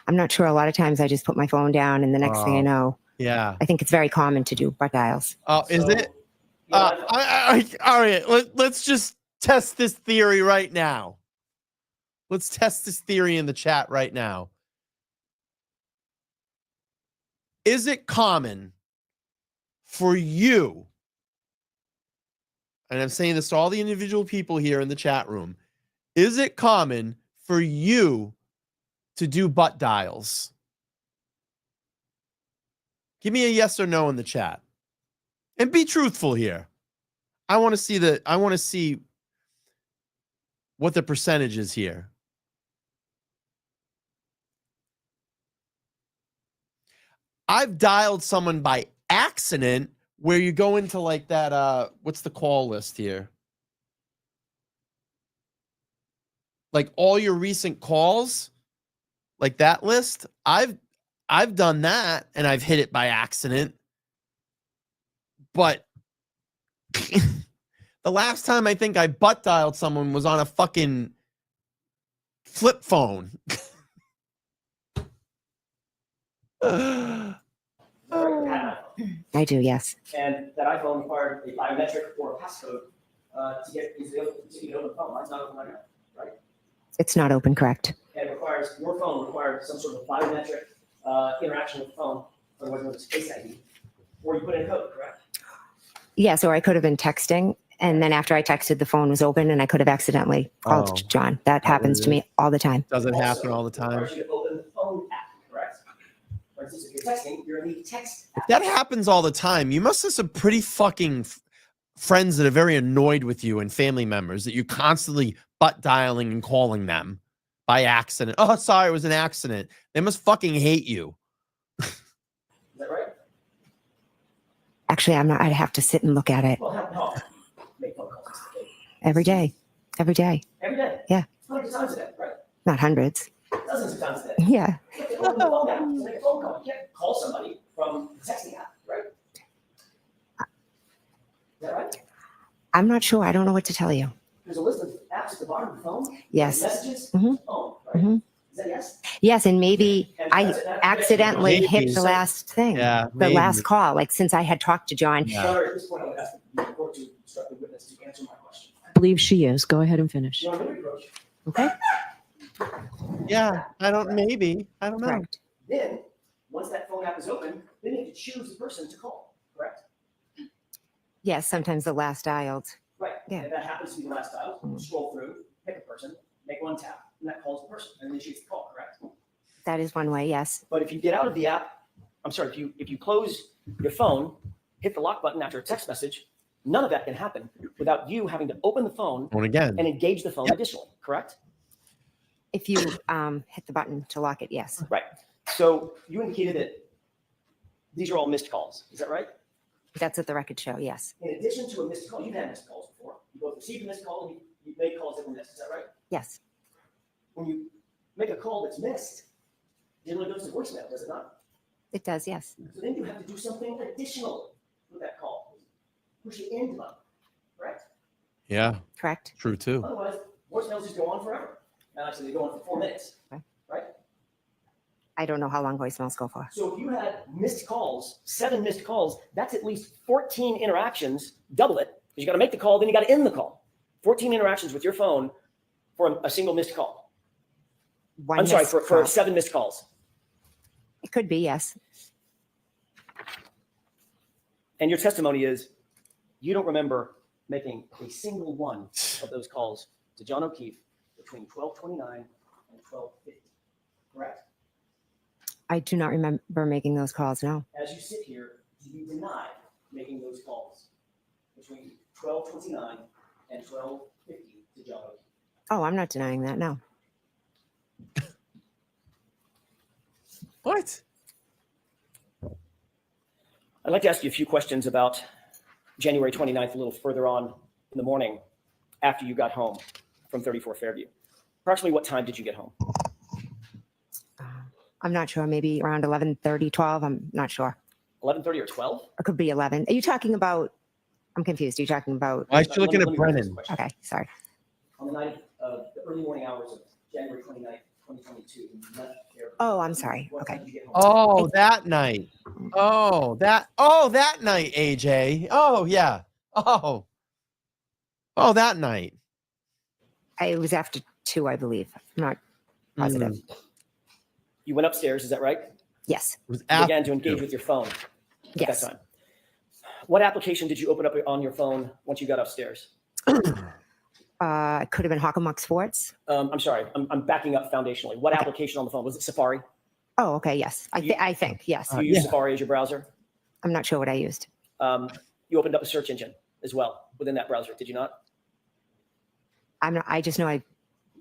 I'm not sure. A lot of times I just put my phone down and the next thing I know,
Yeah.
I think it's very common to do butt dials.
Oh, is
So,
it?
yeah,
All right. Let's just test this theory right now. Let's test this theory in the chat right now. Is it common for you, and I'm saying this to all the individual people here in the chat room, is it common for you to do butt dials? Give me a yes or no in the chat. And be truthful here. I want to see what the percentage is here. I've dialed someone by accident where you go into like that what's the call list here? Like all your recent calls, like that list. I've done that and I've hit it by accident. But the last time I think I butt dialed someone was on a fucking flip phone.
I do, yes.
And that iPhone required a biometric or a passcode to get open the phone. Mine's not open right now, right?
It's not open, correct?
And your phone requires some sort of biometric interaction with the phone, otherwise known as Face ID, or you put in a code, correct?
Yes, or I could have been texting, and then after I texted, the phone was open, and I could have accidentally called John. That happens to me all the time.
Doesn't
Also,
happen all the time.
requires you to open the phone app, correct? For instance, if you're texting, you're in the text app.
If that happens all the time, you must have some pretty fucking friends that are very annoyed with you and family members that you're constantly butt dialing and calling them by accident. Oh, sorry, it was an accident. They must fucking hate you.
Is that right?
Actually, I'm not. I'd have to sit and look at it
Well, no. Make phone calls.
every day. Every day.
Every day?
Yeah.
Hundreds of times a day, right?
Not hundreds.
Dozens of times a day.
Yeah.
You have to open the phone app to make a phone call. You can't call somebody from the texting app, right? Is that right?
I'm not sure. I don't know what to tell you.
There's a list of apps at the bottom of the phone.
Yes.
Messages,
Mhm.
phone, right?
Mhm.
Is Is that yes?
Yes, and maybe
And
I
that's it.
accidentally
Maybe.
hit the last thing.
Yeah,
The
maybe.
last call, like since I had talked to John.
Yeah.
Sorry, at this point, I would ask the court to instruct the witness to answer my question.
I believe she is. Go ahead and finish.
You want me to approach?
Okay.
Yeah, I don't know.
Correct.
Then, once that phone app is open, then you have to choose the person to call, correct?
Yes, sometimes the last dialed.
Right.
Yeah.
If that happens to be the last dial, scroll through, pick a person, make one tap, and that calls the person, and then she gets the call, correct?
That is one way, yes.
But if you get out of the app, I'm sorry, if you close your phone, hit the lock button after a text message, none of that can happen without you having to open the phone
Phone again.
and engage the phone additionally, correct?
If you hit the button to lock it, yes.
Right. So you indicated that these are all missed calls. Is that right?
That's what the record show, yes.
In addition to a missed call, you've had missed calls before. You both received a missed call and you made calls that were missed. Is that right?
Yes.
When you make a call that's missed, it generally goes to voicemail, does it not?
It does, yes.
So then you have to do something additional with that call. Push it into them, correct?
Yeah,
Correct.
true too.
Otherwise, voicemails just go on forever. And actually, they go on for 4 minutes,
Okay.
right?
I don't know how long voicemails go for.
So if you had missed calls, 7 missed calls, that's at least 14 interactions, double it. Because you got to make the call, then you got to end the call. 14 interactions with your phone for a single missed call.
One
I'm sorry,
missed
for
call.
7 missed calls.
It could be, yes.
And your testimony is you don't remember making a single one of those calls to John O'Keefe between 12:29 and 12:50, correct?
I do not remember making those calls, no.
As you sit here, do you deny making those calls between 12:29 and 12:50 to John O'Keefe?
Oh, I'm not denying that, no.
What?
I'd like to ask you a few questions about January 29th, a little further on in the morning after you got home from 34 Fairview. Approximately what time did you get home?
I'm not sure. Maybe around 11:30, 12. I'm not sure.
11:30 or 12?
It could be 11. Are you talking about? I'm confused. Are you talking about?
Why is she looking
Let
at
me rephrase this
Brennan?
question.
Okay, sorry.
On the night of the early morning hours of January 29th, 2022, you left Fairview.
Oh, I'm sorry.
What
Okay.
time did you get home?
Oh, that night. Oh, that night, AJ. Oh, yeah. Oh, that night.
It was after 2, I believe. I'm not positive.
You went upstairs, is that right?
Yes.
It was
You
after
began to engage with your phone at
Yes.
that time. What application did you open up on your phone once you got upstairs?
It could have been Hockomock Sports.
I'm sorry, I'm backing up foundationally. What application on the phone? Was it Safari?
Oh, okay. Yes. I think. Yes.
You use Safari as your browser?
I'm not sure what I used.
You opened up a search engine as well within that browser, did you not?
I'm not. I just know I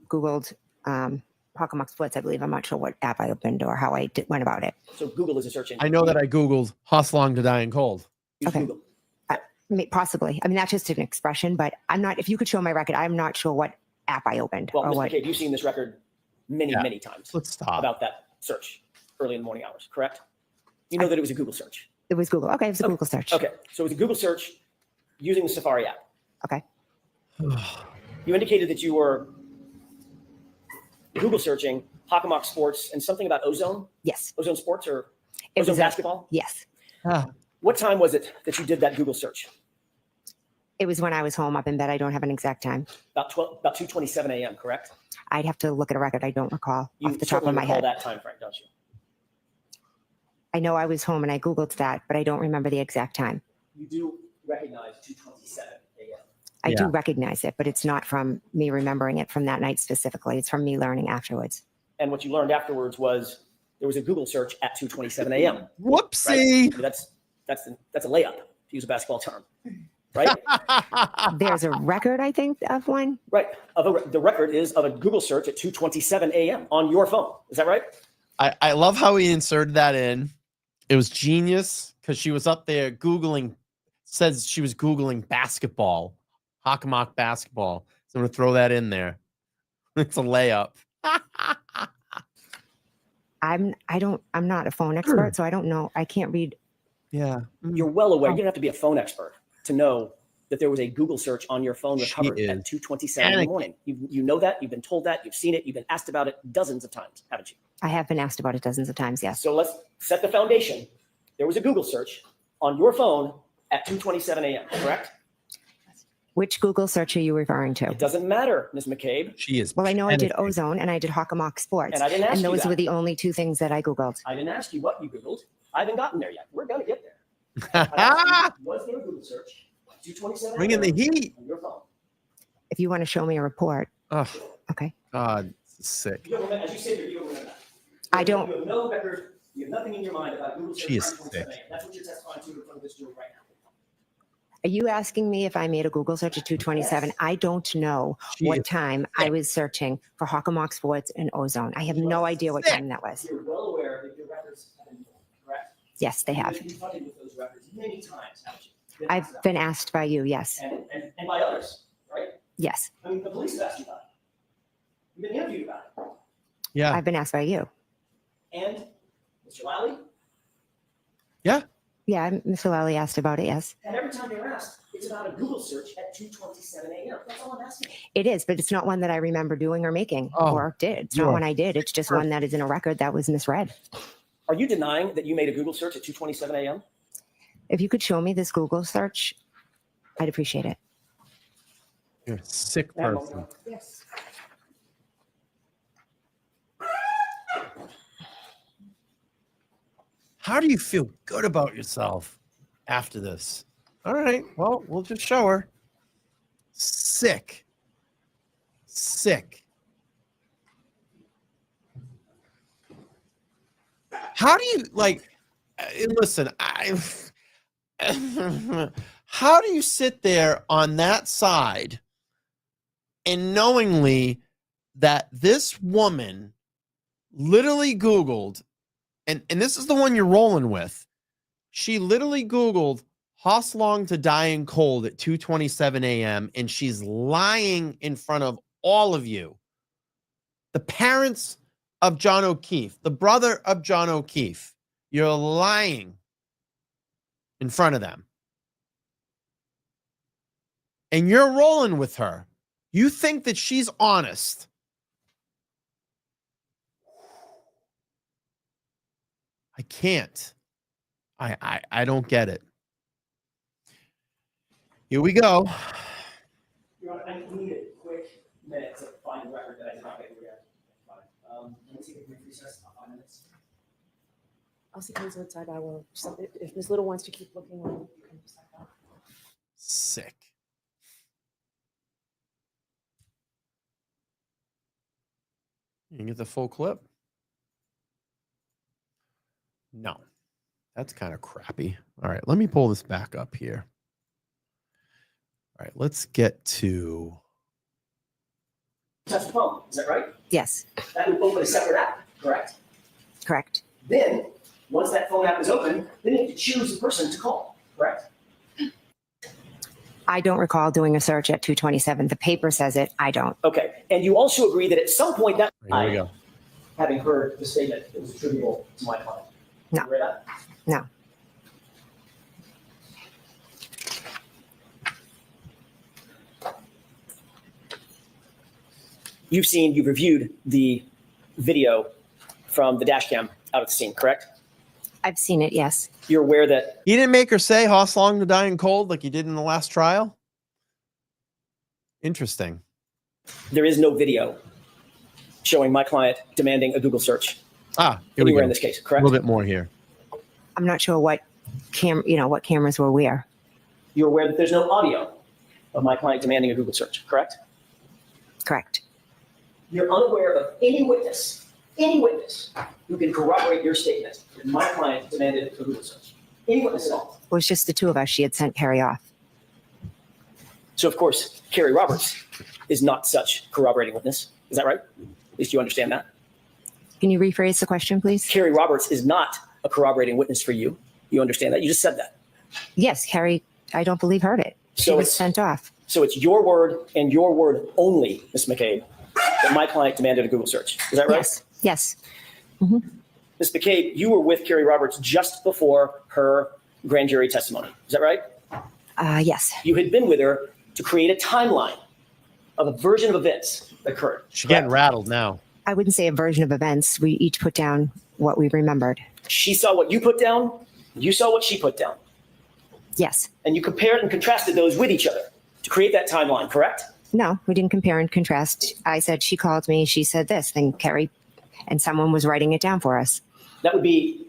Googled Hockomock Sports, I believe. I'm not sure what app I opened or how I went about it.
So Google is a search engine.
I know that I Googled Hustlong to Die in Cold.
Use
Okay.
Google.
Possibly. I mean, that's just an expression, but I'm not. If you could show my record, I'm not sure what app I opened
Well,
or
Mr.
what.
McCabe, you've seen this record many,
Yeah.
many times
Let's stop.
about that search early in the morning hours, correct? You know that it was a Google search.
It was Google. Okay, it was a
Okay.
Google search.
Okay, so it was a Google search using the Safari app.
Okay.
You indicated that you were Google searching Hockomock Sports and something about Ozone,
Yes.
Ozone Sports or
It
Ozone
was
Basketball.
Yes.
What time was it that you did that Google search?
It was when I was home up in bed. I don't have an exact time.
About 2:27 a.m. Correct?
I'd have to look at a record. I don't recall
You
off the top of
certainly
my
recall
head.
that time frame, don't you?
I know I was home and I Googled that, but I don't remember the exact time.
You do recognize 2:27 a.m.
I do
Yeah.
recognize it, but it's not from me remembering it from that night specifically. It's from me learning afterwards.
And what you learned afterwards was there was a Google search at 2:27 a.m.
Whoopsie.
Right? That's a layup, to use a basketball term, right?
There's a record, I think, of one.
Right. The record is of a Google search at 2:27 a.m. on your phone. Is that right?
I love how he inserted that in. It was genius because she was up there Googling, says she was Googling basketball, Hockomock basketball. So I'm going to throw that in there. It's a layup.
I'm not a phone expert, so I don't know. I can't read.
Yeah.
You're well aware. You don't have to be a phone expert to know that there was a Google search on your phone recovered at 2:27 in the morning. You know that. You've been told that. You've seen it. You've been asked about it dozens of times, haven't you?
I have been asked about it dozens of times, yes.
So let's set the foundation. There was a Google search on your phone at 2:27 a.m., correct?
Which Google search are you referring to?
It doesn't matter, Ms. McCabe.
She is.
Well, I know I did Ozone and I did Hockomock Sports.
And I didn't ask you
those
that.
were the only two things that I Googled.
I didn't ask you what you Googled. I haven't gotten there yet. We're going to get there. Was there a Google search? 2:27.
Bring in the heat.
On your phone.
If you want to show me a report.
Oh,
okay.
God, sick.
You don't remember, as you said, you don't remember that.
I don't.
You have no record. You have nothing in your mind about Google search.
She is
2:27
sick.
a.m. That's what you're testifying to in front of this jury right now.
Are you asking me if I made a Google search at 2:27? I don't know what time I was searching for Hockomock Sports and Ozone. I have no idea what time that was.
You're well aware that your records have been pulled, correct?
Yes, they have.
You've been confronted with those records many times, haven't you?
I've been asked by you, yes.
And by others, right?
Yes.
I mean, the police have asked you about it. You've been interviewed about it.
Yeah.
I've been asked by you.
And Mr. Lally?
Yeah.
Yeah, Mr. Lally asked about it, yes.
And every time you're asked, it's about a Google search at 2:27 a.m. That's all I'm asking.
It is, but it's not one that I remember doing or making or did. It's not one I did. It's just one that is in a record that was misread.
Are you denying that you made a Google search at 2:27 a.m.?
If you could show me this Google search, I'd appreciate it.
You're a sick person.
Yes.
How do you feel good about yourself after this? All right. Well, we'll just show her. Sick. Sick. How do you listen, how do you sit there on that side and knowingly that this woman literally Googled, and this is the one you're rolling with. She literally Googled Hoslong to dying cold at 2:27 a.m. and she's lying in front of all of you. The parents of John O'Keefe, the brother of John O'Keefe. You're lying in front of them. And you're rolling with her. You think that she's honest. I can't. I don't get it. Here we go.
Your Honor, I need a quick minute to find the record that I did not get yet. Let me take a brief recess, 5 minutes.
I'll see Hazel outside. I will. If Ms. Little wants to keep looking, you can decide that.
Sick. You can get the full clip? No. That's kind of crappy. All right, let me pull this back up here. All right, let's get to...
Touch the phone, is that right?
Yes.
That would open a separate app, correct?
Correct.
Then, once that phone app is open, then you have to choose the person to call, correct?
I don't recall doing a search at 2:27. The paper says it. I don't.
Okay, and you also agree that at some point that
Here we go.
having heard the statement that was attributable to my client.
No.
You read that?
No.
You've reviewed the video from the dash cam out at the scene, correct?
I've seen it, yes.
You're aware that
You didn't make her say Hoslong to dying cold like you did in the last trial? Interesting.
there is no video showing my client demanding a Google search
Here we
anywhere
go.
in this case,
A
correct?
little bit more here.
I'm not sure what what cameras were where.
You're aware that there's no audio of my client demanding a Google search, correct?
Correct.
You're unaware of any witness who can corroborate your statement that my client demanded a Google search. Any witness at all.
It was just the two of us. She had sent Carrie off.
So, of course, Carrie Roberts is not such corroborating witness. Is that right? At least you understand that.
Can you rephrase the question, please?
Carrie Roberts is not a corroborating witness for you. You understand that? You just said that.
Yes, Carrie, I don't believe heard it. She
So
was
it's-
sent off.
So it's your word and your word only, Ms. McCabe, that my client demanded a Google search. Is that right?
Yes. Yes.
Ms. McCabe, you were with Carrie Roberts just before her grand jury testimony. Is that right?
Yes.
You had been with her to create a timeline of a version of events that occurred.
She's getting rattled now.
I wouldn't say a version of events. We each put down what we remembered.
She saw what you put down. You saw what she put down.
Yes.
And you compared and contrasted those with each other to create that timeline, correct?
No, we didn't compare and contrast. I said, she called me, she said this, then Carrie, and someone was writing it down for us.
That would be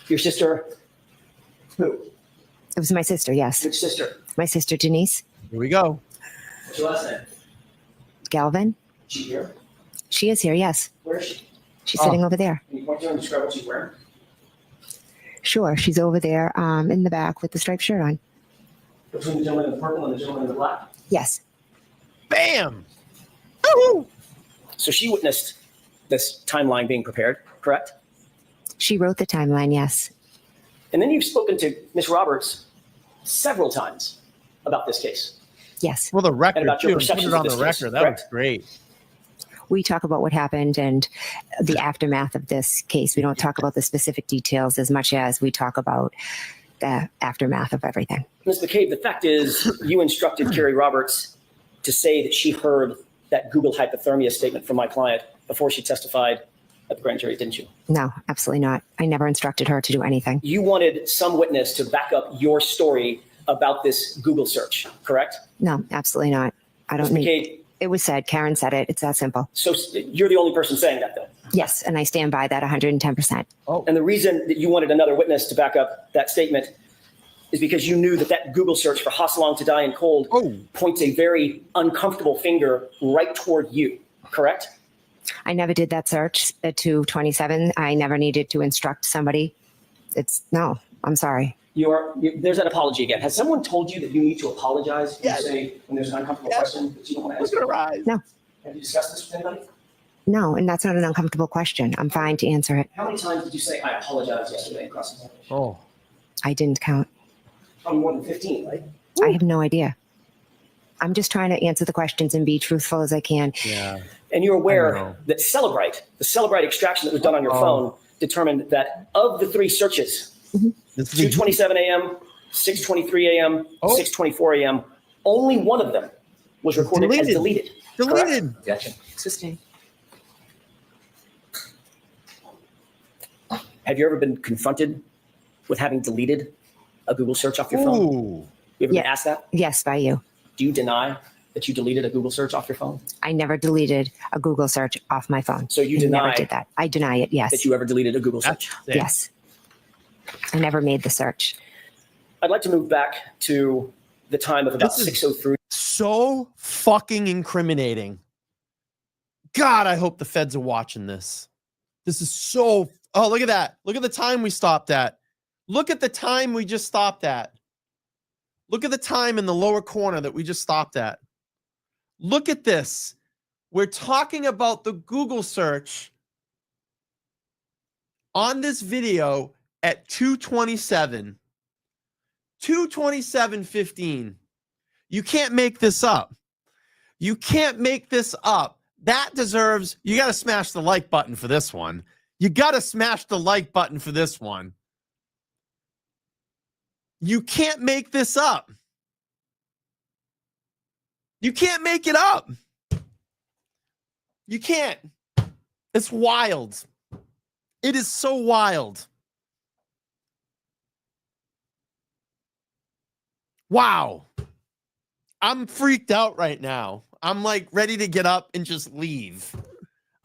your sister, who?
It was my sister, yes.
Which sister?
My sister, Denise.
Here we go.
What's your last name?
Galvin.
She here?
She is here, yes.
Where is she?
She's sitting over there.
Can you point to her and describe what she's wearing?
Sure, she's over there in the back with the striped shirt on.
Between the gentleman in the purple and the gentleman in the black?
Yes.
Bam!
Woo-hoo! So she witnessed this timeline being prepared, correct?
She wrote the timeline, yes.
And then you've spoken to Ms. Roberts several times about this case.
Yes.
Well, the record,
And about your
too. Put
perceptions
it
of
on
this
the
case,
record. That
correct?
was great.
We talk about what happened and the aftermath of this case. We don't talk about the specific details as much as we talk about the aftermath of everything.
Ms. McCabe, the fact is you instructed Carrie Roberts to say that she heard that Google hypothermia statement from my client before she testified at the grand jury, didn't you?
No, absolutely not. I never instructed her to do anything.
You wanted some witness to back up your story about this Google search, correct?
No, absolutely not. I don't
Ms.
need.
McCabe,
It was said. Karen said it. It's that simple.
so you're the only person saying that, though.
Yes, and I stand by that 110%.
And the reason that you wanted another witness to back up that statement is because you knew that that Google search for Hosselong to die in cold points a very uncomfortable finger right toward you, correct?
I never did that search at 227. I never needed to instruct somebody. No, I'm sorry.
There's an apology again. Has someone told you that you need to apologize when you say when there's an uncomfortable question that you don't want to answer?
No.
Have you discussed this with anybody?
No, and that's not an uncomfortable question. I'm fine to answer it.
How many times did you say I apologize yesterday in cross-examination?
Oh.
I didn't count.
Probably more than 15, right?
I have no idea. I'm just trying to answer the questions and be truthful as I can.
Yeah.
And you're aware that the Celebrite extraction that was done on your phone determined that of the three searches, 2:27 a.m., 6:23 a.m., 6:24 a.m., only one of them was recorded as deleted.
Deleted.
Gotcha.
Sustained.
Have you ever been confronted with having deleted a Google search off your phone?
Ooh.
You ever been asked that?
Yes, by you.
Do you deny that you deleted a Google search off your phone?
I never deleted a Google search off my phone.
So you
I
deny
never did that. I deny it, yes.
that you ever deleted a Google search?
Yes. I never made the search.
I'd like to move back to the time of about 6:03.
So fucking incriminating. God, I hope the feds are watching this. This is so. Oh, look at that. Look at the time we stopped at. Look at the time we just stopped at. Look at the time in the lower corner that we just stopped at. Look at this. We're talking about the Google search on this video at 2:27. 2:27:15. You can't make this up. You can't make this up. That deserves, you got to smash the like button for this one. You got to smash the like button for this one. You can't make this up. You can't make it up. You can't. It's wild. It is so wild. Wow. I'm freaked out right now. I'm like ready to get up and just leave.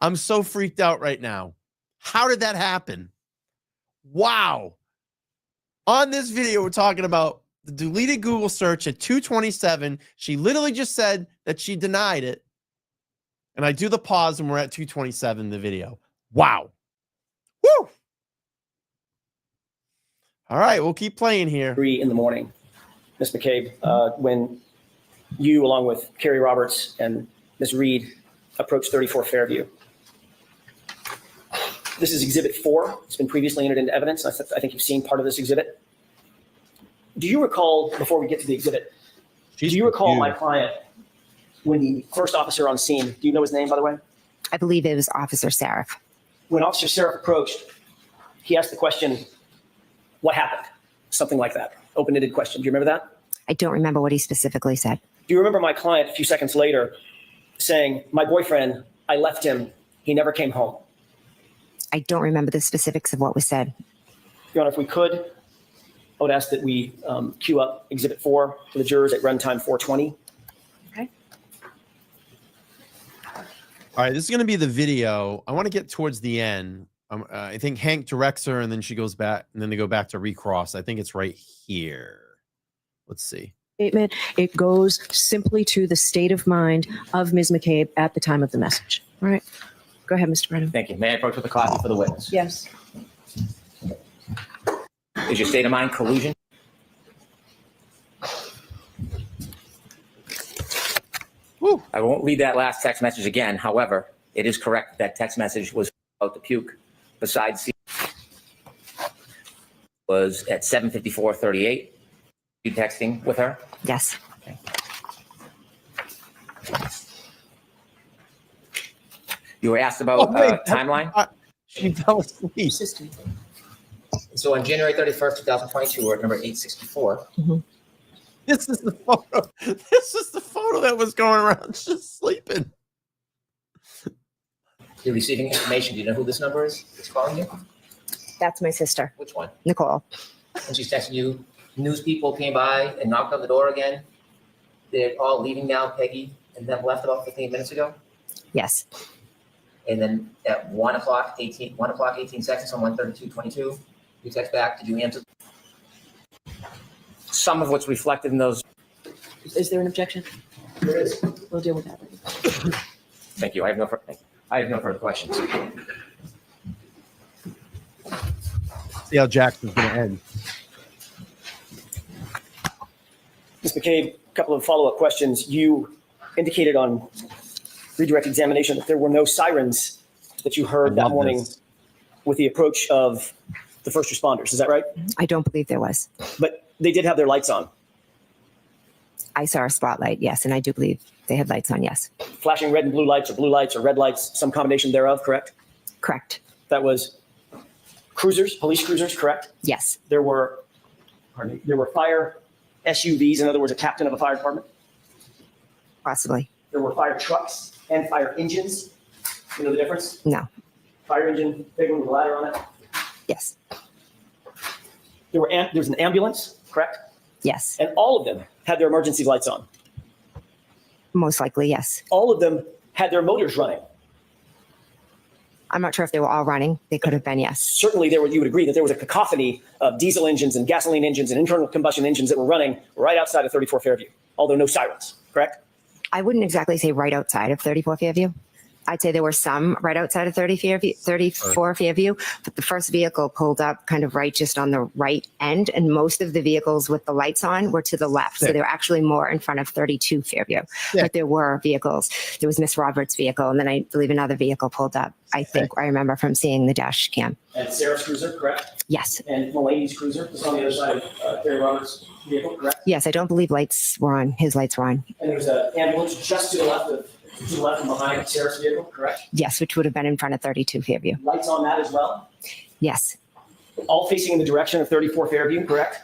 I'm so freaked out right now. How did that happen? Wow. On this video, we're talking about the deleted Google search at 2:27. She literally just said that she denied it. And I do the pause and we're at 2:27 in the video. Wow. Woo. All right, we'll keep playing here.
3 in the morning, Ms. McCabe, when you, along with Carrie Roberts and Ms. Reed, approached 34 Fairview. This is Exhibit 4. It's been previously entered into evidence. I think you've seen part of this exhibit. Do you recall, before we get to the exhibit, do you recall my client when the first officer on scene, do you know his name, by the way?
I believe it was Officer Seraph.
When Officer Seraph approached, he asked the question, what happened? Something like that. Open-ended question. Do you remember that?
I don't remember what he specifically said.
Do you remember my client a few seconds later saying, my boyfriend, I left him, he never came home?
I don't remember the specifics of what was said.
Your Honor, if we could, I would ask that we queue up Exhibit 4 for the jurors at runtime 420.
Okay.
All right, this is going to be the video. I want to get towards the end. I think Hank directs her, and then she goes back, and then they go back to recross. I think it's right here. Let's see.
Statement. It goes simply to the state of mind of Ms. McCabe at the time of the message. All right. Go ahead, Mr. Brennan.
Thank you. May I approach with a copy for the witness?
Yes.
Is your state of mind collusion?
Woo.
I won't read that last text message again. However, it is correct that text message was about the puke. Besides, was at 7:54:38. You texting with her?
Yes.
Okay. You were asked about timeline?
She fell asleep.
So on January 31st, 2022, we're at number 864.
This is the photo. This is the photo that was going around. She's sleeping.
You're receiving information. Do you know who this number is that's calling you?
That's my sister,
Which one?
Nicole.
And she's texting you, news people came by and knocked on the door again. They're all leaving now, Peggy, and them left about 15 minutes ago.
Yes.
And then at 1 o'clock, 18 seconds on 1:32:22, you text back, did you answer? Some of what's reflected in those.
Is there an objection?
There is.
We'll deal with that later.
Thank you. I have no further questions.
See how Jackson's going to end.
Ms. McCabe, a couple of follow-up questions. You indicated on redirect examination that there were no sirens that you heard that morning with the approach of the first responders. Is that right?
I don't believe there was.
But they did have their lights on.
I saw a spotlight, yes, and I do believe they had lights on, yes.
Flashing red and blue lights or red lights, some combination thereof, correct?
Correct.
That was cruisers, police cruisers, correct?
Yes.
There were fire SUVs, in other words, a captain of a fire department.
Possibly.
There were fire trucks and fire engines. You know the difference?
No.
Fire engine, big one with a ladder on it.
Yes.
There was an ambulance, correct?
Yes.
And all of them had their emergency lights on.
Most likely, yes.
All of them had their motors running.
I'm not sure if they were all running. They could have been, yes.
Certainly, you would agree that there was a cacophony of diesel engines and gasoline engines and internal combustion engines that were running right outside of 34 Fairview, although no sirens, correct?
I wouldn't exactly say right outside of 34 Fairview. I'd say there were some right outside of 34 Fairview, but the first vehicle pulled up kind of right just on the right end, and most of the vehicles with the lights on were to the left. So they were actually more in front of 32 Fairview. But there were vehicles. There was Miss Roberts' vehicle, and then I believe another vehicle pulled up. I think I remember from seeing the dash cam.
And Sarah's cruiser, correct?
Yes.
And Mulaney's cruiser was on the other side of Terry Roberts' vehicle, correct?
Yes, I don't believe lights were on. His lights were on.
And there was an ambulance just to the left and behind Sarah's vehicle, correct?
Yes, which would have been in front of 32 Fairview.
Lights on that as well?
Yes.
All facing in the direction of 34 Fairview, correct?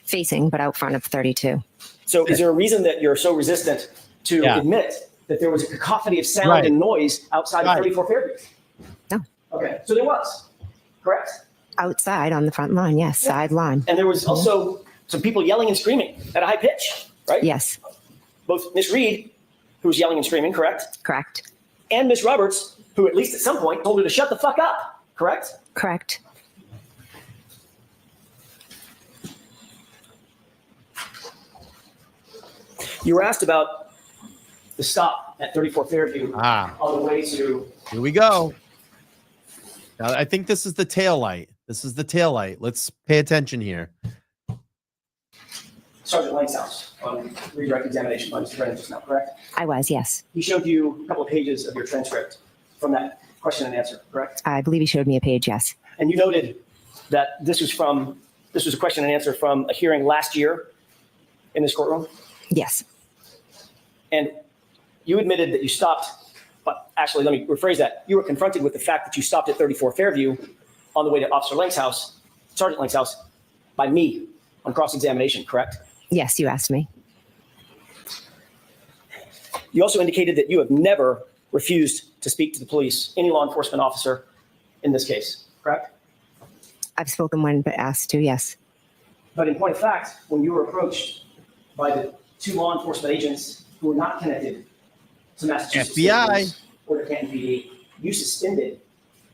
Facing, but out front of 32.
So is there a reason that you're so resistant to admit that there was a cacophony of sound and noise outside of 34 Fairview?
No.
Okay, so there was, correct?
Outside on the front lawn, yes, side lawn.
And there was also some people yelling and screaming at a high pitch, right?
Yes.
Both Miss Reed, who was yelling and screaming, correct?
Correct.
And Miss Roberts, who at least at some point told her to shut the fuck up, correct?
Correct.
You were asked about the stop at 34 Fairview on the way to...
Here we go. Now, I think this is the tail light. This is the tail light. Let's pay attention here.
Sergeant Lank's house on redirect examination by Mr. Brennan just now, correct?
I was, yes.
He showed you a couple of pages of your transcript from that question and answer, correct?
I believe he showed me a page, yes.
And you noted that this was a question and answer from a hearing last year in this courtroom?
Yes.
And you admitted that you stopped, but actually, let me rephrase that. You were confronted with the fact that you stopped at 34 Fairview on the way to Officer Lank's house, Sergeant Lank's house, by me on cross-examination, correct?
Yes, you asked me.
You also indicated that you have never refused to speak to the police, any law enforcement officer in this case, correct?
I've spoken when but asked to, yes.
But in point of fact, when you were approached by the 2 law enforcement agents who were not connected to Massachusetts State
FBI.
Police or the Canton PD, you suspended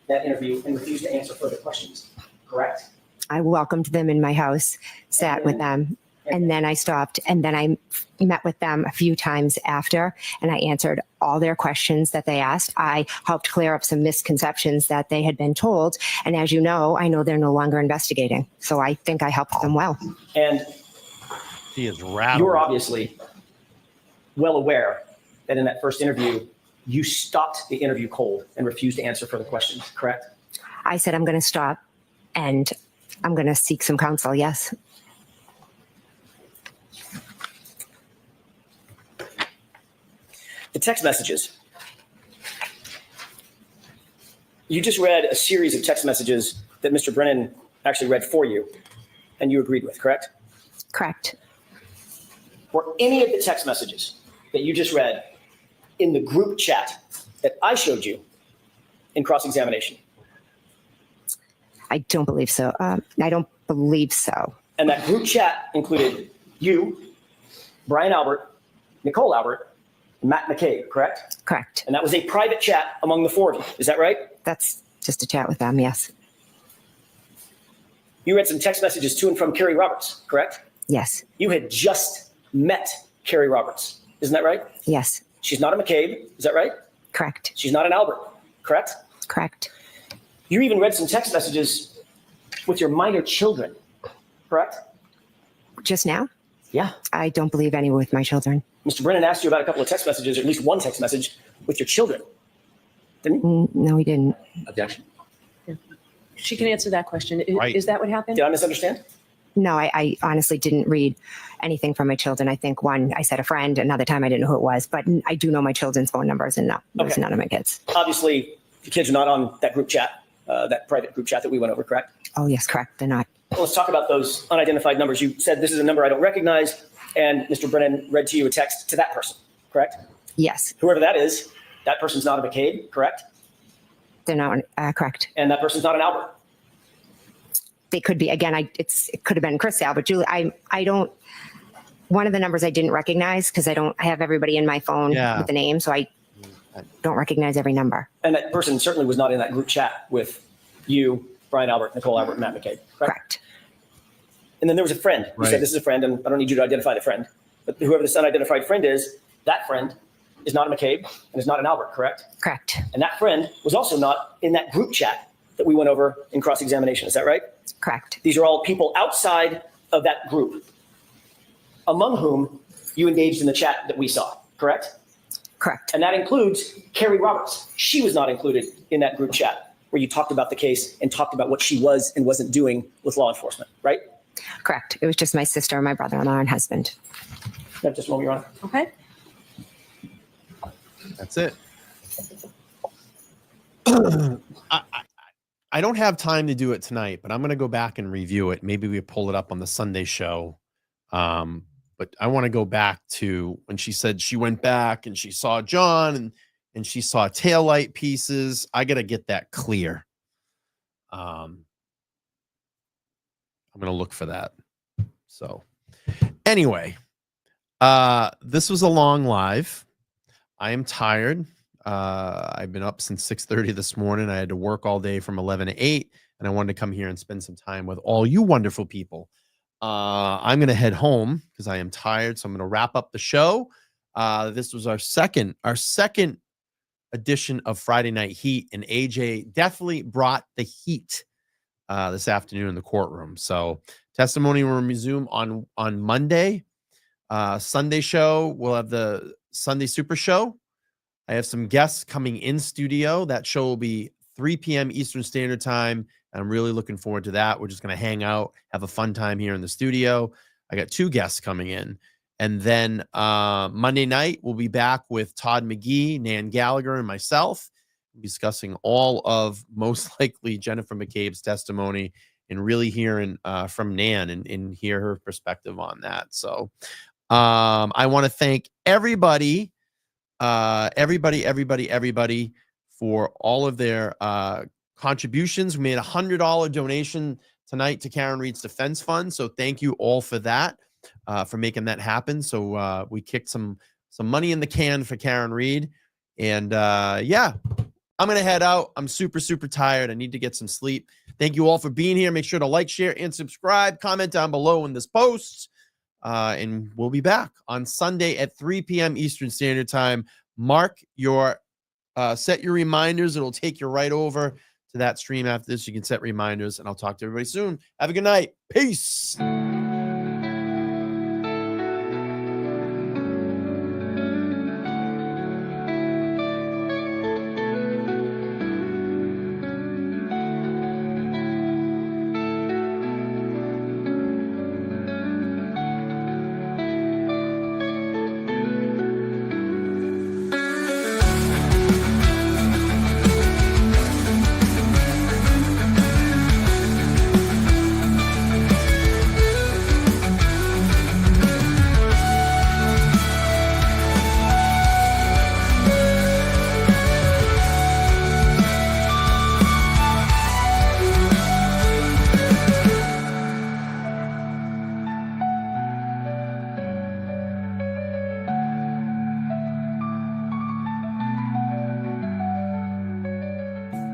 that interview and refused to answer further questions, correct?
I welcomed them in my house, sat with them, and then I stopped. And then I met with them a few times after, and I answered all their questions that they asked. I helped clear up some misconceptions that they had been told. And as you know, I know they're no longer investigating. So I think I helped them well.
And
She is rattled.
you're obviously well aware that in that first interview, you stopped the interview cold and refused to answer further questions, correct?
I said, I'm going to stop and I'm going to seek some counsel. Yes.
The text messages. You just read a series of text messages that Mr. Brennan actually read for you and you agreed with, correct?
Correct.
Were any of the text messages that you just read in the group chat that I showed you in cross-examination?
I don't believe so. I don't believe so.
And that group chat included you, Brian Albert, Nicole Albert, and Matt McCabe, correct?
Correct.
And that was a private chat among the 4 of you. Is that right?
That's just a chat with them. Yes.
You read some text messages to and from Carrie Roberts, correct?
Yes.
You had just met Carrie Roberts. Isn't that right?
Yes.
She's not a McCabe. Is that right?
Correct.
She's not an Albert, correct?
Correct.
You even read some text messages with your minor children, correct?
Just now?
Yeah.
I don't believe any with my children.
Mr. Brennan asked you about a couple of text messages, or at least one text message with your children. Didn't he?
No, he didn't.
Objection.
She can answer that question.
Right.
Is that what happened?
Did I misunderstand?
No, I honestly didn't read anything from my children. I think one, I said a friend, another time I didn't know who it was, but I do know my children's phone numbers and no, it was
Okay.
none of my kids.
Obviously, the kids are not on that group chat, that private group chat that we went over, correct?
Oh, yes, correct. They're not.
Well, let's talk about those unidentified numbers. You said this is a number I don't recognize, and Mr. Brennan read to you a text to that person, correct?
Yes,
Whoever that is, that person's not a McCabe, correct?
they're not correct.
And that person's not an Albert.
They could be. Again, it could have been Christelle, but Julie, I don't. One of the numbers I didn't recognize because I have everybody in my phone with the name, so I don't recognize every number.
And that person certainly was not in that group chat with you, Brian Albert, Nicole Albert, and Matt McCabe, correct?
Correct.
And then there was a friend. You
Right.
said this is a friend, and I don't need you to identify the friend. But whoever this unidentified friend is, that friend is not a McCabe and is not an Albert, correct?
Correct.
And that friend was also not in that group chat that we went over in cross-examination. Is that right?
Correct.
These are all people outside of that group, among whom you engaged in the chat that we saw, correct?
Correct.
And that includes Carrie Roberts. She was not included in that group chat where you talked about the case and talked about what she was and wasn't doing with law enforcement, right?
Correct. It was just my sister, my brother-in-law, and husband.
Just a moment, Your Honor.
Okay.
That's it. I don't have time to do it tonight, but I'm going to go back and review it. Maybe we pull it up on the Sunday show. But I want to go back to when she said she went back and she saw John and she saw taillight pieces. I got to get that clear. I'm going to look for that. So anyway, this was a long live. I am tired. I've been up since 6:30 this morning. I had to work all day from 11 to 8, and I wanted to come here and spend some time with all you wonderful people. I'm going to head home because I am tired, so I'm going to wrap up the show. This was our second edition of Friday Night Heat, and AJ definitely brought the heat this afternoon in the courtroom. So testimony will resume on Monday. Sunday show, we'll have the Sunday Super Show. I have some guests coming in studio. That show will be 3 p.m. Eastern Standard Time. I'm really looking forward to that. We're just going to hang out, have a fun time here in the studio. I got 2 guests coming in. And then Monday night, we'll be back with Todd McGee, Nan Gallagher, and myself, discussing all of most likely Jennifer McCabe's testimony really hearing from Nan and hear her perspective on that. So I want to thank everybody for all of their contributions. We made a $100 donation tonight to Karen Reed's Defense Fund. So thank you all for that, for making that happen. So we kicked some money in the can for Karen Reed. And yeah, I'm going to head out. I'm super, super tired. I need to get some sleep. Thank you all for being here. Make sure to like, share, and subscribe. Comment down below in this post. And we'll be back on Sunday at 3 p.m. Eastern Standard Time. Mark your, set your reminders. It'll take you right over to that stream after this. You can set reminders, and I'll talk to everybody soon. Have a good night. Peace.